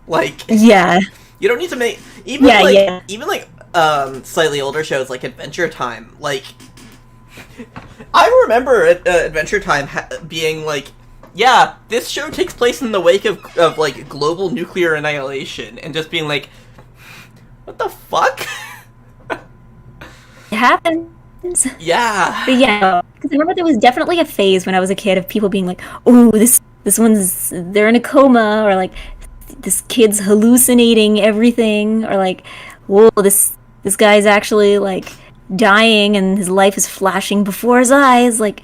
Like... Yeah. You don't need to make... Even, slightly older shows like Adventure Time, like, I remember Adventure Time being like, yeah, this show takes place in the wake of like global nuclear annihilation, and just being like, what the fuck? It happens. Yeah. But yeah, because I remember there was definitely a phase when I was a kid of people being like, oh, this one's, they're in a coma, or like, this kid's hallucinating everything, or like, whoa, this guy's actually like dying and his life is flashing before his eyes. Like,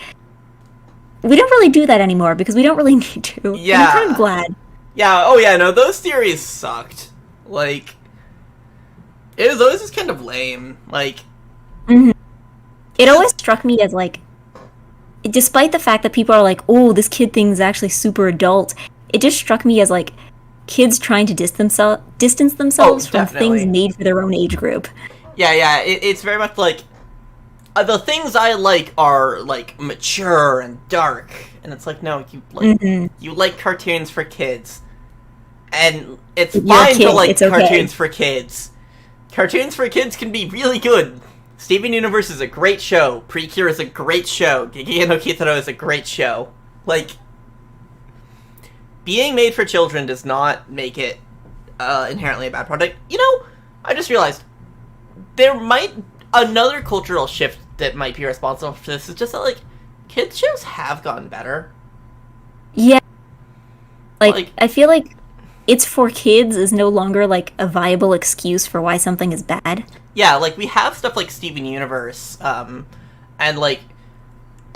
we don't really do that anymore because we don't really need to. Yeah. And I'm kind of glad. Yeah, oh yeah, no, those theories sucked. Like, it was always just kind of lame. Like, it always struck me as like, despite the fact that people are like, oh, this kid thing's actually super adult, it just struck me as like kids trying to distance themselves from things made for their own age group. Yeah, it's very much like, the things I like are, like, mature and dark, and it's like, no, you like cartoons for kids, and it's fine to like cartoons for kids. Cartoons for kids can be really good. Steven Universe is a great show, Precure is a great show, Gegege no Kitaro is a great show. Like, being made for children does not make it inherently a bad product. You know, I just realized there might another cultural shift that might be responsible for this is just that, like, kids shows have gotten better. Yeah. Like, I feel like it's for kids is no longer like a viable excuse for why something is bad. Yeah, like, we have stuff like Steven Universe, and like,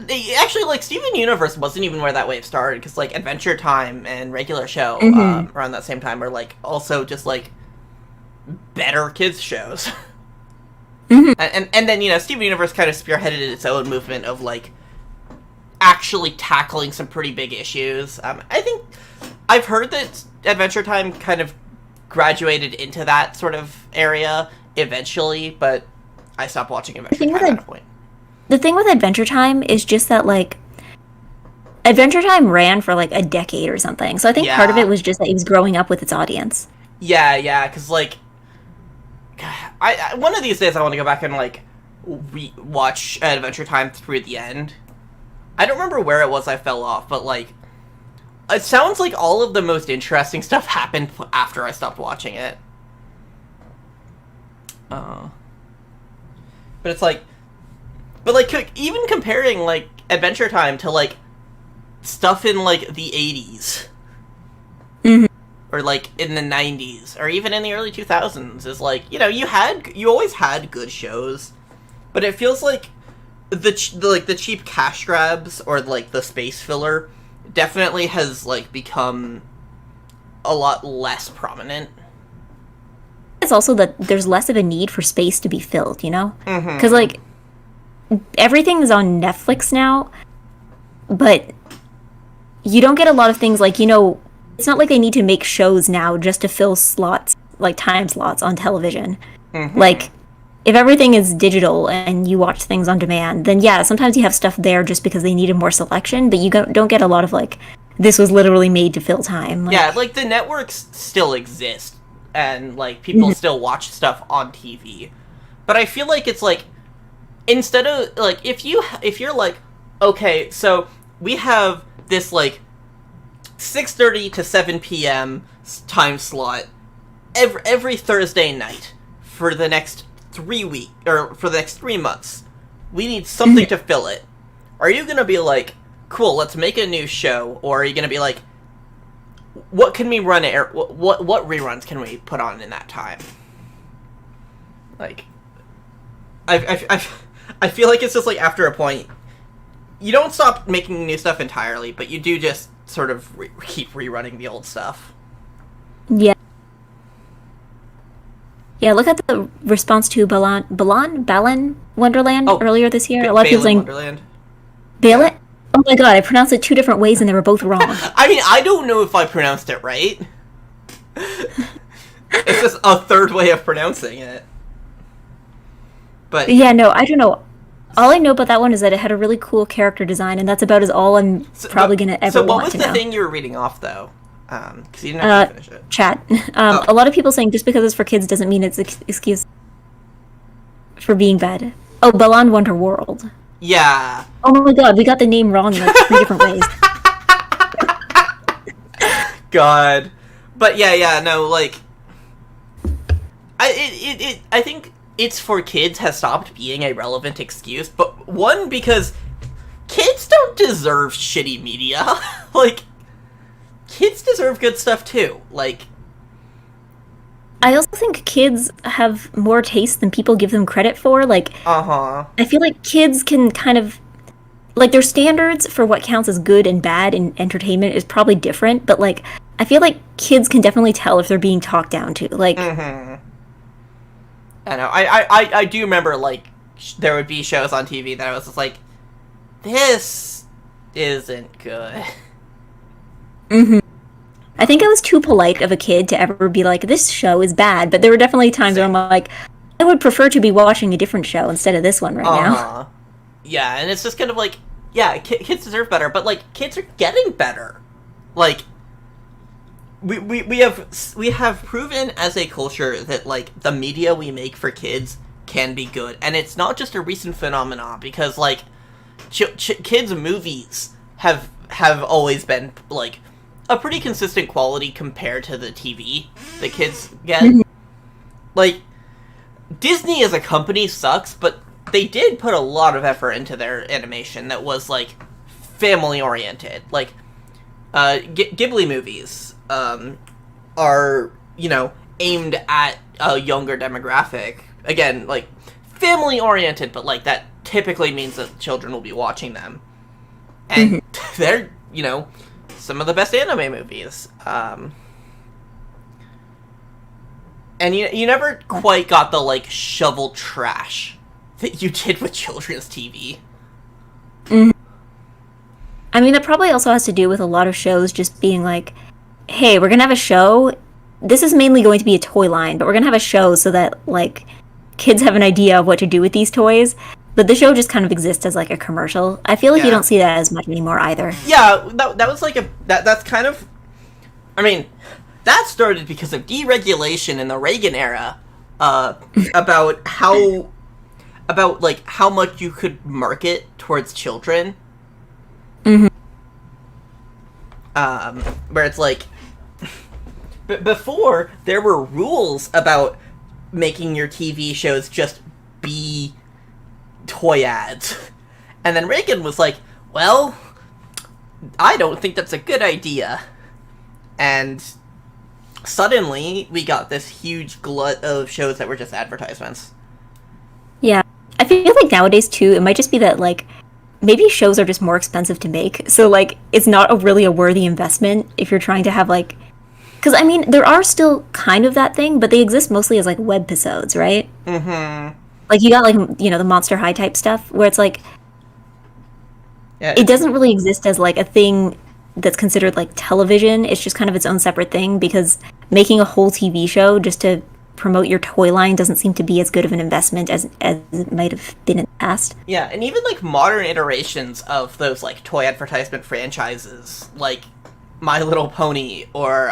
actually, like, Steven Universe wasn't even where that wave started, because, like, Adventure Time and Regular Show, around that same time, are, like, also just, like, better kids shows. And then, you know, Steven Universe kind of spearheaded its own movement of, like, actually tackling some pretty big issues. I think, I've heard that Adventure Time kind of graduated into that sort of area eventually, but I stopped watching Adventure Time at that point. The thing with Adventure Time is just that, like, Adventure Time ran for, like, a decade or something. So I think part of it was just that it was growing up with its audience. Yeah, because, like, I one of these days I want to go back and, like, watch Adventure Time through the end. I don't remember where it was I fell off, but, like, it sounds like all of the most interesting stuff happened after I stopped watching it. But it's like... But, like, even comparing, like, Adventure Time to, like, stuff in, like, the 80s. Or, like, in the 90s. Or even in the early 2000s. Is, like, you know, you always had good shows. But it feels like the cheap cash grabs or, like, the space filler definitely has, like, become a lot less prominent. it's also that there's less of a need for space to be filled, you know? Mm-hmm. Because, like, everything is on Netflix now, but you don't get a lot of things like, you know, it's not like they need to make shows now just to fill slots, like time slots on television. Mm-hmm. Like, if everything is digital and you watch things on demand, then yeah, sometimes you have stuff there just because they needed more selection, but you don't get a lot of, like, this was literally made to fill time. Like, yeah, like, the networks still exist, and, like, people still watch stuff on TV. But I feel like it's, like, instead of, like, if you're, like, okay, so we have this, like, 6:30 to 7 p.m. time slot every Thursday night for the next 3 weeks, or for the next 3 months. We need something to fill it. Are you gonna be like, cool, let's make a new show, or are you gonna be like, what can we run what reruns can we put on in that time? Like, I feel like it's just like after a point, you don't stop making new stuff entirely, but you do just sort of keep rerunning the old stuff. Yeah. Yeah, look at the response to Balan Wonderland earlier this year. A lot of people saying Wonderland. Balan? Yeah. Oh my god, I pronounced it 2 different ways and they were both wrong. I mean, I don't know if I pronounced it right. It's just a third way of pronouncing it. But yeah, no, I don't know. All I know about that one is that it had a really cool character design, and that's about as all I'm probably going to ever want to know. So what was the thing you were reading off, though? Because you didn't have to finish it. Chat. A lot of people saying just because it's for kids doesn't mean it's an excuse for being bad. Oh, Balan Wonder World. Yeah. Oh my god, we got the name wrong in like 3 different ways. God. But yeah, no, like, I think it's for kids has stopped being a relevant excuse, but one, because kids don't deserve shitty media. Like, kids deserve good stuff too. Like, I also think kids have more taste than people give them credit for. Like, I feel like kids can kind of, like, their standards for what counts as good and bad in entertainment is probably different, but, like, I feel like kids can definitely tell if they're being talked down to. Like, I know. I do remember, like, there would be shows on TV that I was just like, this isn't good. I think I was too polite of a kid to ever be like, this show is bad, but there were definitely times where I'm like, I would prefer to be watching a different show instead of this one right now. Yeah, and it's just kind of like, yeah, kids deserve better, but, like, kids are getting better. Like, we have proven as a culture that, like, the media we make for kids can be good, and it's not just a recent phenomenon, because, like, kids' movies have always been, like, a pretty consistent quality compared to the TV the kids get. Like, Disney as a company sucks, but they did put a lot of effort into their animation that was, like, family-oriented. Like, Ghibli movies are, you know, aimed at a younger demographic. Again, like, family-oriented, but, like, that typically means that children will be watching them. And they're, you know, some of the best anime movies. And you never quite got the, like, shovel trash that you did with children's TV. I mean, that probably also has to do with a lot of shows just being like, hey, we're going to have a show. This is mainly going to be a toy line, but we're going to have a show so that, like, kids have an idea of what to do with these toys. But the show just kind of exists as, like, a commercial. I feel like you don't see that as much anymore either. Yeah, that was like that's kind of, I mean, that started because of deregulation in the Reagan era, about how much you could market towards children. Where it's like, before there were rules about making your TV shows just be toy ads, and then Reagan was like, well, I don't think that's a good idea, and suddenly we got this huge glut of shows that were just advertisements. Yeah, I feel like nowadays too, it might just be that, like, maybe shows are just more expensive to make, so, like, it's not really a worthy investment if you're trying to have, like, Because, I mean, there are still kind of that thing, but they exist mostly as, like, webisodes, right? Mm-hmm. Like, you got, like, you know, the Monster High type stuff, where it's, like, Yeah, it doesn't really exist as, like, a thing that's considered, like, television. It's just kind of its own separate thing, because making a whole TV show just to promote your toy line doesn't seem to be as good of an investment as it might have been in the past. yeah, and even, like, modern iterations of those, like, toy advertisement franchises, like My Little Pony or,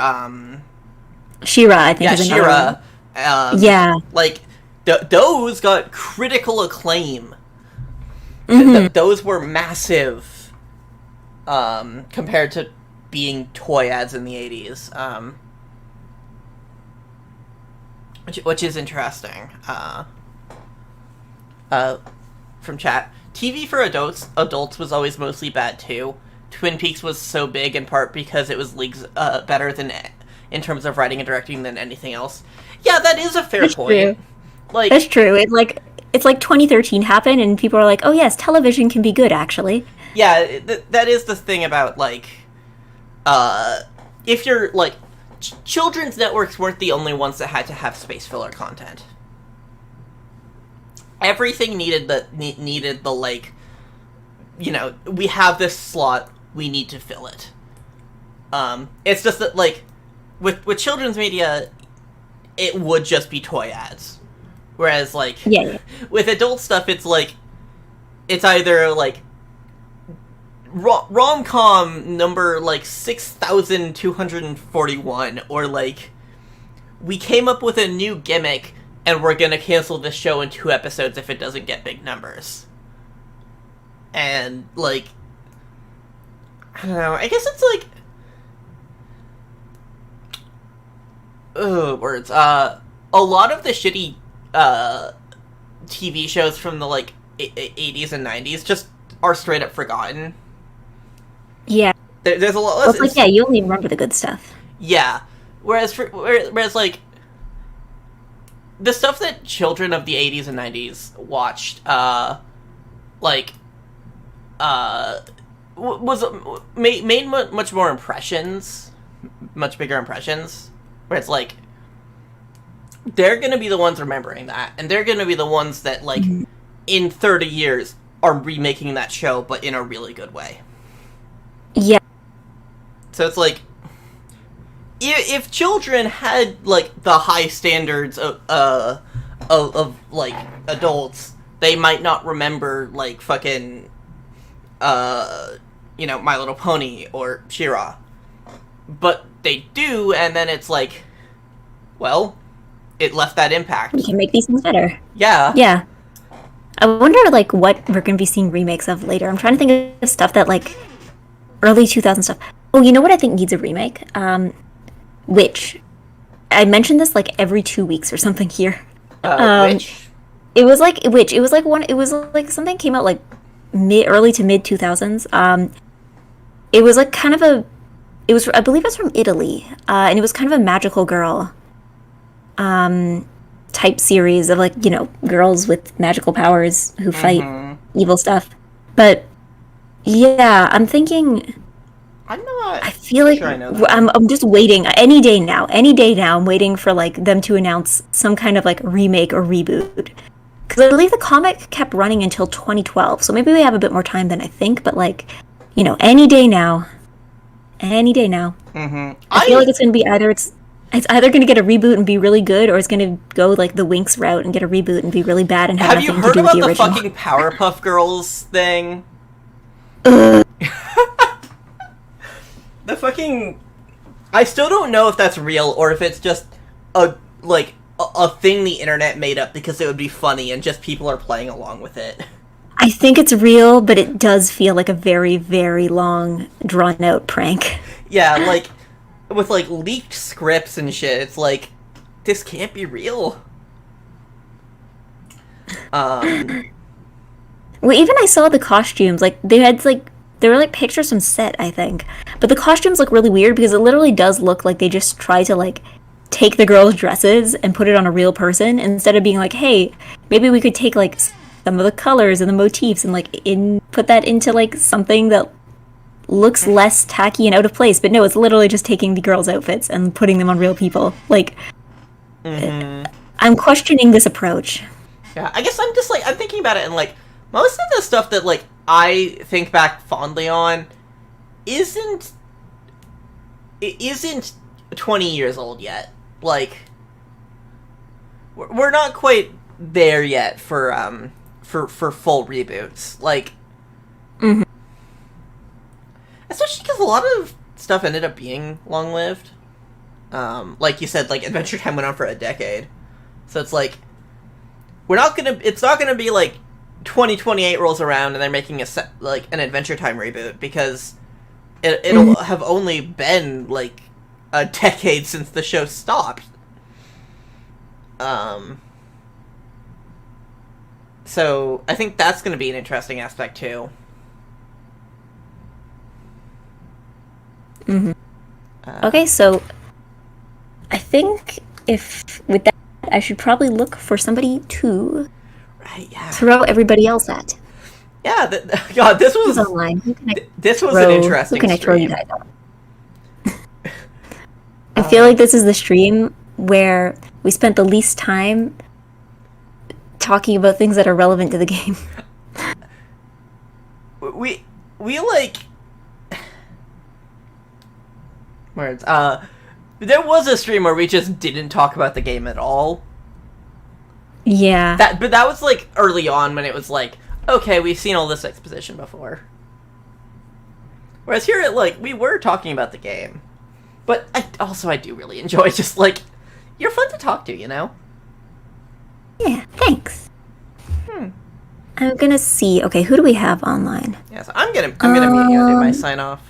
She-Ra, I think, is another She-Ra. one. Yeah. Like, those got critical acclaim. Mm-hmm. Those were massive, compared to being toy ads in the 80s. Which is interesting. From chat. TV for adults was always mostly bad too. Twin Peaks was so big in part because it was leagues better than in terms of writing and directing than anything else. Yeah, that is a fair point. True. Like, That's true. It's like 2013 happened, and people are like, "Oh yes, television can be good." Actually, yeah, that is the thing about, like, if you're like, children's networks weren't the only ones that had to have space filler content. Everything needed the like, you know, we have this slot, we need to fill it. It's just that, like, with children's media, it would just be toy ads. Whereas, like, yeah. with adult stuff, it's like, it's either, like, rom-com number, like, 6,241, or, like, we came up with a new gimmick, and we're gonna cancel this show in 2 episodes if it doesn't get big numbers. And, like, I don't know, I guess it's, like, words, a lot of the shitty, TV shows from the, like, 80s and 90s just are straight up forgotten. Yeah. There's a lot Well, it's like, yeah, you only remember the good stuff. Yeah. Whereas, like, the stuff that children of the 80s and 90s watched, made much more impressions, much bigger impressions, where it's like, they're gonna be the ones remembering that, and they're gonna be the ones that, like, in 30 years, are remaking that show, but in a really good way. Yeah. So it's like, if children had, like, the high standards of like, adults, they might not remember, like, fucking, you know, My Little Pony or She-Ra. But they do, and then it's like, well, it left that impact. We can make these things better. Yeah. Yeah. I wonder, like, what we're going to be seeing remakes of later. I'm trying to think of stuff that, like, early 2000 stuff. Oh, you know what I think needs a remake? Witch. I mentioned this, like, every 2 weeks or something here. Witch? It was, like, Witch. It was, like, something came out, like, early to mid 2000s. It was, like, kind of I believe it was from Italy. And it was kind of a magical girl type series of, like, you know, girls with magical powers who fight evil stuff. But yeah, I'm thinking, I feel like sure I know that. I'm just waiting any day now I'm waiting for, like, them to announce some kind of, like, remake or reboot, because I believe the comic kept running until 2012, so maybe we have a bit more time than I think, but, like, you know, any day now. I feel like it's gonna be it's either going to get a reboot and be really good, or it's going to go, like, the Winx route and get a reboot and be really bad and have you nothing heard to do with about the the original. fucking Powerpuff Girls thing? The fucking, I still don't know if that's real or if it's just a thing the internet made up because it would be funny and just people are playing along with it. I think it's real, but it does feel like a very, very long, drawn-out prank. Yeah, like, with, like, leaked scripts and shit, it's like, this can't be real. Well, even I saw the costumes, like, they were, like, pictures from set, I think. But the costumes look really weird because it literally does look like they just try to, like, take the girls' dresses and put it on a real person instead of being like, hey, maybe we could take, like, some of the colors and the motifs and, like, put that into, like, something that looks less tacky and out of place, but no, it's literally just taking the girls' outfits and putting them on real people. Like, I'm questioning this approach. Yeah, I guess I'm just like, I'm thinking about it, and like, most of the stuff that like I think back fondly on isn't 20 years old yet. Like, we're not quite there yet for full reboots. Like, especially because a lot of stuff ended up being long lived. Like you said, like Adventure Time went on for a decade, so it's like it's not gonna be like 2028 rolls around and they're making an Adventure Time reboot, because it'll have only been like a decade since the show stopped. So I think that's going to be an interesting aspect too. Okay, so I think with that, I should probably look for somebody to throw everybody else at. Yeah, God, this was online. This was an interesting. Who can I throw you guys at? I feel like this is the stream where we spent the least time talking about things that are relevant to the game. We like words. There was a stream where we just didn't talk about the game at all. Yeah. But that was like early on when it was like, okay, we've seen all this exposition before. Whereas here, we were talking about the game. But I do really enjoy just, you're fun to talk to, you know? Yeah, thanks. I'm gonna see, okay, who do we have online? Yeah, so I'm gonna do my sign-off.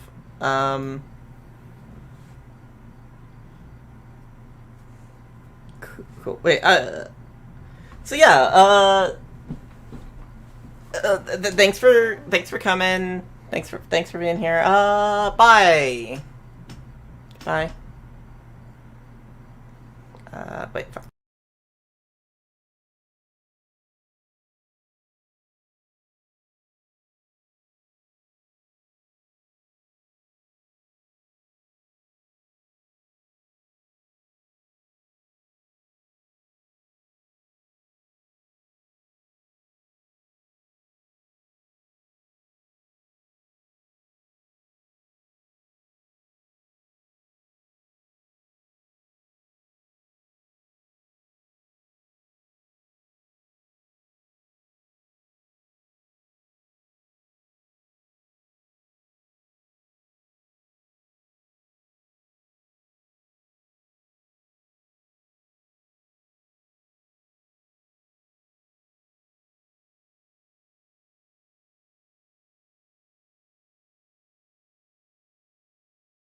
Cool. Wait, so yeah, thanks for coming. Thanks for being here. Bye. Bye. Wait.